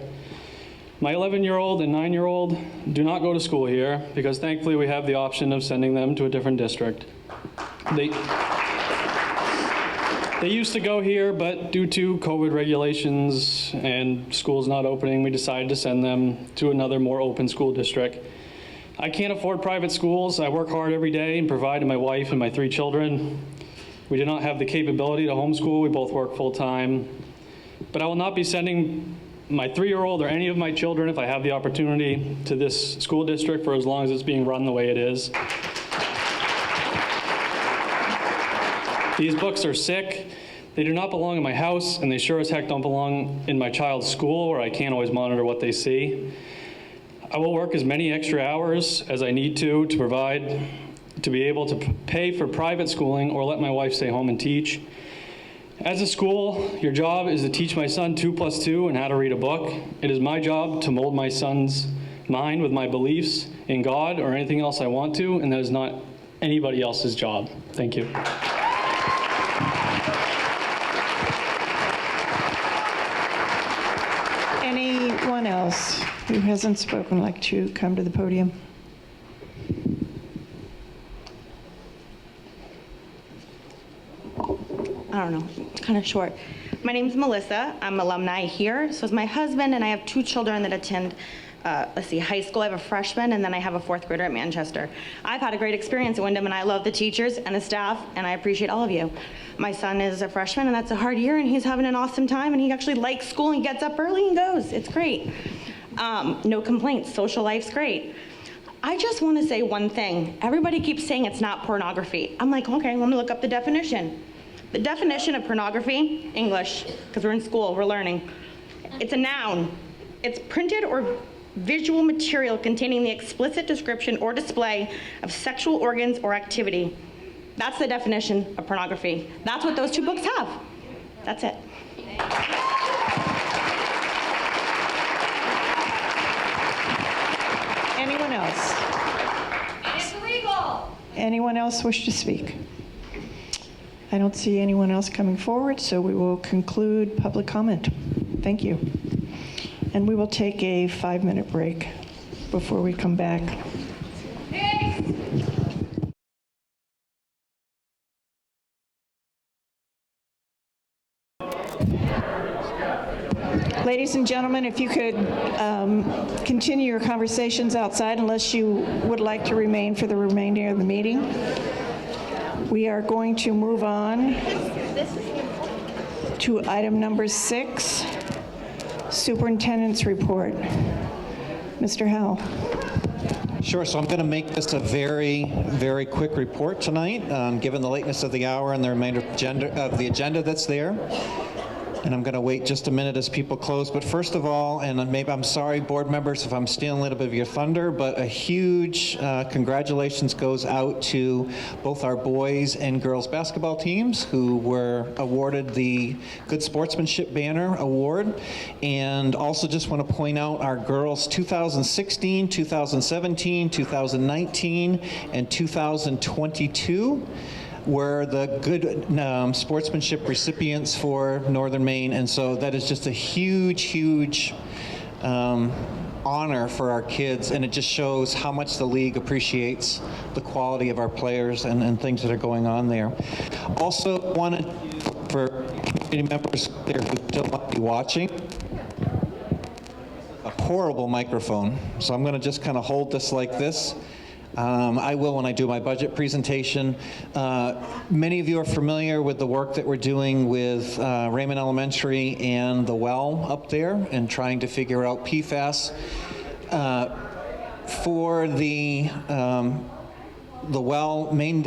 My 11-year-old and 9-year-old do not go to school here because thankfully we have the option of sending them to a different district. They used to go here, but due to COVID regulations and schools not opening, we decided to send them to another more open school district. I can't afford private schools. I work hard every day and provide to my wife and my 3 children. We do not have the capability to homeschool. We both work full-time. But I will not be sending my 3-year-old or any of my children, if I have the opportunity, to this school district for as long as it's being run the way it is. These books are sick. They do not belong in my house, and they sure as heck don't belong in my child's school where I can't always monitor what they see. I will work as many extra hours as I need to provide, to be able to pay for private schooling or let my wife stay home and teach. As a school, your job is to teach my son 2 + 2 and how to read a book. It is my job to mold my son's mind with my beliefs in God or anything else I want to, and that is not anybody else's job. Thank you. Anyone else who hasn't spoken like to come to the podium? I don't know, it's kind of short. My name's Melissa. I'm alumni here. So is my husband, and I have 2 children that attend, high school. I have a freshman, and then I have a 4th grader at Manchester. I've had a great experience at Wyndham, and I love the teachers and the staff, and I appreciate all of you. My son is a freshman, and that's a hard year, and he's having an awesome time, and he actually likes school and gets up early and goes. It's great. No complaints. Social life's great. I just want to say one thing. Everybody keeps saying it's not pornography. I'm like, okay, let me look up the definition. The definition of pornography, English, because we're in school, we're learning. It's a noun. It's printed or visual material containing the explicit description or display of sexual organs or activity. That's the definition of pornography. That's what those 2 books have. That's it. Anyone else? It's illegal. Anyone else wish to speak? I don't see anyone else coming forward, so we will conclude public comment. Thank you. And we will take a 5-minute break before we come back. Ladies and gentlemen, if you could continue your conversations outside unless you would like to remain for the remainder of the meeting. We are going to move on to item number 6, Superintendent's Report. Mr. Howell. Sure, so I'm going to make this a very, very quick report tonight, given the lateness of the hour and the remainder of the agenda that's there. And I'm going to wait just a minute as people close. But first of all, and maybe I'm sorry, board members, if I'm stealing a little bit of your thunder, but a huge congratulations goes out to both our boys and girls basketball teams who were awarded the Good Sportsmanship Banner Award. And also just want to point out our girls 2016, 2017, 2019, and 2022 were the good sportsmanship recipients for Northern Maine, and so that is just a huge, huge honor for our kids, and it just shows how much the league appreciates the quality of our players and things that are going on there. Also wanted for community members there who still might be watching, a horrible microphone, so I'm going to just kind of hold this like this. I will when I do my budget presentation. Many of you are familiar with the work that we're doing with Raymond Elementary and the well up there and trying to figure out PFAS. For the well, Maine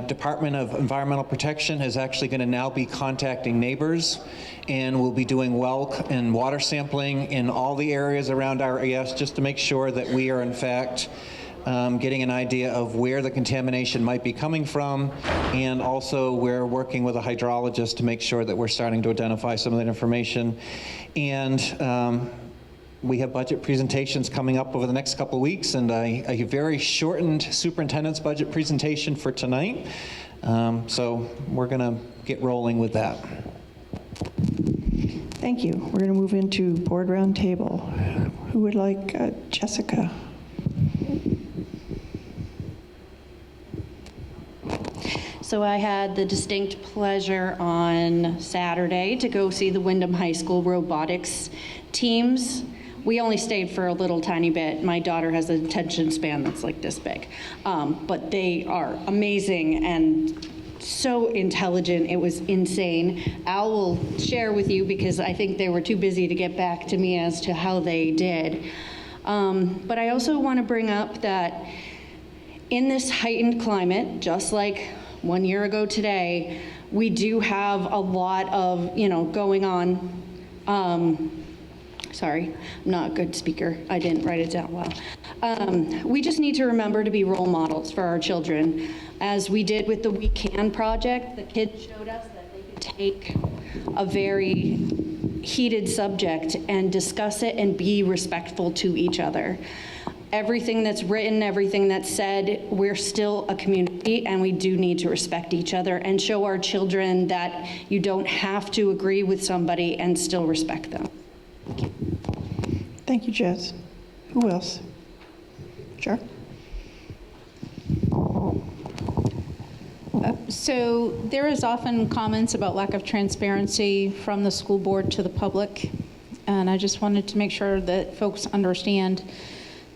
Department of Environmental Protection is actually going to now be contacting neighbors, and we'll be doing well and water sampling in all the areas around our AS just to make sure that we are in fact getting an idea of where the contamination might be coming from, and also we're working with a hydrologist to make sure that we're starting to identify some of that information. And we have budget presentations coming up over the next couple of weeks, and a very shortened superintendent's budget presentation for tonight. So we're going to get rolling with that. Thank you. We're going to move into board roundtable. Who would like Jessica? So I had the distinct pleasure on Saturday to go see the Wyndham High School robotics teams. We only stayed for a little tiny bit. My daughter has an attention span that's like this big. But they are amazing and so intelligent. It was insane. Al will share with you because I think they were too busy to get back to me as to how they did. But I also want to bring up that in this heightened climate, just like 1 year ago today, we do have a lot of, going on. Sorry, I'm not a good speaker. I didn't write it down well. We just need to remember to be role models for our children. As we did with the We Can project, the kids showed us that they could take a very heated subject and discuss it and be respectful to each other. Everything that's written, everything that's said, we're still a community and we do need to respect each other and show our children that you don't have to agree with somebody and still respect them. Thank you, Jess. Who else? Sure. So there is often comments about lack of transparency from the school board to the public, and I just wanted to make sure that folks understand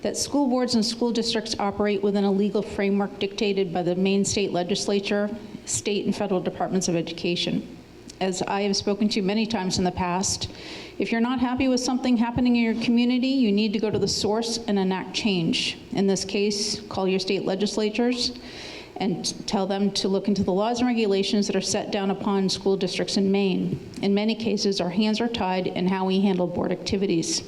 that school boards and school districts operate within a legal framework dictated by the Maine state legislature, state and federal departments of education. As I have spoken to many times in the past, if you're not happy with something happening in your community, you need to go to the source and enact change. In this case, call your state legislatures and tell them to look into the laws and regulations that are set down upon school districts in Maine. In many cases, our hands are tied in how we handle board activities.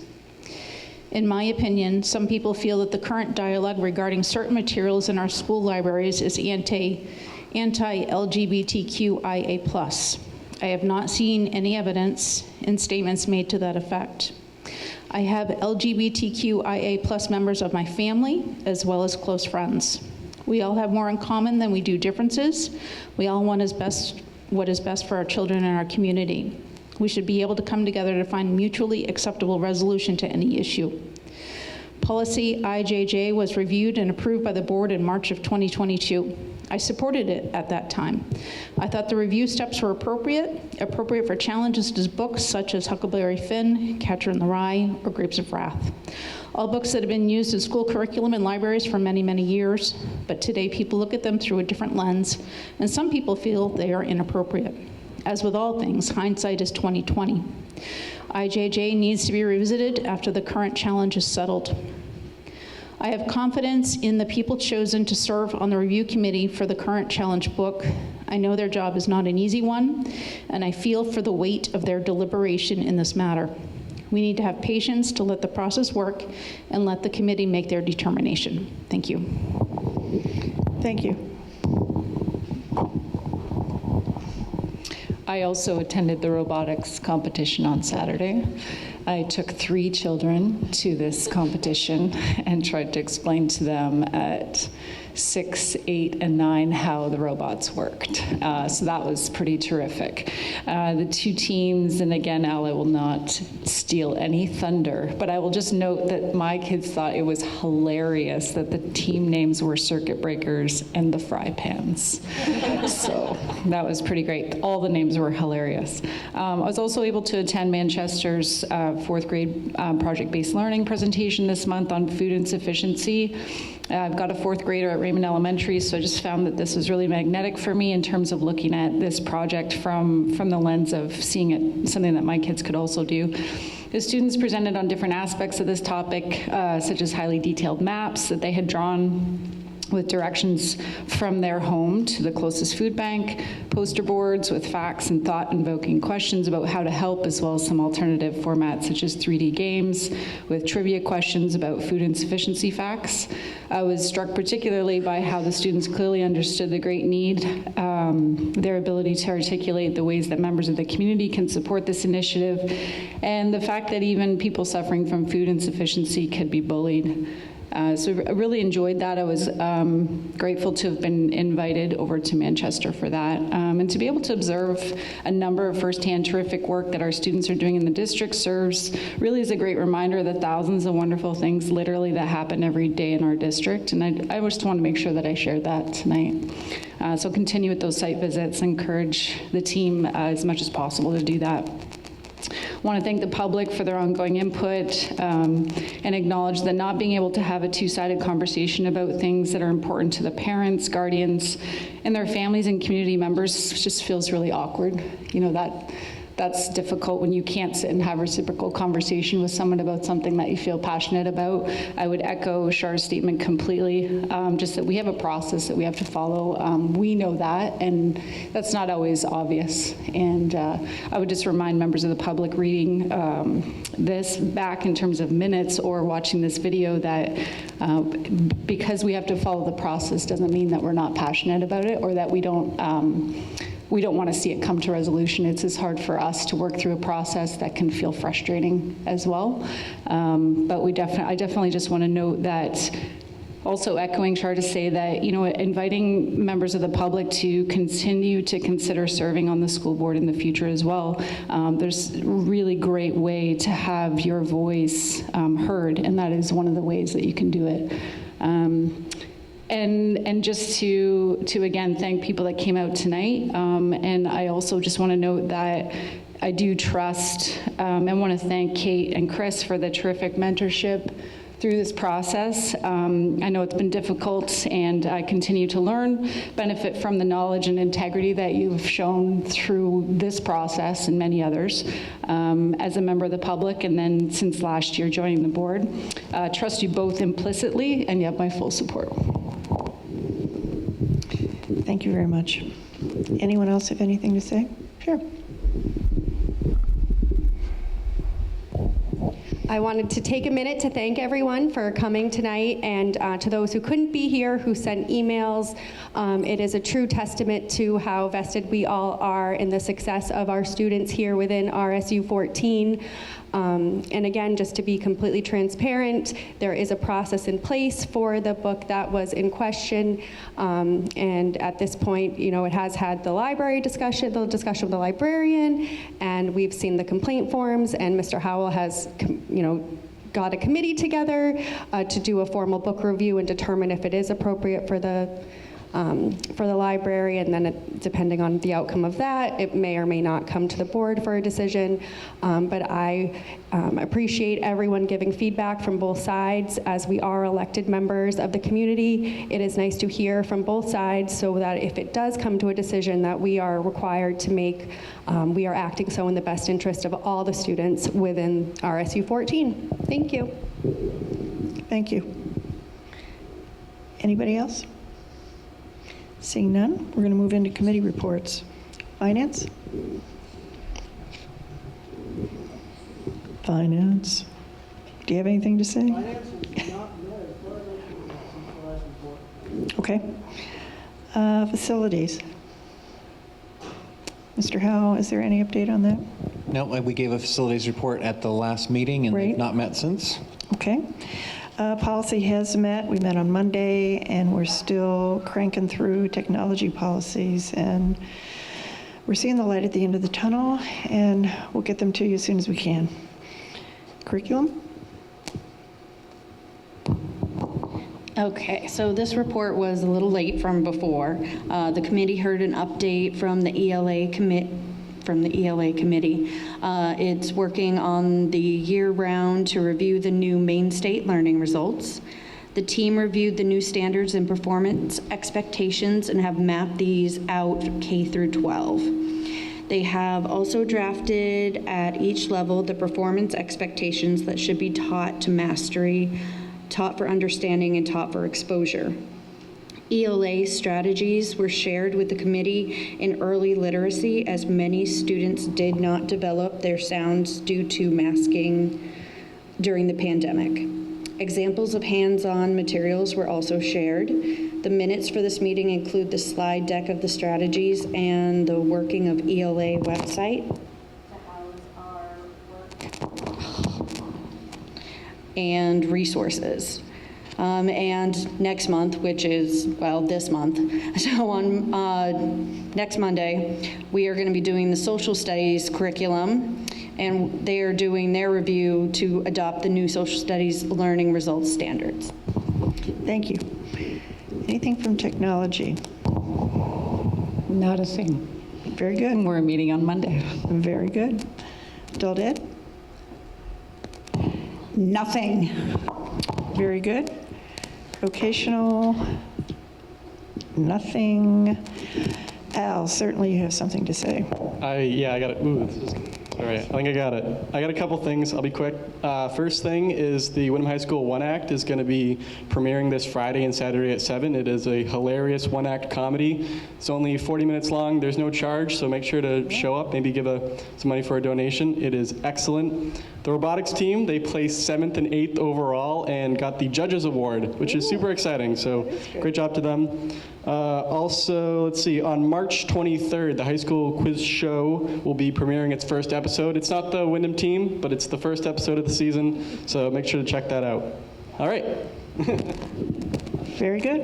In my opinion, some people feel that the current dialogue regarding certain materials in our school libraries is anti-LGBTQIA+. I have not seen any evidence in statements made to that effect. I have LGBTQIA+ members of my family, as well as close friends. We all have more in common than we do differences. We all want what is best for our children and our community. We should be able to come together to find mutually acceptable resolution to any issue. Policy IJJ was reviewed and approved by the board in March of 2022. I supported it at that time. I thought the review steps were appropriate for challenges to books such as Huckleberry Finn, Catcher in the Rye, or Grapes of Wrath. All books that have been used in school curriculum and libraries for many, many years, but today people look at them through a different lens, and some people feel they are inappropriate. As with all things, hindsight is 20/20. IJJ needs to be revisited after the current challenge is settled. I have confidence in the people chosen to serve on the review committee for the current challenge book. I know their job is not an easy one, and I feel for the weight of their deliberation in this matter. We need to have patience to let the process work and let the committee make their determination. Thank you. Thank you. I also attended the robotics competition on Saturday. I took 3 children to this competition and tried to explain to them at 6, 8, and 9 how the robots worked. So that was pretty terrific. The 2 teams, and again, Ella will not steal any thunder, but I will just note that my kids thought it was hilarious that the team names were Circuit Breakers and the Fry Pans. So that was pretty great. All the names were hilarious. I was also able to attend Manchester's 4th grade project-based learning presentation this month on food insufficiency. I've got a 4th grader at Raymond Elementary, so I just found that this was really magnetic for me in terms of looking at this project from the lens of seeing it something that my kids could also do. The students presented on different aspects of this topic, such as highly detailed maps that they had drawn with directions from their home to the closest food bank, poster boards with facts and thought-invoking questions about how to help, as well as some alternative formats such as 3D games with trivia questions about food insufficiency facts. I was struck particularly by how the students clearly understood the great need, their ability to articulate the ways that members of the community can support this initiative, and the fact that even people suffering from food insufficiency could be bullied. So I really enjoyed that. I was grateful to have been invited over to Manchester for that, and to be able to observe a number of firsthand terrific work that our students are doing in the district serves really is a great reminder that thousands of wonderful things literally that happen every day in our district, and I just want to make sure that I shared that tonight. So continue with those site visits, encourage the team as much as possible to do that. I want to thank the public for their ongoing input and acknowledge that not being able to have a two-sided conversation about things that are important to the parents, guardians, and their families and community members just feels really awkward. You know, that that's difficult when you can't sit and have reciprocal conversation with someone about something that you feel passionate about. I would echo Char's statement completely, just that we have a process that we have to follow. We know that, and that's not always obvious. And I would just remind members of the public reading this back in terms of minutes or watching this video that because we have to follow the process doesn't mean that we're not passionate about it or that we don't want to see it come to resolution. It's as hard for us to work through a process that can feel frustrating as well. But I definitely just want to note that, also echoing Char to say that, inviting members of the public to continue to consider serving on the school board in the future as well. There's a really great way to have your voice heard, and that is one of the ways that you can do it. And just to again thank people that came out tonight. And I also just want to note that I do trust and want to thank Kate and Chris for the terrific mentorship through this process. I know it's been difficult, and I continue to learn, benefit from the knowledge and integrity that you've shown through this process and many others as a member of the public, and then since last year joining the board. Trust you both implicitly, and you have my full support. Thank you very much. Anyone else have anything to say? Sure. I wanted to take a minute to thank everyone for coming tonight, and to those who couldn't be here, who sent emails. It is a true testament to how vested we all are in the success of our students here within RSU 14. And again, just to be completely transparent, there is a process in place for the book that was in question. And at this point, it has had the discussion with the librarian, and we've seen the complaint forms, and Mr. Howell has, got a committee together to do a formal book review and determine if it is appropriate for the library, and then depending on the outcome of that, it may or may not come to the board for a decision. But I appreciate everyone giving feedback from both sides. As we are elected members of the community, it is nice to hear from both sides so that if it does come to a decision that we are required to make, we are acting so in the best interest of all the students within RSU 14. Thank you. Thank you. Anybody else? Seeing none, we're going to move into committee reports. Finance? Finance. Do you have anything to say? Okay. Facilities. Mr. Howe, is there any update on that? No, we gave a facilities report at the last meeting, and they've not met since. Okay. Policy has met. We met on Monday, and we're still cranking through technology policies, and we're seeing the light at the end of the tunnel, and we'll get them to you as soon as we can. Curriculum? Okay, so this report was a little late from before. The committee heard an update from the ELA committee. It's working on the year-round to review the new Maine State learning results. The team reviewed the new standards and performance expectations and have mapped these out K through 12. They have also drafted at each level the performance expectations that should be taught to mastery, taught for understanding, and taught for exposure. ELA strategies were shared with the committee in early literacy, as many students did not develop their sounds due to masking during the pandemic. Examples of hands-on materials were also shared. The minutes for this meeting include the slide deck of the strategies and the working of ELA website. And resources. And next month, which is, well, this month, so on next Monday, we are going to be doing the social studies curriculum, and they are doing their review to adopt the new social studies learning results standards. Thank you. Anything from technology? Not a thing. Very good. We're meeting on Monday. Very good. Dalded? Nothing. Very good. Vocational? Nothing. Al, certainly you have something to say. Yeah, I got it. Ooh, this is All right, I think I got it. I got a couple things. I'll be quick. First thing is the Wyndham High School One Act is going to be premiering this Friday and Saturday at 7. It is a hilarious one-act comedy. It's only 40 minutes long. There's no charge, so make sure to show up. Maybe give some money for a donation. It is excellent. The robotics team, they placed 7th and 8th overall and got the Judges Award, which is super exciting. So great job to them. Also, let's see, on March 23rd, the high school quiz show will be premiering its first episode. It's not the Wyndham team, but it's the first episode of the season, so make sure to check that out. All right. Very good.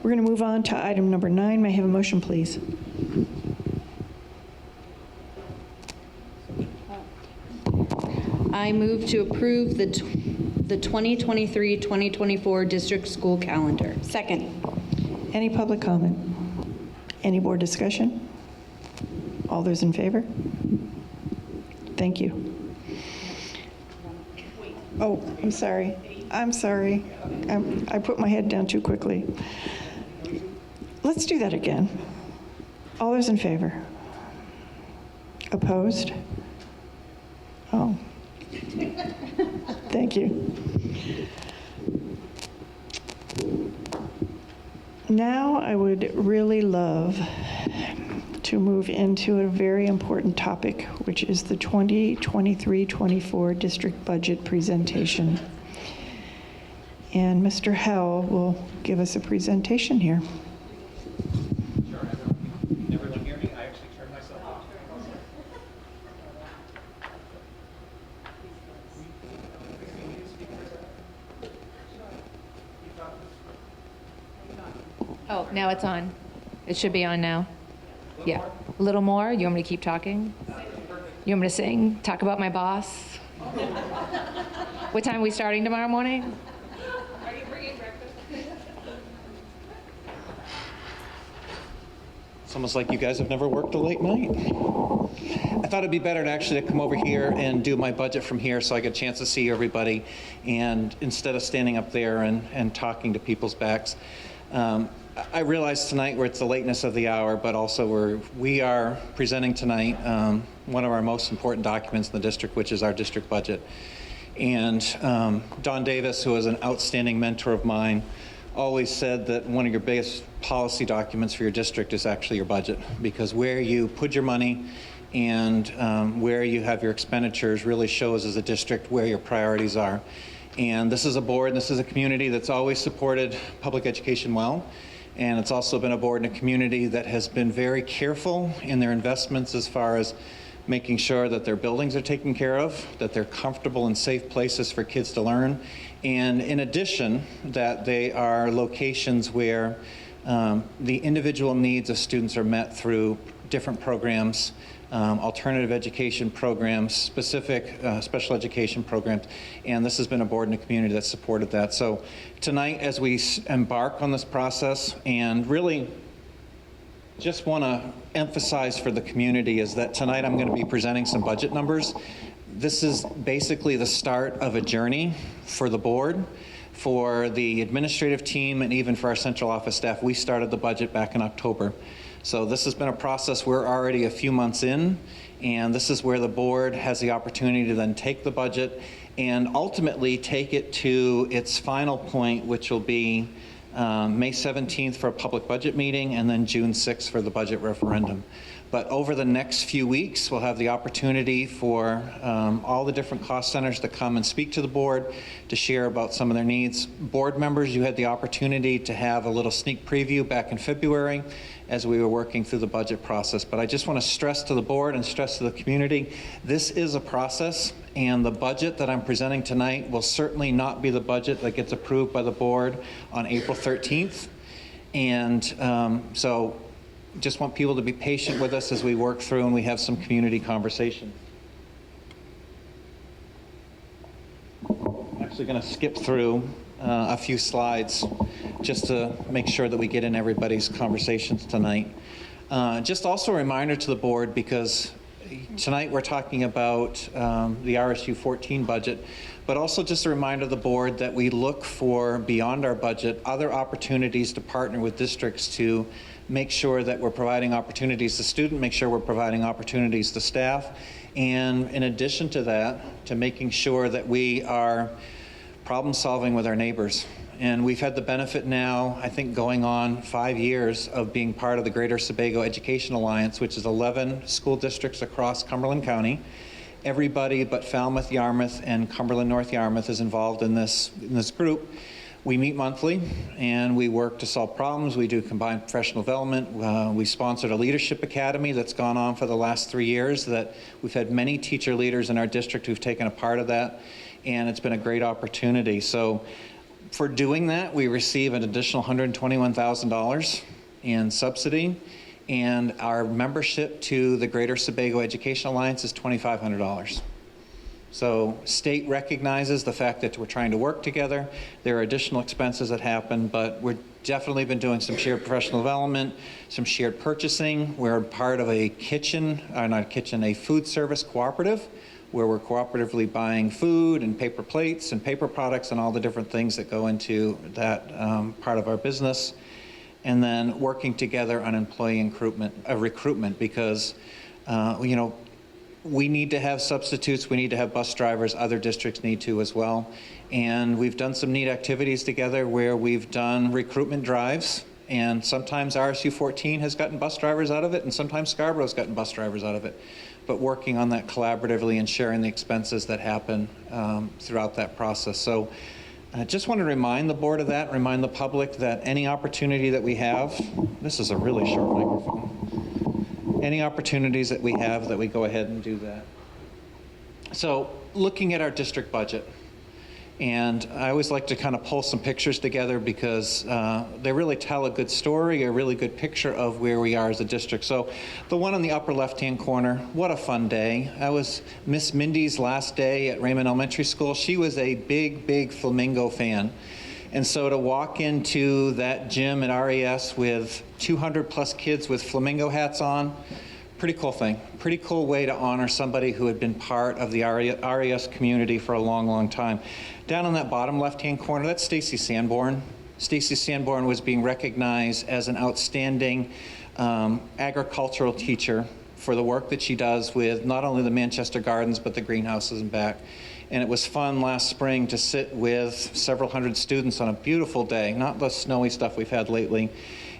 We're going to move on to item number 9. May I have a motion, please? I move to approve the 2023-2024 district school calendar. Second. Any public comment? Any board discussion? All those in favor? Thank you. Oh, I'm sorry. I'm sorry. I put my head down too quickly. Let's do that again. All those in favor? Opposed? Oh. Thank you. Now I would really love to move into a very important topic, which is the 2023-24 district budget presentation. And Mr. Howell will give us a presentation here. Everyone hear me? I actually turned myself off. Oh, now it's on. It should be on now. Yeah. A little more? You want me to keep talking? You want me to sing? Talk about my boss? What time are we starting tomorrow morning? Are you bringing breakfast? It's almost like you guys have never worked a late night. I thought it'd be better to actually come over here and do my budget from here so I get a chance to see everybody, and instead of standing up there and talking to people's backs. I realize tonight it's the lateness of the hour, but also we are presenting tonight one of our most important documents in the district, which is our district budget. And Don Davis, who is an outstanding mentor of mine, always said that one of your biggest policy documents for your district is actually your budget, because where you put your money and where you have your expenditures really shows as a district where your priorities are. And this is a board, and this is a community that's always supported public education well. And it's also been a board and a community that has been very careful in their investments as far as making sure that their buildings are taken care of, that they're comfortable and safe places for kids to learn. And in addition, that they are locations where the individual needs of students are met through different programs, alternative education programs, specific special education programs, and this has been a board and a community that supported that. So tonight, as we embark on this process, and really just want to emphasize for the community is that tonight I'm going to be presenting some budget numbers. This is basically the start of a journey for the board, for the administrative team, and even for our central office staff. We started the budget back in October. So this has been a process. We're already a few months in, and this is where the board has the opportunity to then take the budget and ultimately take it to its final point, which will be May 17th for a public budget meeting, and then June 6th for the budget referendum. But over the next few weeks, we'll have the opportunity for all the different cost centers to come and speak to the board, to share about some of their needs. Board members, you had the opportunity to have a little sneak preview back in February as we were working through the budget process. But I just want to stress to the board and stress to the community, this is a process, and the budget that I'm presenting tonight will certainly not be the budget that gets approved by the board on April 13th. And so just want people to be patient with us as we work through and we have some community conversation. I'm actually going to skip through a few slides just to make sure that we get in everybody's conversations tonight. Just also a reminder to the board, because tonight we're talking about the RSU 14 budget, but also just a reminder to the board that we look for, beyond our budget, other opportunities to partner with districts to make sure that we're providing opportunities to students, make sure we're providing opportunities to staff, and in addition to that, to making sure that we are problem solving with our neighbors. And we've had the benefit now, I think going on 5 years, of being part of the Greater Sebago Education Alliance, which is 11 school districts across Cumberland County. Everybody but Falmouth, Yarmouth, and Cumberland North Yarmouth is involved in this group. We meet monthly and we work to solve problems. We do combined professional development. We sponsored a leadership academy that's gone on for the last 3 years that we've had many teacher leaders in our district who've taken a part of that, and it's been a great opportunity. So for doing that, we receive an additional $121,000 in subsidy, and our membership to the Greater Sebago Education Alliance is $2,500. So state recognizes the fact that we're trying to work together. There are additional expenses that happen, but we've definitely been doing some shared professional development, some shared purchasing. We're part of a a food service cooperative, where we're cooperatively buying food and paper plates and paper products and all the different things that go into that part of our business. And then working together on employee recruitment, because we need to have substitutes, we need to have bus drivers, other districts need to as well. And we've done some neat activities together where we've done recruitment drives, and sometimes RSU 14 has gotten bus drivers out of it, and sometimes Scarborough's gotten bus drivers out of it. But working on that collaboratively and sharing the expenses that happen throughout that process. So I just want to remind the board of that, remind the public that any opportunity that we have, this is a really short microphone, any opportunities that we have, that we go ahead and do that. So looking at our district budget, and I always like to kind of pull some pictures together because they really tell a good story, a really good picture of where we are as a district. So the one on the upper left-hand corner, what a fun day. That was Miss Mindy's last day at Raymond Elementary School. She was a big, big Flamingo fan. And so to walk into that gym at RES with 200 plus kids with Flamingo hats on, pretty cool thing. Pretty cool way to honor somebody who had been part of the RES community for a long, long time. Down on that bottom left-hand corner, that's Stacy Sanborn. Stacy Sanborn was being recognized as an outstanding agricultural teacher for the work that she does with not only the Manchester Gardens, but the greenhouses and back. And it was fun last spring to sit with several hundred students on a beautiful day, not the snowy stuff we've had lately,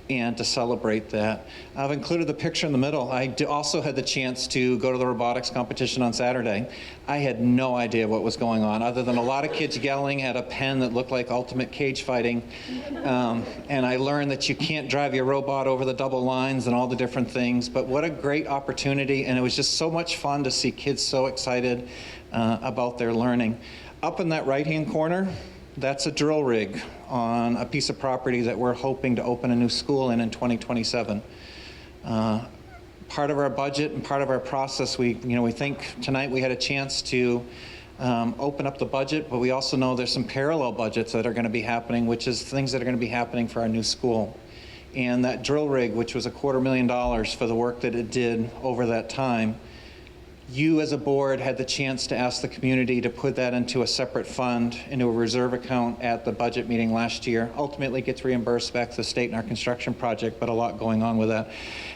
and to celebrate that. I've included the picture in the middle. I also had the chance to go to the robotics competition on Saturday. I had no idea what was going on, other than a lot of kids yelling at a pen that looked like ultimate cage fighting. And I learned that you can't drive your robot over the double lines and all the different things. But what a great opportunity, and it was just so much fun to see kids so excited about their learning. Up in that right-hand corner, that's a drill rig on a piece of property that we're hoping to open a new school in 2027. Part of our budget and part of our process, we think tonight we had a chance to open up the budget, but we also know there's some parallel budgets that are going to be happening, which is things that are going to be happening for our new school. And that drill rig, which was $250,000 for the work that it did over that time, you as a board had the chance to ask the community to put that into a separate fund, into a reserve account at the budget meeting last year. Ultimately gets reimbursed back to the state in our construction project, but a lot going on with that.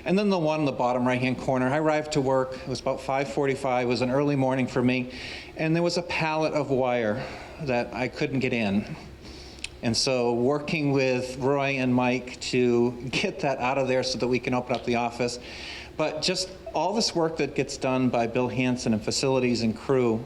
And then the one in the bottom right-hand corner, I arrived to work, it was about 5:45, it was an early morning for me, and there was a pallet of wire that I couldn't get in. And so working with Roy and Mike to get that out of there so that we can open up the office. But just all this work that gets done by Bill Hansen and facilities and crew,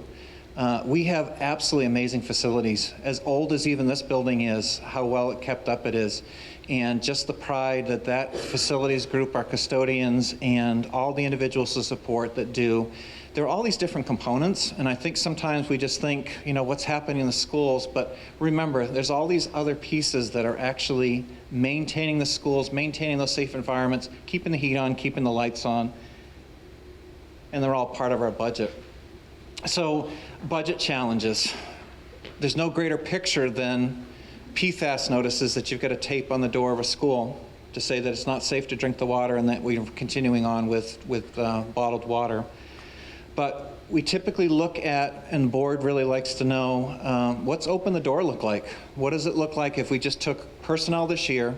we have absolutely amazing facilities. As old as even this building is, how well it kept up it is. And just the pride that that facilities group, our custodians, and all the individuals to support that do. There are all these different components, and I think sometimes we just think, what's happening in the schools, but remember, there's all these other pieces that are actually maintaining the schools, maintaining those safe environments, keeping the heat on, keeping the lights on, and they're all part of our budget. So, budget challenges. There's no greater picture than PFAS notices that you've got to tape on the door of a school to say that it's not safe to drink the water and that we're continuing on with bottled water. But we typically look at, and the board really likes to know, what's open the door look like? What does it look like if we just took personnel this year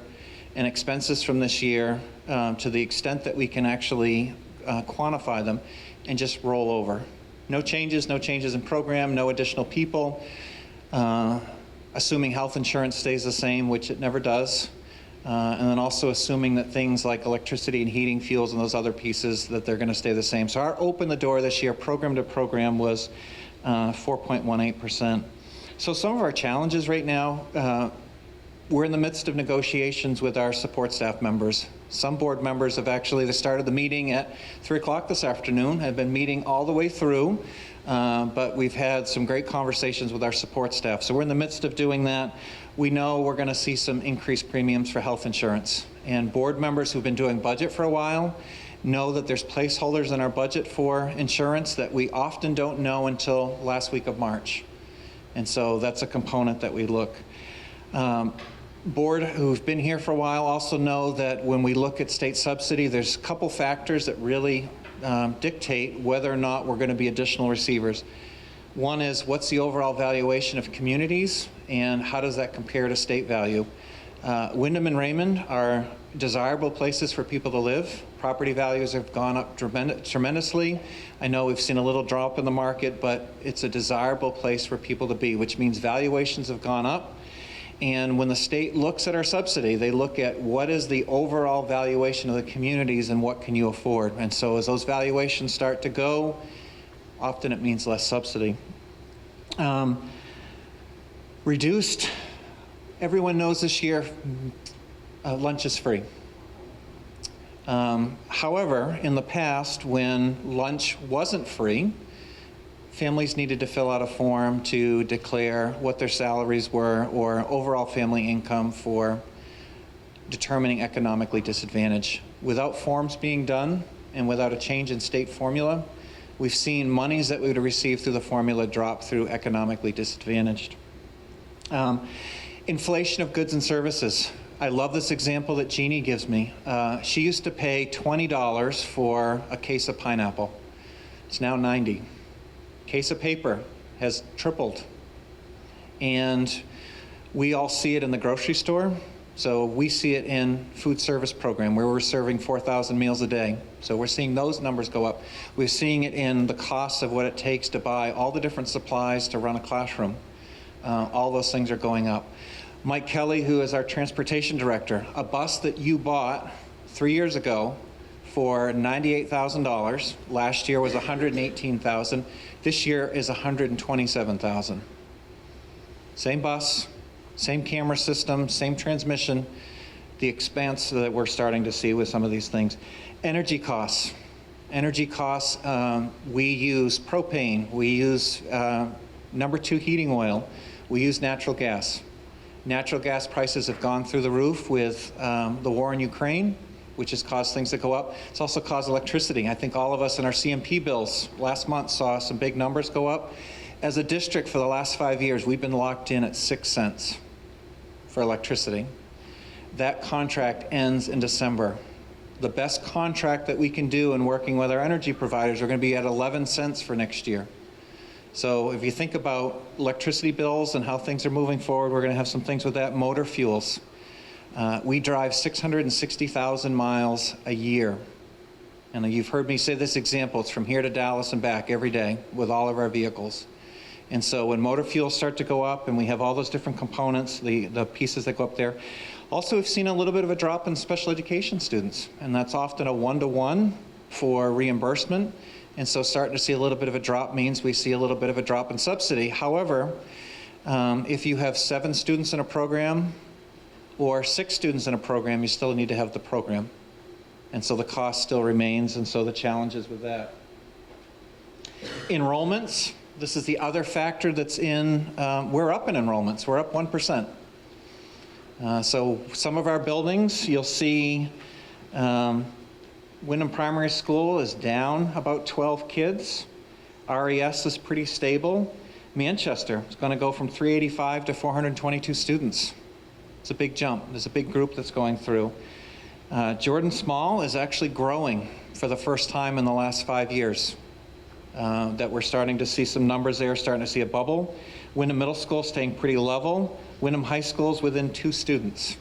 and expenses from this year to the extent that we can actually quantify them and just roll over. No changes in program, no additional people, assuming health insurance stays the same, which it never does. And then also assuming that things like electricity and heating, fuels, and those other pieces, that they're going to stay the same. So our open the door this year, program to program, was 4.18%. So some of our challenges right now, we're in the midst of negotiations with our support staff members. Some board members have actually, they started the meeting at 3 o'clock this afternoon, have been meeting all the way through, but we've had some great conversations with our support staff. So we're in the midst of doing that. We know we're going to see some increased premiums for health insurance. And board members who've been doing budget for a while know that there's placeholders in our budget for insurance that we often don't know until last week of March. And so that's a component that we look. Board who've been here for a while also know that when we look at state subsidy, there's a couple factors that really dictate whether or not we're going to be additional receivers. One is, what's the overall valuation of communities, and how does that compare to state value? Windham and Raymond are desirable places for people to live. Property values have gone up tremendously. I know we've seen a little drop in the market, but it's a desirable place for people to be, which means valuations have gone up. And when the state looks at our subsidy, they look at what is the overall valuation of the communities and what can you afford. And so as those valuations start to go, often it means less subsidy. Reduced, everyone knows this year, lunch is free. However, in the past, when lunch wasn't free, families needed to fill out a form to declare what their salaries were or overall family income for determining economically disadvantaged. Without forms being done and without a change in state formula, we've seen monies that we would have received through the formula drop through economically disadvantaged. Inflation of goods and services. I love this example that Jeannie gives me. She used to pay $20 for a case of pineapple. It's now $90. Case of paper has tripled. And we all see it in the grocery store. So we see it in food service program where we're serving 4,000 meals a day. So we're seeing those numbers go up. We're seeing it in the cost of what it takes to buy all the different supplies to run a classroom. All those things are going up. Mike Kelly, who is our transportation director, a bus that you bought 3 years ago for $98,000. Last year was $118,000. This year is $127,000. Same bus, same camera system, same transmission. The expense that we're starting to see with some of these things. Energy costs. Energy costs, we use propane, we use number 2 heating oil, we use natural gas. Natural gas prices have gone through the roof with the war in Ukraine, which has caused things to go up. It's also caused electricity. I think all of us in our CMP bills last month saw some big numbers go up. As a district for the last 5 years, we've been locked in at 6 cents for electricity. That contract ends in December. The best contract that we can do in working with our energy providers are going to be at 11 cents for next year. So if you think about electricity bills and how things are moving forward, we're going to have some things with that. Motor fuels. We drive 660,000 miles a year. And you've heard me say this example. It's from here to Dallas and back every day with all of our vehicles. And so when motor fuels start to go up and we have all those different components, the pieces that go up there. Also, we've seen a little bit of a drop in special education students. And that's often a 1-to-1 for reimbursement. And so starting to see a little bit of a drop means we see a little bit of a drop in subsidy. However, if you have 7 students in a program or 6 students in a program, you still need to have the program. And so the cost still remains, and so the challenges with that. Enrollments, this is the other factor that's in, we're up in enrollments. We're up 1%. So some of our buildings, you'll see Windham Primary School is down about 12 kids. RES is pretty stable. Manchester is going to go from 385 to 422 students. It's a big jump. There's a big group that's going through. Jordan Small is actually growing for the first time in the last 5 years. That we're starting to see some numbers there, starting to see a bubble. Windham Middle School staying pretty level. Windham High School is within 2 students.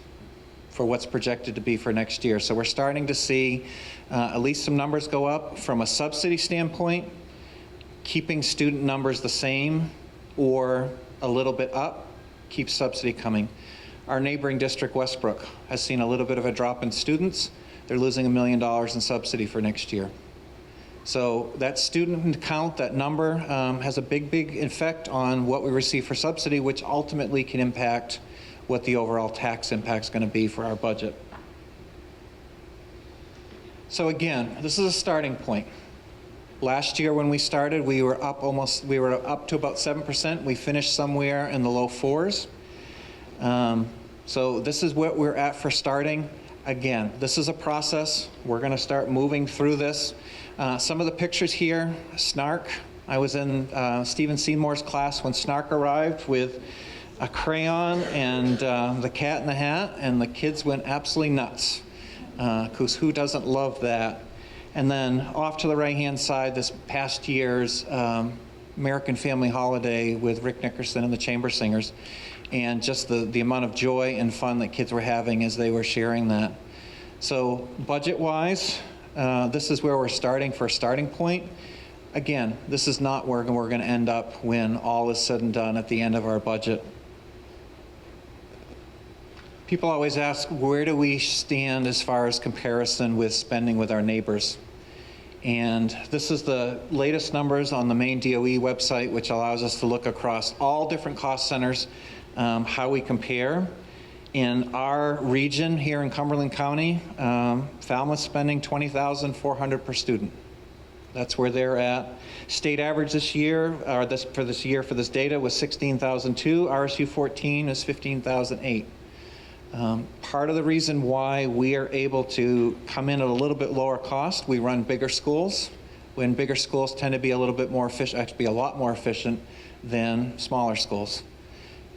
for what's projected to be for next year. So we're starting to see at least some numbers go up from a subsidy standpoint, keeping student numbers the same or a little bit up, keeps subsidy coming. Our neighboring district, Westbrook, has seen a little bit of a drop in students. They're losing $1 million in subsidy for next year. So that student count, that number, has a big effect on what we receive for subsidy, which ultimately can impact what the overall tax impact is going to be for our budget. So again, this is a starting point. Last year when we started, we were up to about 7%. We finished somewhere in the low 4s. So this is what we're at for starting. Again, this is a process. We're going to start moving through this. Some of the pictures here, Snark. I was in Stephen Seymour's class when Snark arrived with a crayon and the Cat in the Hat, and the kids went absolutely nuts, because who doesn't love that? And then off to the right-hand side, this past year's American Family Holiday with Rick Nickerson and the Chamber Singers, and just the amount of joy and fun that kids were having as they were sharing that. So budget-wise, this is where we're starting for a starting point. Again, this is not where we're going to end up when all is said and done at the end of our budget. People always ask, where do we stand as far as comparison with spending with our neighbors? And this is the latest numbers on the main DOE website, which allows us to look across all different cost centers, how we compare. In our region here in Cumberland County, Falmouth's spending $20,400 per student. That's where they're at. State average this year, or for this data, was $16,002. RSU 14 is $15,008. Part of the reason why we are able to come in at a little bit lower cost, we run bigger schools. When bigger schools tend to be a little bit more efficient, actually be a lot more efficient than smaller schools.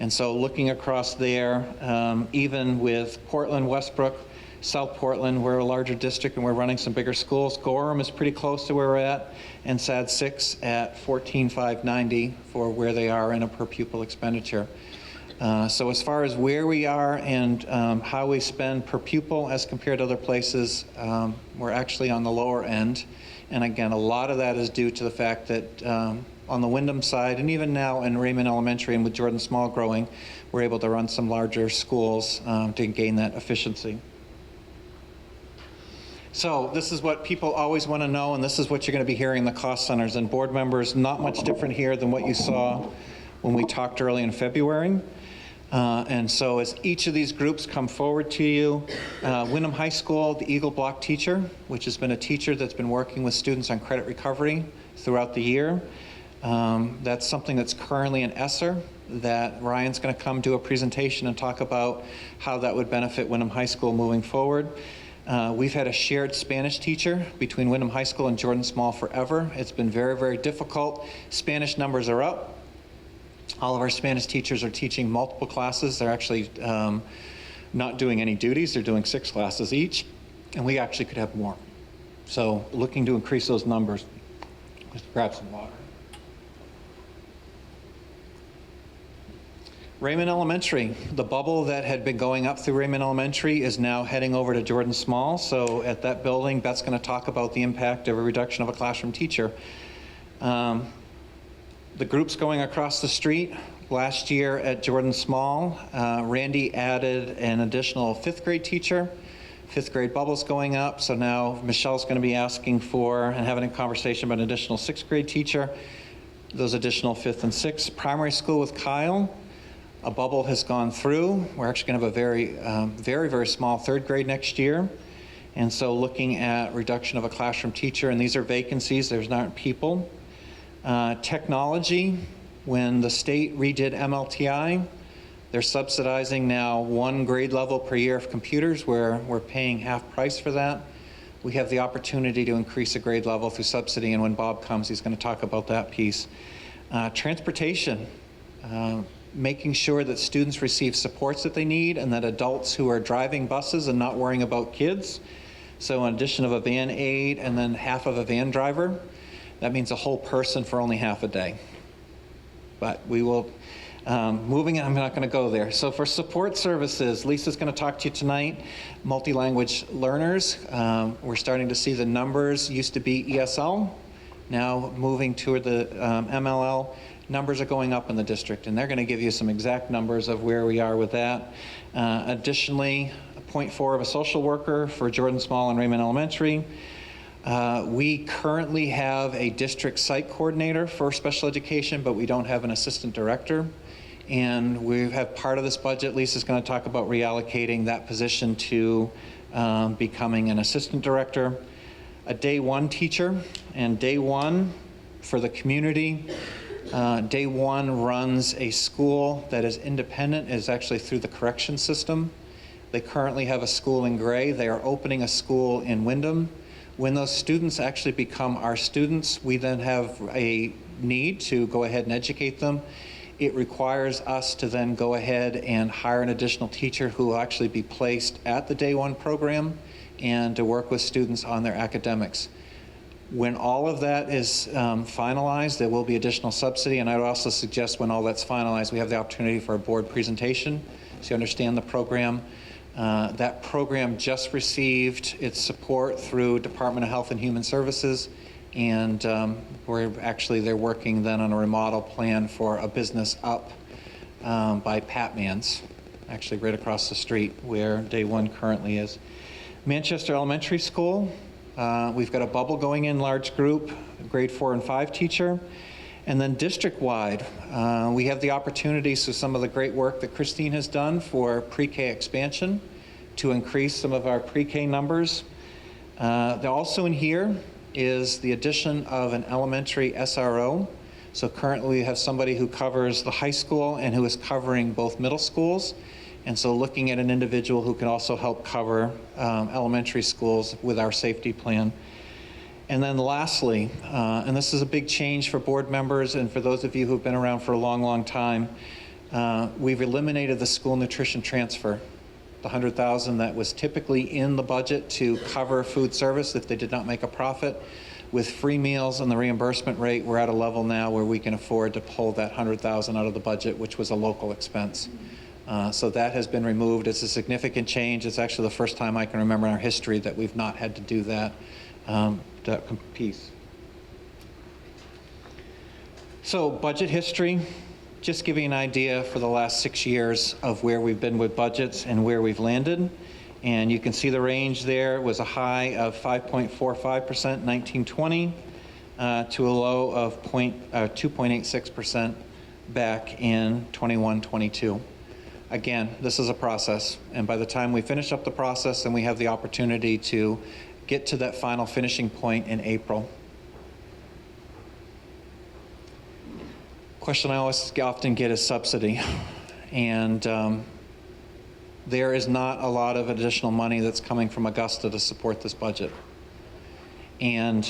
And so looking across there, even with Portland, Westbrook, South Portland, we're a larger district and we're running some bigger schools. Gorham is pretty close to where we're at, and SAD 6 at $14,590 for where they are in a per pupil expenditure. So as far as where we are and how we spend per pupil as compared to other places, we're actually on the lower end. And again, a lot of that is due to the fact that on the Windham side, and even now in Raymond Elementary and with Jordan Small growing, we're able to run some larger schools to gain that efficiency. So this is what people always want to know, and this is what you're going to be hearing in the cost centers. And board members, not much different here than what you saw when we talked early in February. And so as each of these groups come forward to you, Windham High School, the Eagle Block teacher, which has been a teacher that's been working with students on credit recovery throughout the year. That's something that's currently an ESSER that Ryan's going to come do a presentation and talk about how that would benefit Windham High School moving forward. We've had a shared Spanish teacher between Windham High School and Jordan Small forever. It's been very, very difficult. Spanish numbers are up. All of our Spanish teachers are teaching multiple classes. They're actually not doing any duties. They're doing 6 classes each, and we actually could have more. So looking to increase those numbers. Just grab some water. Raymond Elementary, the bubble that had been going up through Raymond Elementary is now heading over to Jordan Small. So at that building, Beth's going to talk about the impact of a reduction of a classroom teacher. The groups going across the street, last year at Jordan Small, Randy added an additional 5th grade teacher. 5th grade bubble's going up, so now Michelle's going to be asking for and having a conversation about an additional 6th grade teacher, those additional 5th and 6th. Primary school with Kyle, a bubble has gone through. We're actually going to have a very small 3rd grade next year. And so looking at reduction of a classroom teacher, and these are vacancies, there's not people. Technology, when the state redid MLTI, they're subsidizing now 1 grade level per year of computers, where we're paying half price for that. We have the opportunity to increase a grade level through subsidy, and when Bob comes, he's going to talk about that piece. Transportation, making sure that students receive supports that they need, and that adults who are driving buses and not worrying about kids. So in addition of a van aide and then half of a van driver, that means a whole person for only half a day. But we will, Moving on, I'm not going to go there. So for support services, Lisa's going to talk to you tonight. Multi-language learners, we're starting to see the numbers. Used to be ESL, now moving to the MLL. Numbers are going up in the district, and they're going to give you some exact numbers of where we are with that. Additionally, 0.4 of a social worker for Jordan Small and Raymond Elementary. We currently have a district site coordinator for special education, but we don't have an assistant director. And we have part of this budget, Lisa's going to talk about reallocating that position to becoming an assistant director. A day one teacher, and day one for the community. Day one runs a school that is independent, is actually through the correction system. They currently have a school in Gray. They are opening a school in Windham. When those students actually become our students, we then have a need to go ahead and educate them. It requires us to then go ahead and hire an additional teacher who will actually be placed at the day one program and to work with students on their academics. When all of that is finalized, there will be additional subsidy, and I would also suggest when all that's finalized, we have the opportunity for a board presentation so you understand the program. That program just received its support through Department of Health and Human Services, and they're working then on a remodel plan for a business up by Patman's, actually right across the street where day one currently is. Manchester Elementary School, we've got a bubble going in, large group, grade 4 and 5 teacher. And then district-wide, we have the opportunity, so some of the great work that Christine has done for pre-K expansion to increase some of our pre-K numbers. Also in here is the addition of an elementary SRO. So currently we have somebody who covers the high school and who is covering both middle schools. And so looking at an individual who can also help cover elementary schools with our safety plan. And then lastly, and this is a big change for board members and for those of you who've been around for a long, long time, we've eliminated the school nutrition transfer. The $100,000 that was typically in the budget to cover food service if they did not make a profit. With free meals and the reimbursement rate, we're at a level now where we can afford to pull that $100,000 out of the budget, which was a local expense. So that has been removed. It's a significant change. It's actually the first time I can remember in our history that we've not had to do that piece. So budget history, just giving you an idea for the last 6 years of where we've been with budgets and where we've landed. And you can see the range there. It was a high of 5.45% 1920 to a low of 2.86% back in 21-22. Again, this is a process, and by the time we finish up the process, then we have the opportunity to get to that final finishing point in April. Question I always often get is subsidy, and there is not a lot of additional money that's coming from Augusta to support this budget. And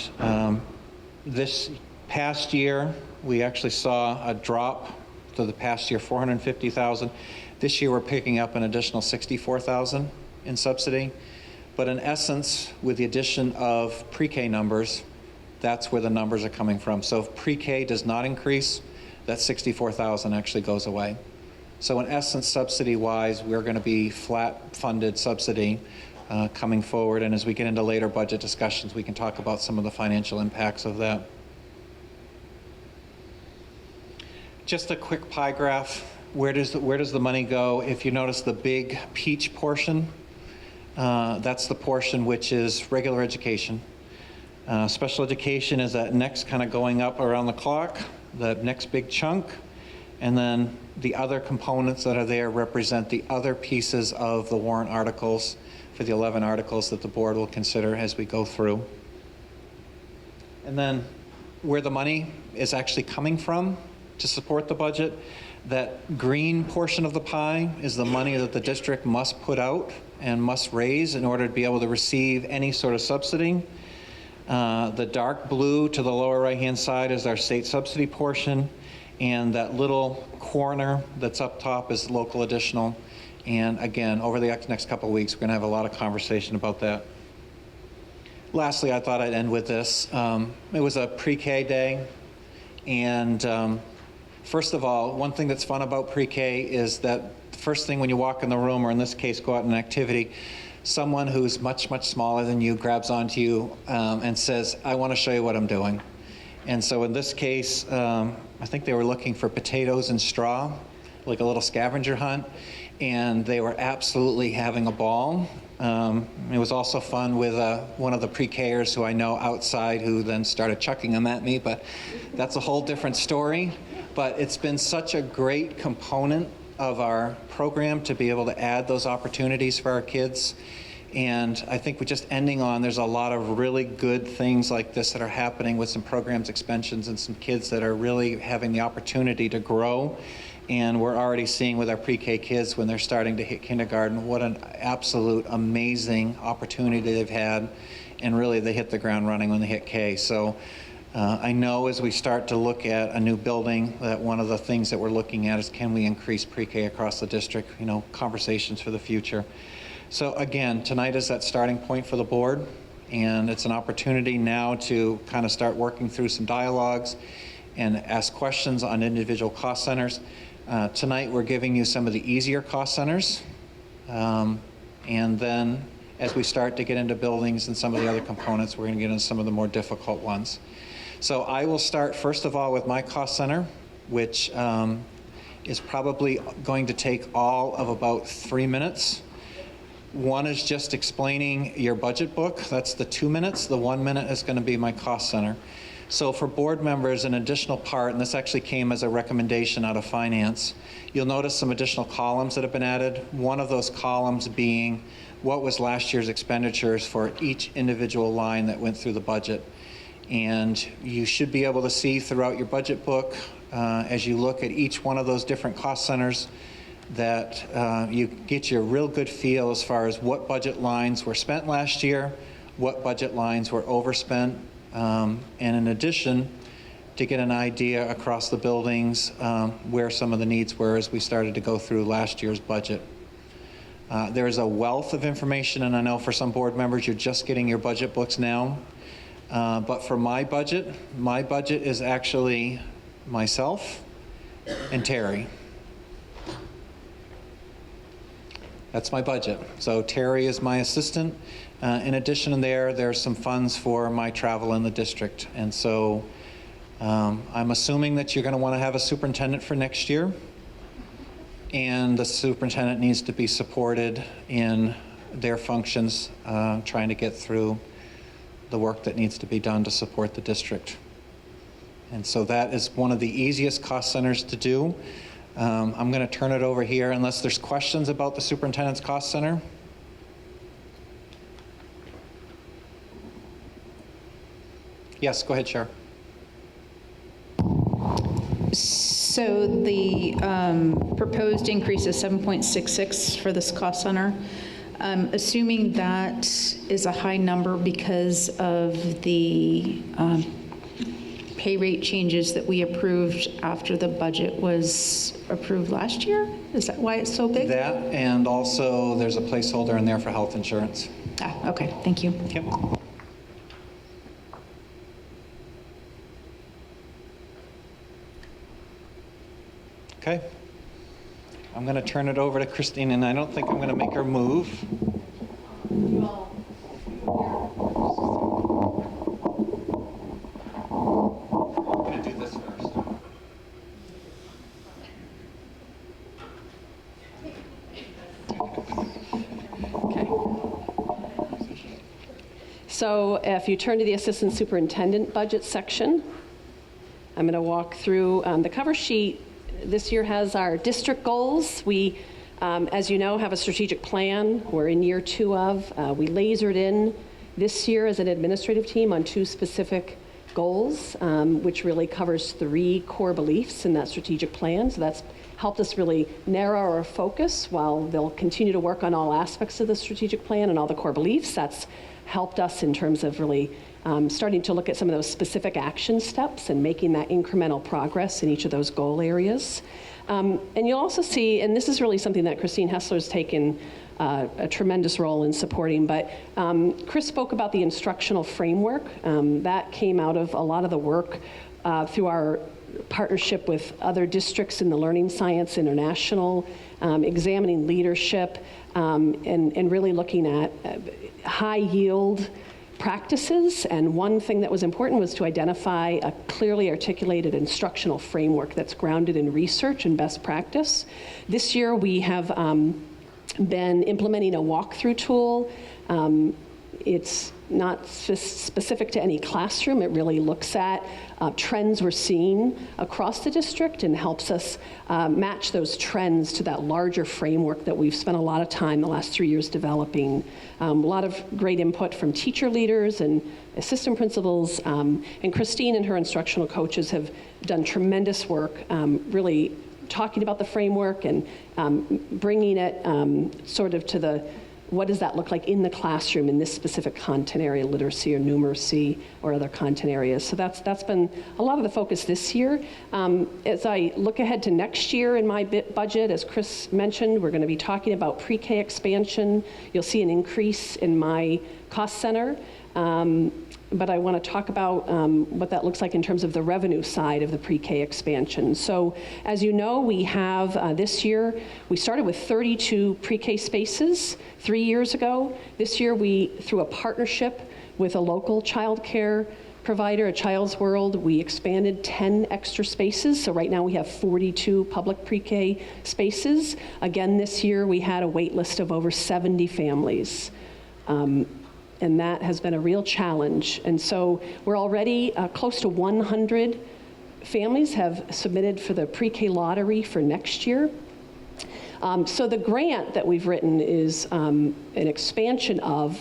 this past year, we actually saw a drop to the past year, $450,000. This year, we're picking up an additional $64,000 in subsidy. But in essence, with the addition of pre-K numbers, that's where the numbers are coming from. So if pre-K does not increase, that $64,000 actually goes away. So in essence, subsidy-wise, we're going to be flat-funded subsidy coming forward. And as we get into later budget discussions, we can talk about some of the financial impacts of that. Just a quick pie graph. Where does the money go? If you notice the big peach portion, that's the portion which is regular education. Special education is that next kind of going up around the clock, the next big chunk, and then the other components that are there represent the other pieces of the warrant articles for the 11 articles that the board will consider as we go through. And then where the money is actually coming from to support the budget, that green portion of the pie is the money that the district must put out and must raise in order to be able to receive any sort of subsidy. The dark blue to the lower right-hand side is our state subsidy portion, and that little corner that's up top is local additional. And again, over the next couple of weeks, we're going to have a lot of conversation about that. Lastly, I thought I'd end with this. It was a pre-K day, and First of all, one thing that's fun about pre-K is that the first thing when you walk in the room, or in this case, go out in an activity, someone who's much, much smaller than you grabs onto you and says, I want to show you what I'm doing. And so in this case, I think they were looking for potatoes and straw, like a little scavenger hunt, and they were absolutely having a ball. It was also fun with one of the pre-Kers who I know outside, who then started chucking them at me, but that's a whole different story. But it's been such a great component of our program to be able to add those opportunities for our kids. And I think we're just ending on, there's a lot of really good things like this that are happening with some programs expansions and some kids that are really having the opportunity to grow. And we're already seeing with our pre-K kids when they're starting to hit kindergarten, what an absolute amazing opportunity they've had. And really they hit the ground running when they hit K. So I know as we start to look at a new building, that one of the things that we're looking at is, can we increase pre-K across the district? You know, conversations for the future. So again, tonight is that starting point for the board, and it's an opportunity now to kind of start working through some dialogues and ask questions on individual cost centers. Tonight we're giving you some of the easier cost centers, and then as we start to get into buildings and some of the other components, we're going to get into some of the more difficult ones. So I will start first of all with my cost center, which is probably going to take all of about 3 minutes. One is just explaining your budget book. That's the 2 minutes. The 1 minute is going to be my cost center. So for board members, an additional part, and this actually came as a recommendation out of finance, you'll notice some additional columns that have been added. One of those columns being what was last year's expenditures for each individual line that went through the budget. And you should be able to see throughout your budget book, as you look at each one of those different cost centers, that you get your real good feel as far as what budget lines were spent last year, what budget lines were overspent, and in addition, to get an idea across the buildings where some of the needs were as we started to go through last year's budget. There is a wealth of information, and I know for some board members you're just getting your budget books now. But for my budget is actually myself and Terry. That's my budget. So Terry is my assistant. In addition to there's some funds for my travel in the district. And so I'm assuming that you're going to want to have a superintendent for next year. And the superintendent needs to be supported in their functions, trying to get through the work that needs to be done to support the district. And so that is one of the easiest cost centers to do. I'm going to turn it over here unless there's questions about the superintendent's cost center. Yes, go ahead, Chair. So the proposed increase is 7.66 for this cost center. Assuming that is a high number because of the pay rate changes that we approved after the budget was approved last year? Is that why it's so big? That, and also there's a placeholder in there for health insurance. Ah, okay, thank you. Yep. Okay. I'm going to turn it over to Christine, and I don't think I'm going to make her move. I'm going to do this first. So if you turn to the Assistant Superintendent budget section, I'm going to walk through the cover sheet. This year has our district goals. We, as you know, have a strategic plan we're in year 2 of. We lasered in this year as an administrative team on 2 specific goals, which really covers 3 core beliefs in that strategic plan. So that's helped us really narrow our focus while they'll continue to work on all aspects of the strategic plan and all the core beliefs. That's helped us in terms of really starting to look at some of those specific action steps and making that incremental progress in each of those goal areas. And you'll also see, and this is really something that Christine Hessler's taken a tremendous role in supporting, but Chris spoke about the instructional framework. That came out of a lot of the work through our partnership with other districts in the Learning Science International, examining leadership, and really looking at high yield practices. And one thing that was important was to identify a clearly articulated instructional framework that's grounded in research and best practice. This year we have been implementing a walkthrough tool. It's not specific to any classroom. It really looks at trends we're seeing across the district and helps us match those trends to that larger framework that we've spent a lot of time the last 3 years developing. A lot of great input from teacher leaders and assistant principals, and Christine and her instructional coaches have done tremendous work really talking about the framework and bringing it sort of to the what does that look like in the classroom in this specific content area, literacy or numeracy or other content areas. So that's been a lot of the focus this year. As I look ahead to next year in my budget, as Chris mentioned, we're going to be talking about pre-K expansion. You'll see an increase in my cost center. But I want to talk about what that looks like in terms of the revenue side of the pre-K expansion. So as you know, we have this year, we started with 32 pre-K spaces 3 years ago. This year we, through a partnership with a local childcare provider, a Child's World, we expanded 10 extra spaces. So right now we have 42 public pre-K spaces. Again, this year we had a wait list of over 70 families. And that has been a real challenge. And so we're already close to 100 families have submitted for the pre-K lottery for next year. So the grant that we've written is an expansion of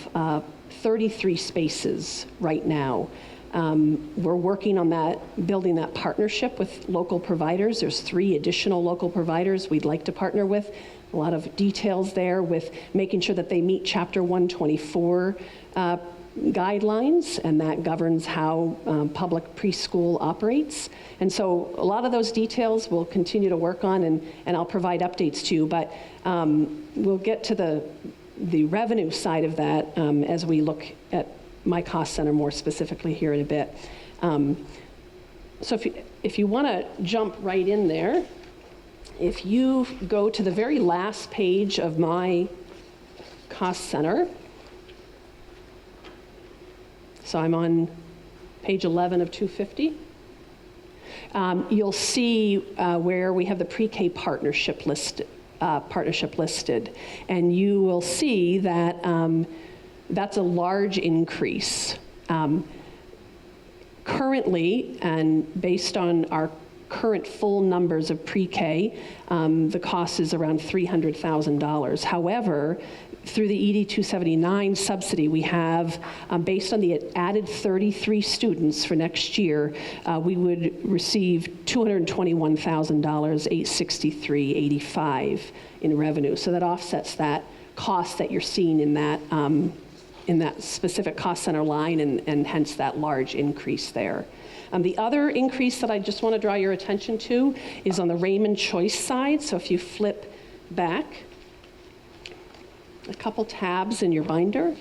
33 spaces right now. We're working on that, building that partnership with local providers. There's 3 additional local providers we'd like to partner with. A lot of details there with making sure that they meet Chapter 124 guidelines, and that governs how public preschool operates. And so a lot of those details we'll continue to work on, and I'll provide updates to you. But we'll get to the revenue side of that as we look at my cost center more specifically here in a bit. So if you want to jump right in there, if you go to the very last page of my cost center, so I'm on page 11 of 250, you'll see where we have the pre-K partnership listed, and you will see that that's a large increase. Currently, and based on our current full numbers of pre-K, the cost is around $300,000. However, through the ED 279 subsidy we have, based on the added 33 students for next year, we would receive $221,000, $863.85 in revenue. So that offsets that cost that you're seeing in that specific cost center line, and hence that large increase there. The other increase that I just want to draw your attention to is on the Raymond Choice side. So if you flip back a couple tabs in your binder.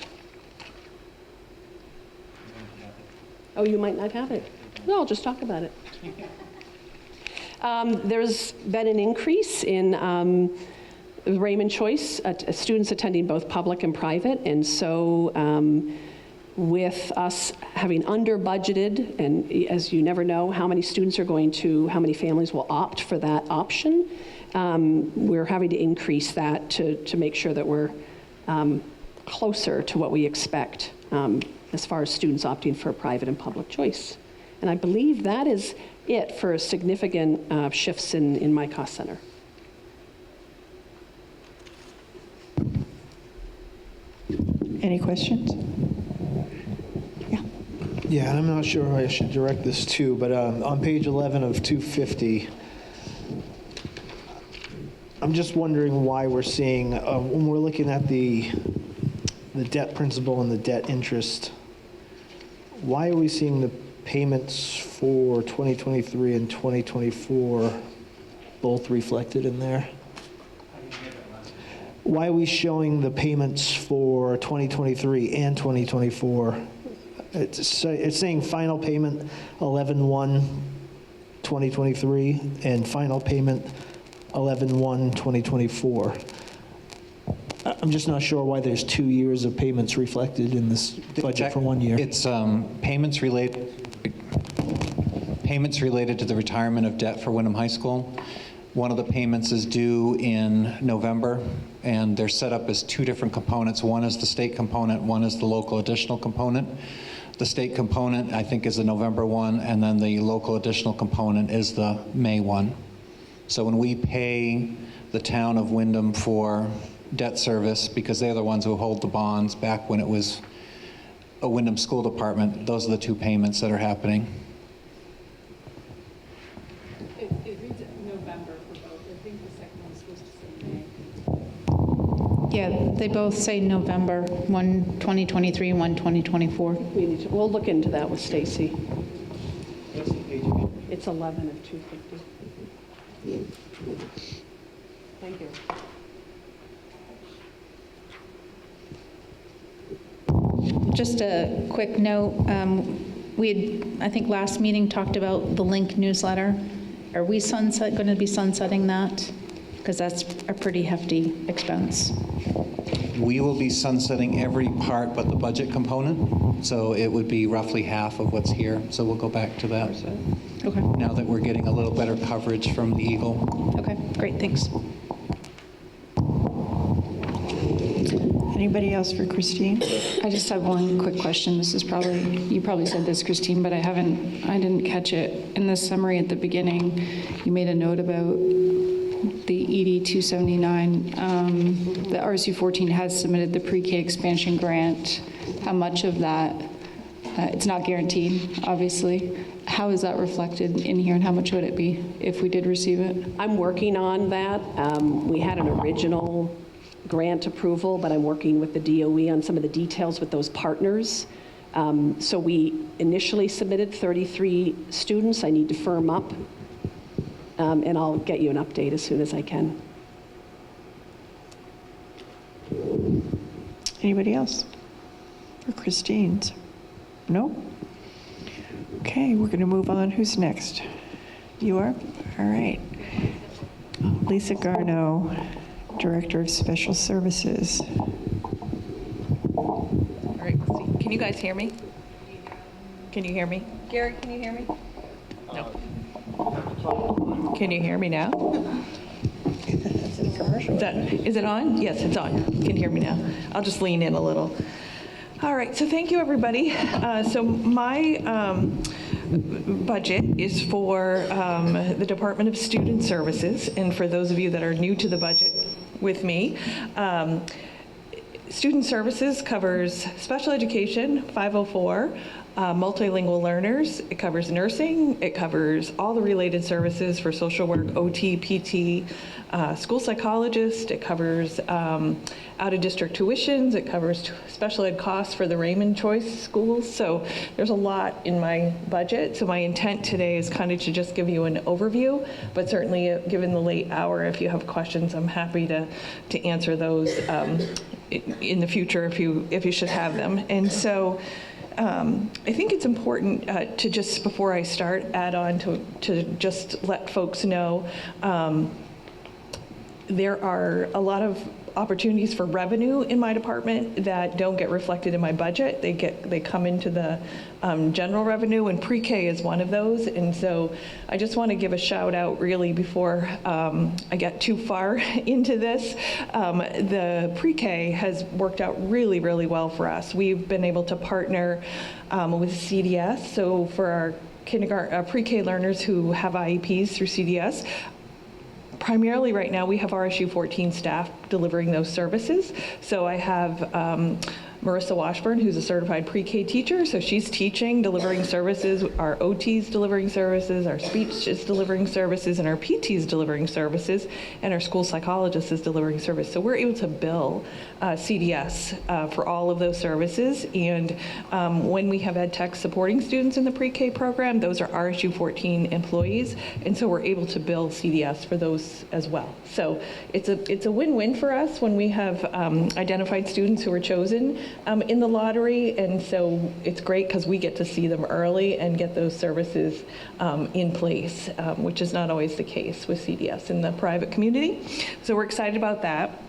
Oh, you might not have it. No, I'll just talk about it. There's been an increase in Raymond Choice, students attending both public and private, and so with us having under budgeted, and as you never know how many students are going to, how many families will opt for that option, we're having to increase that to make sure that we're closer to what we expect as far as students opting for private and public choice. And I believe that is it for significant shifts in my cost center. Any questions? Yeah, and I'm not sure who I should direct this to, but on page 11 of 250, I'm just wondering why we're seeing, when we're looking at the debt principal and the debt interest, why are we seeing the payments for 2023 and 2024 both reflected in there? Why are we showing the payments for 2023 and 2024? It's saying final payment 11/1/24 2023, and final payment 11/1/2024. I'm just not sure why there's 2 years of payments reflected in this budget for 1 year. It's payments related to the retirement of debt for Wyndham High School. One of the payments is due in November, and they're set up as two different components. One is the state component, one is the local additional component. The state component, I think, is the November one, and then the local additional component is the May one. So when we pay the town of Wyndham for debt service, because they're the ones who hold the bonds back when it was a Wyndham School Department, those are the two payments that are happening. It reads November for both. I think the second one's supposed to say May. Yeah, they both say November, one 2023 and one 2024. We'll look into that with Stacy. It's 11 of 250. Thank you. Just a quick note, we had, I think last meeting talked about the Link newsletter. Are we going to be sunsetting that? Because that's a pretty hefty expense. We will be sunsetting every part but the budget component, so it would be roughly half of what's here. So we'll go back to that. Okay. Now that we're getting a little better coverage from the Eagle. Okay, great, thanks. Anybody else for Christine? I just have one quick question. This is probably, you probably said this, Christine, but I didn't catch it. In the summary at the beginning, you made a note about the ED 279. The RSU 14 has submitted the pre-K expansion grant. How much of that, it's not guaranteed, obviously. How is that reflected in here, and how much would it be if we did receive it? I'm working on that. We had an original grant approval, but I'm working with the DOE on some of the details with those partners. So we initially submitted 33 students. I need to firm up, and I'll get you an update as soon as I can. Anybody else for Christine's? No? Okay, we're going to move on. Who's next? You are? All right. Lisa Garneau, Director of Special Services. All right, Christine. Can you guys hear me? Can you hear me? Gary, can you hear me? No. Can you hear me now? Is it on? Yes, it's on. You can hear me now. I'll just lean in a little. All right, so thank you, everybody. So my budget is for the Department of Student Services, and for those of you that are new to the budget with me, Student Services covers special education, 504, multilingual learners. It covers nursing. It covers all the related services for social work, OT, PT, school psychologist. It covers out-of-district tuitions. It covers special ed costs for the Raymond Choice schools. So there's a lot in my budget. So my intent today is kind of to just give you an overview, but certainly given the late hour, if you have questions, I'm happy to answer those in the future if you should have them. And so I think it's important to just, before I start, add on to just let folks know there are a lot of opportunities for revenue in my department that don't get reflected in my budget. They come into the general revenue, and pre-K is one of those. And so I just want to give a shout out really before I get too far into this. The pre-K has worked out really, really well for us. We've been able to partner with CDS. So for our kindergarten, pre-K learners who have IEPs through CDS, primarily right now we have RSU 14 staff delivering those services. So I have Marissa Washburn, who's a certified pre-K teacher. So she's teaching, delivering services. Our OT's delivering services, our speech is delivering services, and our PT's delivering services, and our school psychologist is delivering service. So we're able to bill CDS for all of those services. And when we have ed tech supporting students in the pre-K program, those are RSU 14 employees. And so we're able to bill CDS for those as well. So it's a win-win for us when we have identified students who are chosen in the lottery, and so it's great because we get to see them early and get those services in place, which is not always the case with CDS in the private community. So we're excited about that.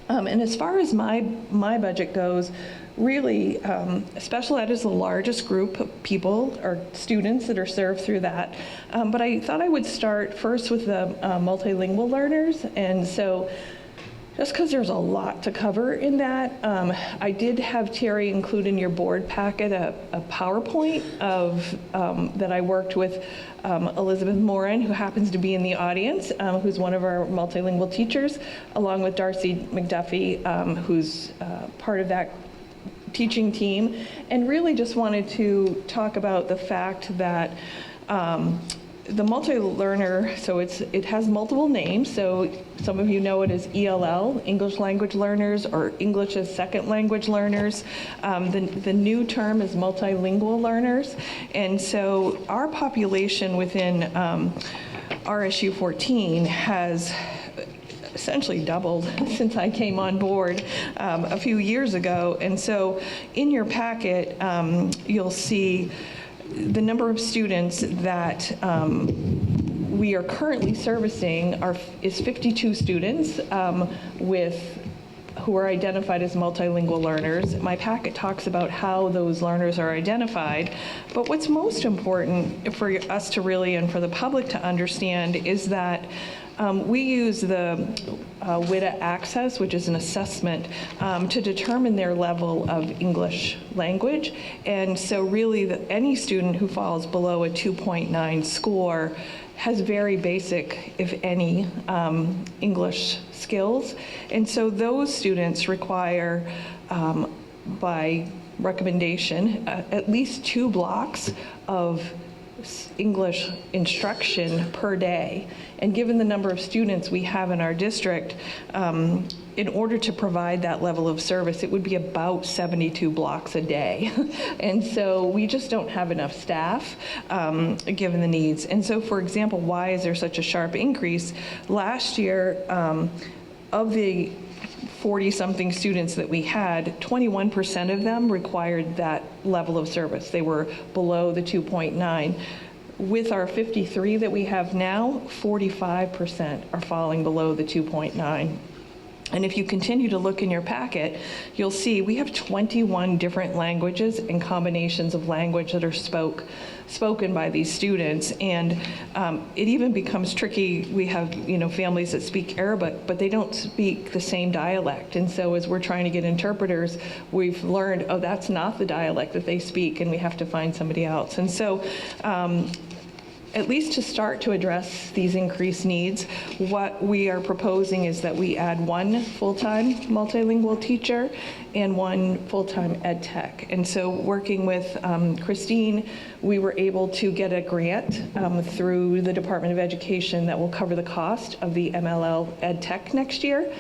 And as far as my budget goes, really, special ed is the largest group of people or students that are served through that. But I thought I would start first with the multilingual learners. And so just because there's a lot to cover in that, I did have Terry include in your board packet a PowerPoint of that I worked with Elizabeth Morin, who happens to be in the audience, who's one of our multilingual teachers, along with Darcy McDuffie, who's part of that teaching team, and really just wanted to talk about the fact that the multi-learner, so it has multiple names, so some of you know it as ELL, English Language Learners, or English as Second Language Learners. The new term is multilingual learners, and so our population within RSU 14 has essentially doubled since I came on board a few years ago. And so in your packet, you'll see the number of students that we are currently servicing is 52 students who are identified as multilingual learners. My packet talks about how those learners are identified, but what's most important for us to really, and for the public to understand, is that we use the WITA Access, which is an assessment, to determine their level of English language. And so really any student who falls below a 2.9 score has very basic, if any, English skills. And so those students require, by recommendation, at least 2 blocks of English instruction per day. And given the number of students we have in our district, in order to provide that level of service, it would be about 72 blocks a day. And so we just don't have enough staff given the needs. And so, for example, why is there such a sharp increase? Last year, of the 40-something students that we had, 21% of them required that level of service. They were below the 2.9. With our 53 that we have now, 45% are falling below the 2.9. And if you continue to look in your packet, you'll see we have 21 different languages and combinations of language that are spoken by these students. And it even becomes tricky. We have, families that speak Arabic, but they don't speak the same dialect. And so as we're trying to get interpreters, we've learned, oh, that's not the dialect that they speak, and we have to find somebody else. And so at least to start to address these increased needs, what we are proposing is that we add 1 full-time multilingual teacher and 1 full-time ed tech. And so working with Christine, we were able to get a grant through the Department of Education that will cover the cost of the MLL ed tech next year.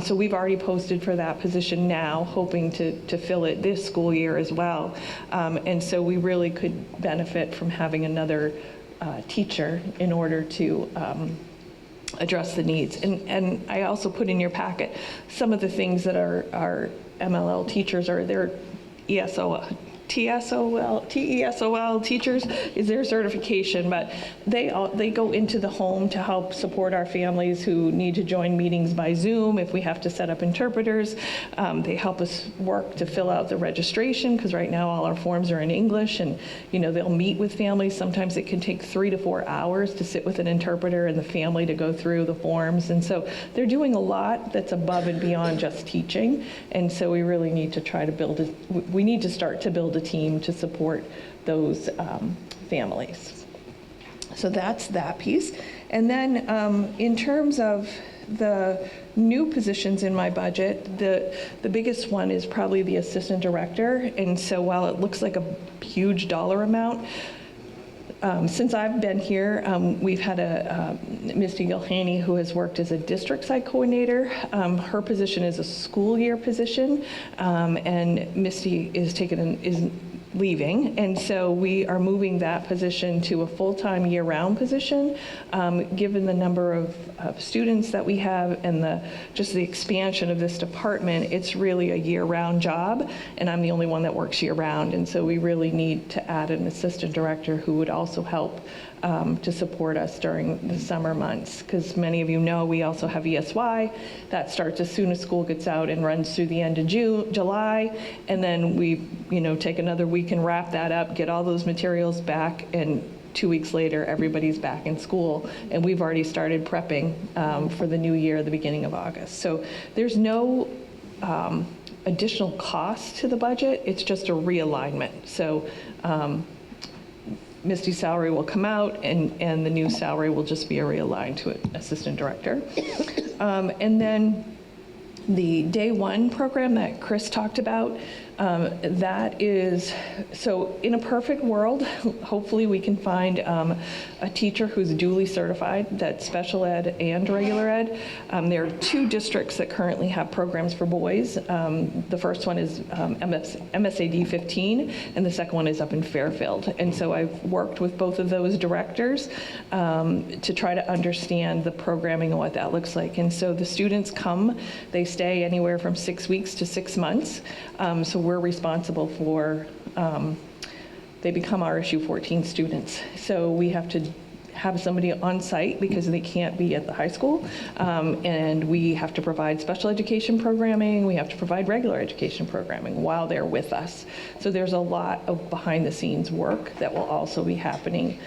So we've already posted for that position now, hoping to fill it this school year as well. And so we really could benefit from having another teacher in order to address the needs. And I also put in your packet some of the things that our MLL teachers are, their TESOL teachers is their certification, but they go into the home to help support our families who need to join meetings by Zoom if we have to set up interpreters. They help us work to fill out the registration, because right now all our forms are in English, and they'll meet with families. Sometimes it can take 3 to 4 hours to sit with an interpreter and the family to go through the forms. And so they're doing a lot that's above and beyond just teaching. And so we really need to try to we need to start to build a team to support those families. So that's that piece. And then in terms of the new positions in my budget, the biggest one is probably the assistant director. And so while it looks like a huge dollar amount, since I've been here, we've had Misty Gilhaney, who has worked as a district site coordinator. Her position is a school year position, and Misty is leaving, and so we are moving that position to a full-time year-round position. Given the number of students that we have and just the expansion of this department, it's really a year-round job, and I'm the only one that works year-round, and so we really need to add an assistant director who would also help to support us during the summer months, because many of you know we also have ESY that starts as soon as school gets out and runs through the end of July, and then we take another week and wrap that up, get all those materials back, and 2 weeks later everybody's back in school, and we've already started prepping for the new year at the beginning of August. So there's no additional cost to the budget, it's just a realignment. So Misty's salary will come out, and the new salary will just be a realigned to an assistant director. And then the Day One program that Chris talked about, that is, so in a perfect world, hopefully we can find a teacher who's duly certified, that's special ed and regular ed. There are 2 districts that currently have programs for boys. The first one is MSAD 15, and the second one is up in Fairfield. And so I've worked with both of those directors to try to understand the programming and what that looks like. And so the students come, they stay anywhere from 6 weeks to 6 months. So we're responsible for, they become RSU 14 students. So we have to have somebody on site because they can't be at the high school. And we have to provide special education programming. We have to provide regular education programming while they're with us. So there's a lot of behind the scenes work that will also be happening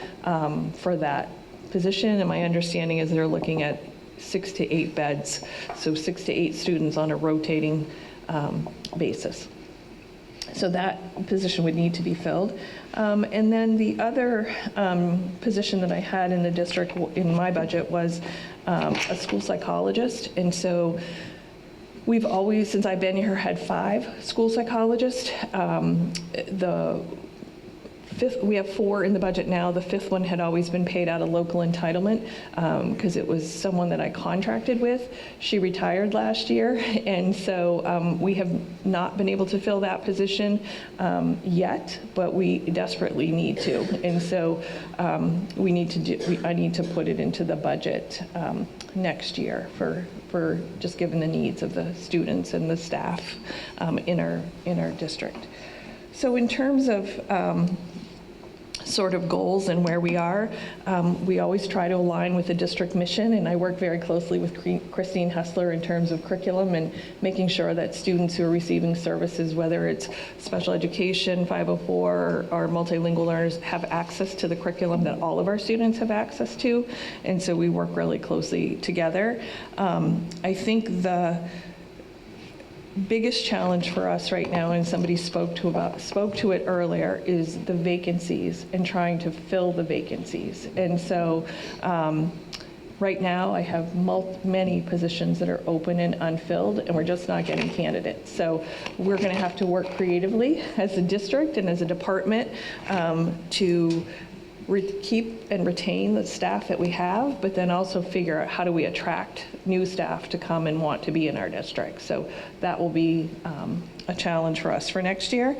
for that position. And my understanding is they're looking at 6 to 8 beds. So 6 to 8 students on a rotating basis. So that position would need to be filled. And then the other position that I had in the district in my budget was a school psychologist. And so we've always, since I've been here, had 5 school psychologists. We have 4 in the budget now. The 5th one had always been paid out of local entitlement because it was someone that I contracted with. She retired last year, and so we have not been able to fill that position yet, but we desperately need to. And so I need to put it into the budget next year for just given the needs of the students and the staff in our district. So in terms of sort of goals and where we are, we always try to align with the district mission, and I work very closely with Christine Hustler in terms of curriculum and making sure that students who are receiving services, whether it's special education, 504, or multilingual learners, have access to the curriculum that all of our students have access to, and so we work really closely together. I think the biggest challenge for us right now, and somebody spoke to it earlier, is the vacancies and trying to fill the vacancies. And so right now I have many positions that are open and unfilled, and we're just not getting candidates. So we're going to have to work creatively as a district and as a department to keep and retain the staff that we have, but then also figure out how do we attract new staff to come and want to be in our district. So that will be a challenge for us for next year.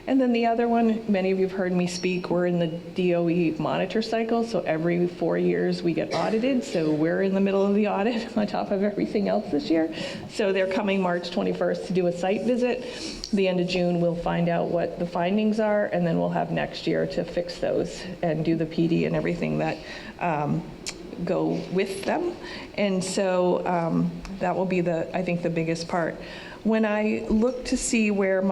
And then the other one, many of you have heard me speak, we're in the DOE monitor cycle, so every 4 years we get audited, so we're in the middle of the audit on top of everything else this year. So they're coming March 21st to do a site visit. The end of June we'll find out what the findings are, and then we'll have next year to fix those and do the PD and everything that go with them. And so that will be I think the biggest part. When I look to see where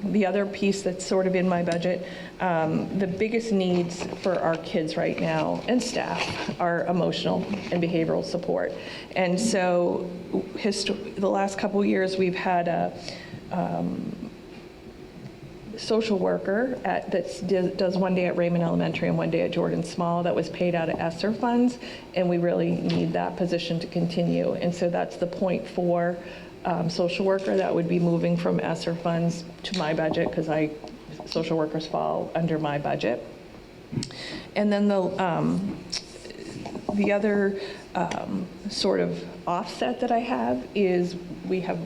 the other piece that's sort of in my budget, the biggest needs for our kids right now and staff are emotional and behavioral support. And so the last couple years we've had a social worker that does one day at Raymond Elementary and one day at Jordan Small that was paid out of ESSER funds, and we really need that position to continue. And so that's the .4 social worker that would be moving from ESSER funds to my budget, because social workers fall under my budget. And then the other sort of offset that I have is we have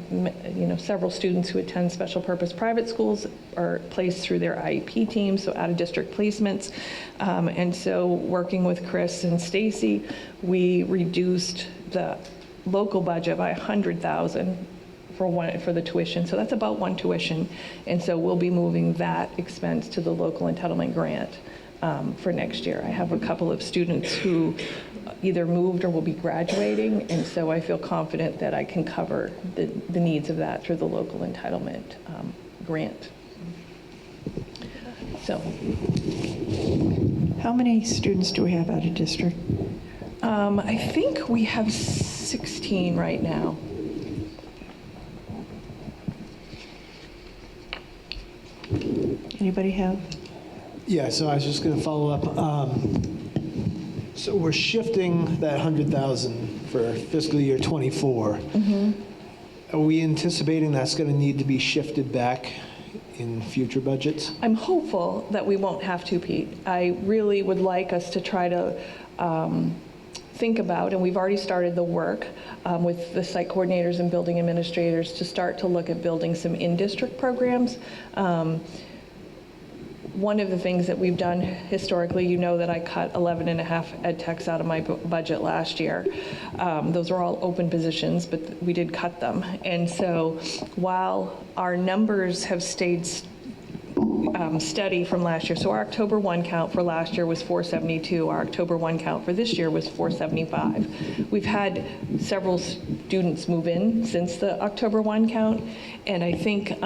several students who attend special purpose private schools are placed through their IEP team, so out of district placements. And so working with Chris and Stacy, we reduced the local budget by $100,000 for the tuition. So that's about one tuition. And so we'll be moving that expense to the local entitlement grant for next year. I have a couple of students who either moved or will be graduating, and so I feel confident that I can cover the needs of that through the local entitlement grant. So, how many students do we have out of district? I think we have 16 right now. Anybody have? Yeah, so I was just going to follow up. So we're shifting that 100,000 for fiscal year '24. Are we anticipating that's going to need to be shifted back in future budgets? I'm hopeful that we won't have to, Pete. I really would like us to try to think about, and we've already started the work with the site coordinators and building administrators to start to look at building some in-district programs. One of the things that we've done historically, you know that I cut 11.5 ed techs out of my budget last year. Those are all open positions, but we did cut them. And so while our numbers have stayed steady from last year, so our October 1 count for last year was 472. Our October 1 count for this year was 475. We've had several students move in since the October 1 count, and I think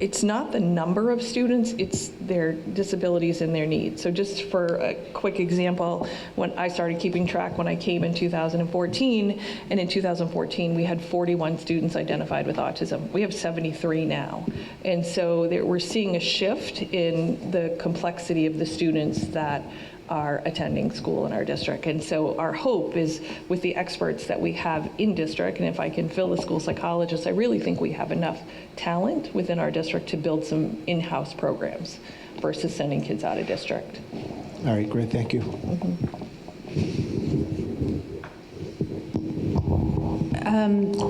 it's not the number of students, it's their disabilities and their needs. So just for a quick example, when I started keeping track when I came in 2014, and in 2014 we had 41 students identified with autism. We have 73 now. And so we're seeing a shift in the complexity of the students that are attending school in our district. And so our hope is with the experts that we have in district, and if I can fill the school psychologists, I really think we have enough talent within our district to build some in-house programs versus sending kids out of district. All right, great, thank you.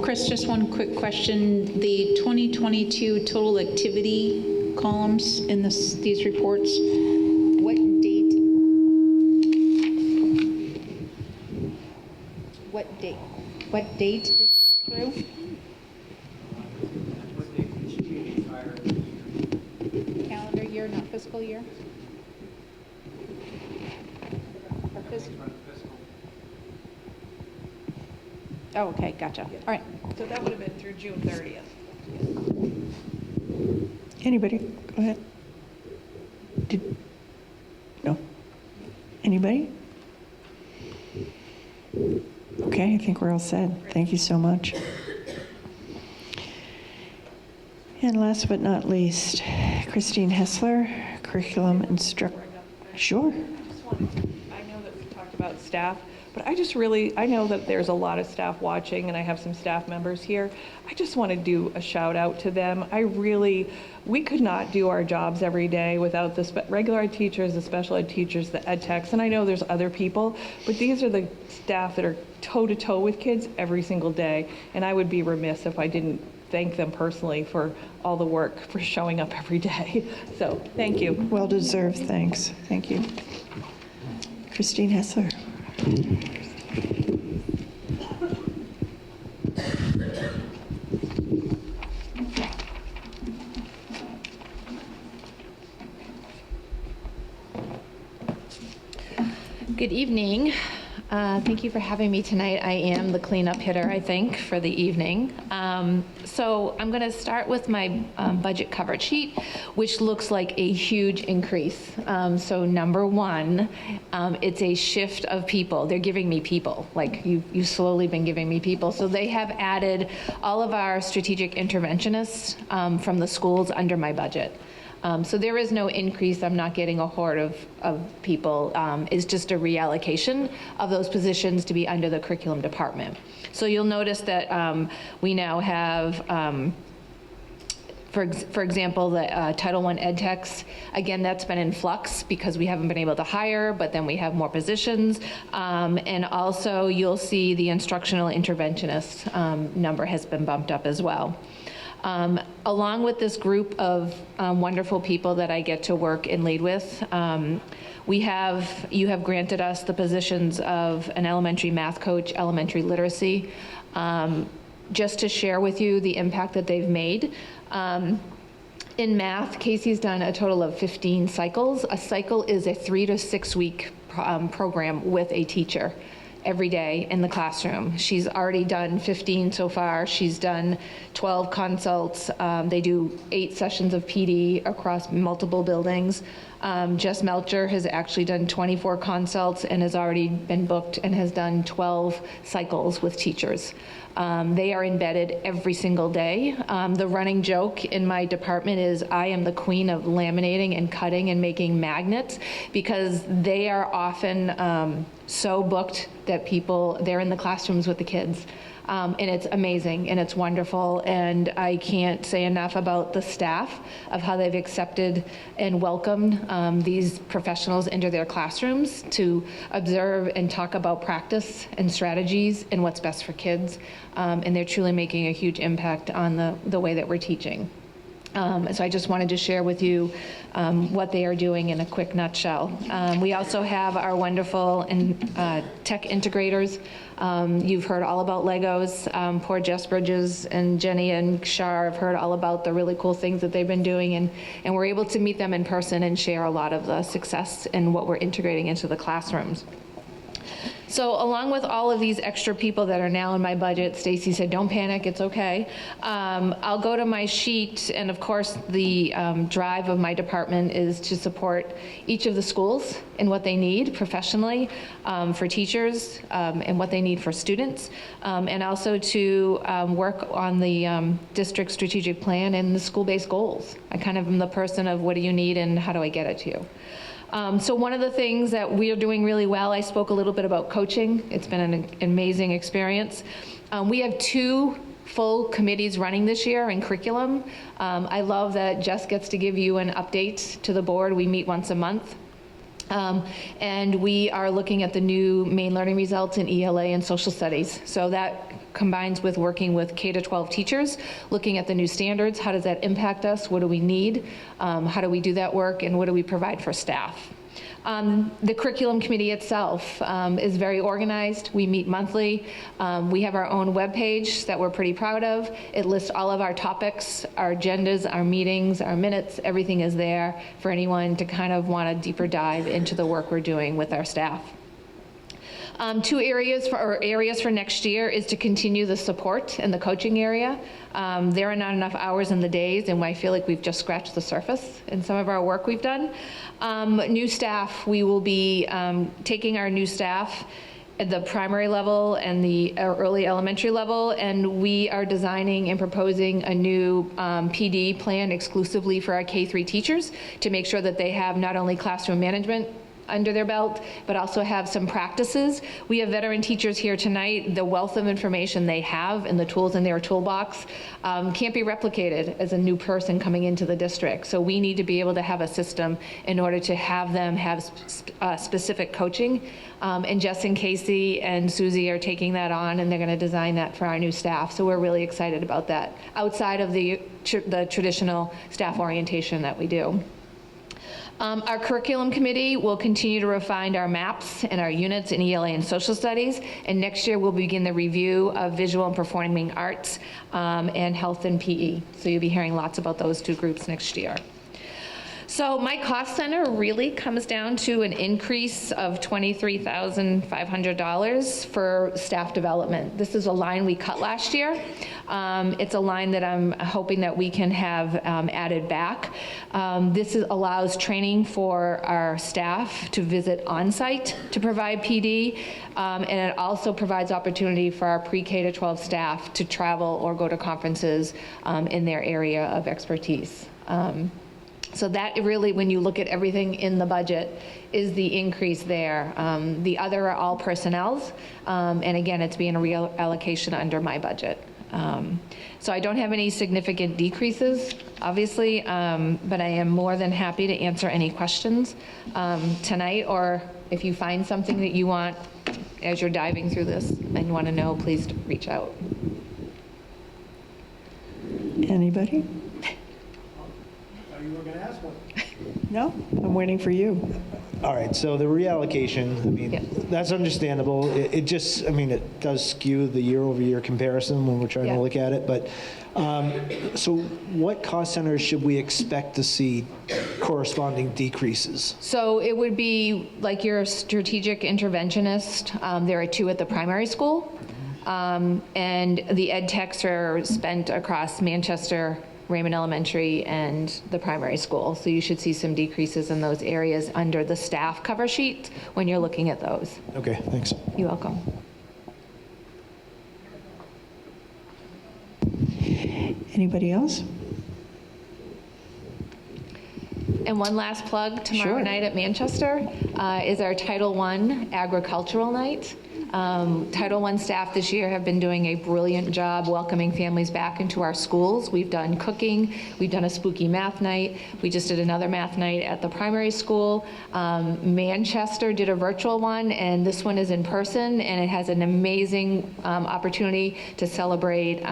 Chris, just one quick question. The 2022 total activity columns in these reports, what date is that through? Calendar year, not fiscal year? Or fiscal? Oh, okay, gotcha. All right. So that would have been through June 30th. Anybody? Go ahead. No? Anybody? Okay, I think we're all set. Thank you so much. And last but not least, Christine Hessler, curriculum instructor. Sure. I know that we talked about staff, but I know that there's a lot of staff watching, and I have some staff members here. I just want to do a shout out to them. We could not do our jobs every day without the regular ed teachers, the special ed teachers, the ed techs, and I know there's other people, but these are the staff that are toe-to-toe with kids every single day, and I would be remiss if I didn't thank them personally for all the work, for showing up every day. So, thank you. Well-deserved thanks. Thank you. Christine Hessler. Good evening. Thank you for having me tonight. I am the cleanup hitter, I think, for the evening. So I'm going to start with my budget cover sheet, which looks like a huge increase. So number one, it's a shift of people. They're giving me people, like you've slowly been giving me people. So they have added all of our strategic interventionists from the schools under my budget. So there is no increase. I'm not getting a horde of people. It's just a reallocation of those positions to be under the curriculum department. So you'll notice that we now have For example, the Title I ed techs, again, that's been in flux because we haven't been able to hire, but then we have more positions. And also, you'll see the instructional interventionist number has been bumped up as well. Along with this group of wonderful people that I get to work and lead with, you have granted us the positions of an elementary math coach, elementary literacy. Just to share with you the impact that they've made. In math, Casey's done a total of 15 cycles. A cycle is a 3 to 6 week program with a teacher every day in the classroom. She's already done 15 so far. She's done 12 consults. They do 8 sessions of PD across multiple buildings. Jess Melcher has actually done 24 consults and has already been booked and has done 12 cycles with teachers. They are embedded every single day. The running joke in my department is I am the queen of laminating and cutting and making magnets, because they are often so booked that they're in the classrooms with the kids. And it's amazing and it's wonderful, and I can't say enough about the staff of how they've accepted and welcomed these professionals into their classrooms to observe and talk about practice and strategies and what's best for kids, and they're truly making a huge impact on the way that we're teaching. So I just wanted to share with you what they are doing in a quick nutshell. We also have our wonderful tech integrators. You've heard all about Legos. Poor Jess Bridges and Jenny and Shar have heard all about the really cool things that they've been doing, and we're able to meet them in person and share a lot of the success and what we're integrating into the classrooms. So along with all of these extra people that are now in my budget, Stacy said, don't panic, it's okay. I'll go to my sheet, and of course the drive of my department is to support each of the schools in what they need professionally for teachers and what they need for students, and also to work on the district strategic plan and the school-based goals. I kind of am the person of what do you need and how do I get it to you. So one of the things that we are doing really well, I spoke a little bit about coaching. It's been an amazing experience. We have 2 full committees running this year in curriculum. I love that Jess gets to give you an update to the board. We meet once a month. And we are looking at the new main learning results in ELA and social studies. So that combines with working with K-12 teachers, looking at the new standards. How does that impact us? What do we need? How do we do that work? And what do we provide for staff? The curriculum committee itself is very organized. We meet monthly. We have our own webpage that we're pretty proud of. It lists all of our topics, our agendas, our meetings, our minutes. Everything is there for anyone to kind of want a deeper dive into the work we're doing with our staff. 2 areas for next year is to continue the support and the coaching area. There are not enough hours in the days, and I feel like we've just scratched the surface in some of our work we've done. New staff, we will be taking our new staff at the primary level and the early elementary level, and we are designing and proposing a new PD plan exclusively for our K-3 teachers to make sure that they have not only classroom management under their belt, but also have some practices. We have veteran teachers here tonight. The wealth of information they have and the tools in their toolbox can't be replicated as a new person coming into the district. So we need to be able to have a system in order to have them have specific coaching. And Jess and Casey and Susie are taking that on, and they're going to design that for our new staff. So we're really excited about that, outside of the traditional staff orientation that we do. Our curriculum committee will continue to refine our maps and our units in ELA and social studies, and next year we'll begin the review of visual and performing arts and health and PE. So you'll be hearing lots about those 2 groups next year. So my cost center really comes down to an increase of $23,500 for staff development. This is a line we cut last year. It's a line that I'm hoping that we can have added back. This allows training for our staff to visit on-site to provide PD, and it also provides opportunity for our pre-K to 12 staff to travel or go to conferences in their area of expertise. So that really, when you look at everything in the budget, is the increase there. The other are all personnels, and again, it's being a reallocation under my budget. So I don't have any significant decreases, obviously, but I am more than happy to answer any questions tonight, or if you find something that you want as you're diving through this and want to know, please reach out. Anybody? You were going to ask one. No, I'm waiting for you. All right, so the reallocation, I mean, that's understandable. It just, I mean, it does skew the year-over-year comparison when we're trying to look at it. But so what cost centers should we expect to see corresponding decreases? So it would be like your strategic interventionist. There are 2 at the primary school. And the ed techs are spent across Manchester, Raymond Elementary, and the primary school. So you should see some decreases in those areas under the staff cover sheet when you're looking at those. Okay, thanks. You're welcome. Anybody else? And one last plug, tomorrow night at Manchester is our Title I agricultural night. Title I staff this year have been doing a brilliant job welcoming families back into our schools. We've done cooking, we've done a spooky math night, we just did another math night at the primary school. Manchester did a virtual one, and this one is in person, and it has an amazing opportunity to celebrate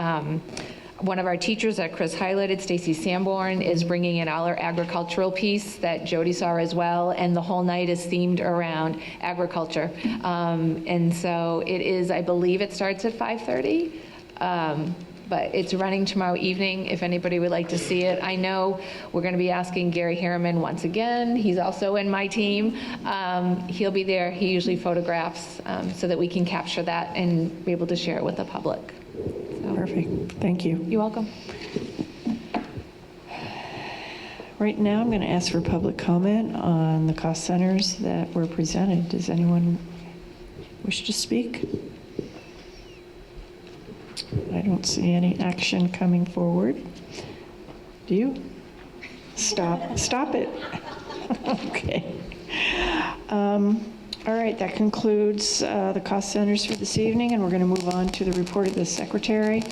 one of our teachers that Chris highlighted, Stacy Sanborn, is bringing in all our agricultural piece that Jody saw as well, and the whole night is themed around agriculture. And so it is, I believe it starts at 5:30, but it's running tomorrow evening if anybody would like to see it. I know we're going to be asking Gary Harriman once again. He's also in my team. He'll be there. He usually photographs so that we can capture that and be able to share it with the public. Perfect. Thank you. You're welcome. Right now, I'm going to ask for public comment on the cost centers that were presented. Does anyone wish to speak? I don't see any action coming forward. Do you? Stop it. Okay. All right, that concludes the cost centers for this evening, and we're going to move on to the report of the secretary.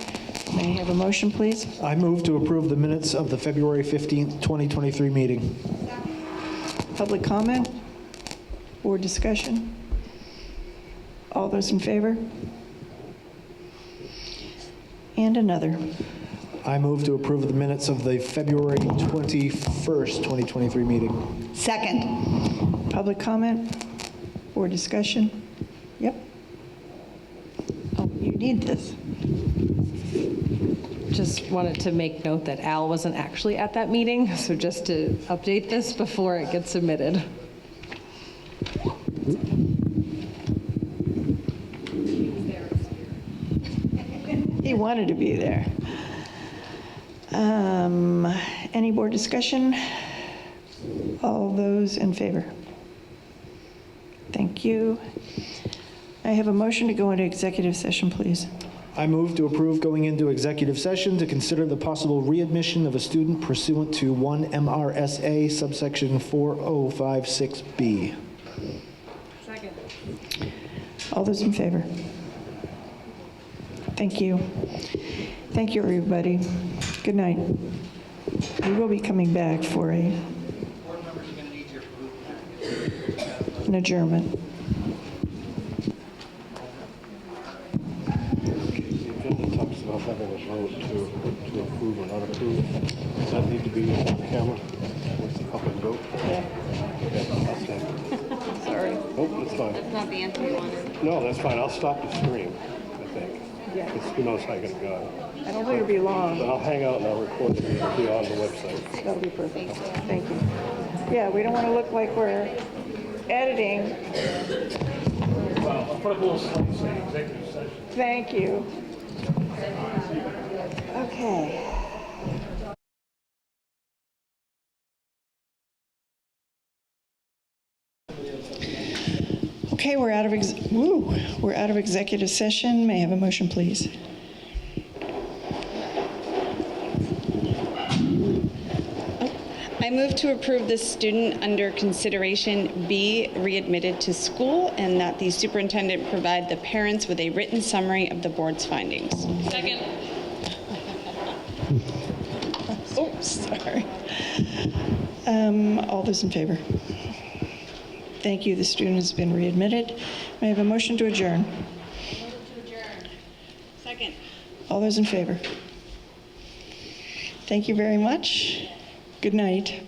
May I have a motion, please? I move to approve the minutes of the February 15th, 2023 meeting. Public comment or discussion? All those in favor? And another. I move to approve the minutes of the February 21st, 2023 meeting. Second. Public comment or discussion? Yep. Oh, you need this. Just wanted to make note that Al wasn't actually at that meeting, so just to update this before it gets submitted. He wanted to be there. Any board discussion? All those in favor? Thank you. I have a motion to go into executive session, please. I move to approve going into executive session to consider the possible readmission of a student pursuant to 1 MRSA subsection 4056B. Second. All those in favor? Thank you. Thank you, everybody. Good night. We will be coming back for an adjournment. Talks about having a vote to approve or not approve. Does that need to be on camera? What's the public vote? Yeah. Okay, I'll stand. Sorry. Nope, that's fine. That's not the answer you wanted. No, that's fine. I'll stop the stream, I think. Yeah. 'Cause who knows how it's going to go. I don't think it'll be long. But I'll hang out and I'll record it. It'll be on the website. That'll be perfect. Thank you. Yeah, we don't want to look like we're editing. Well, I'll put up a little slide saying executive session. Thank you. Okay. Okay, we're out of executive session. May I have a motion, please? I move to approve the student under consideration be readmitted to school and that the superintendent provide the parents with a written summary of the board's findings. Second. Oh, sorry. All those in favor? Thank you. The student has been readmitted. May I have a motion to adjourn? Second. All those in favor? Thank you very much. Good night.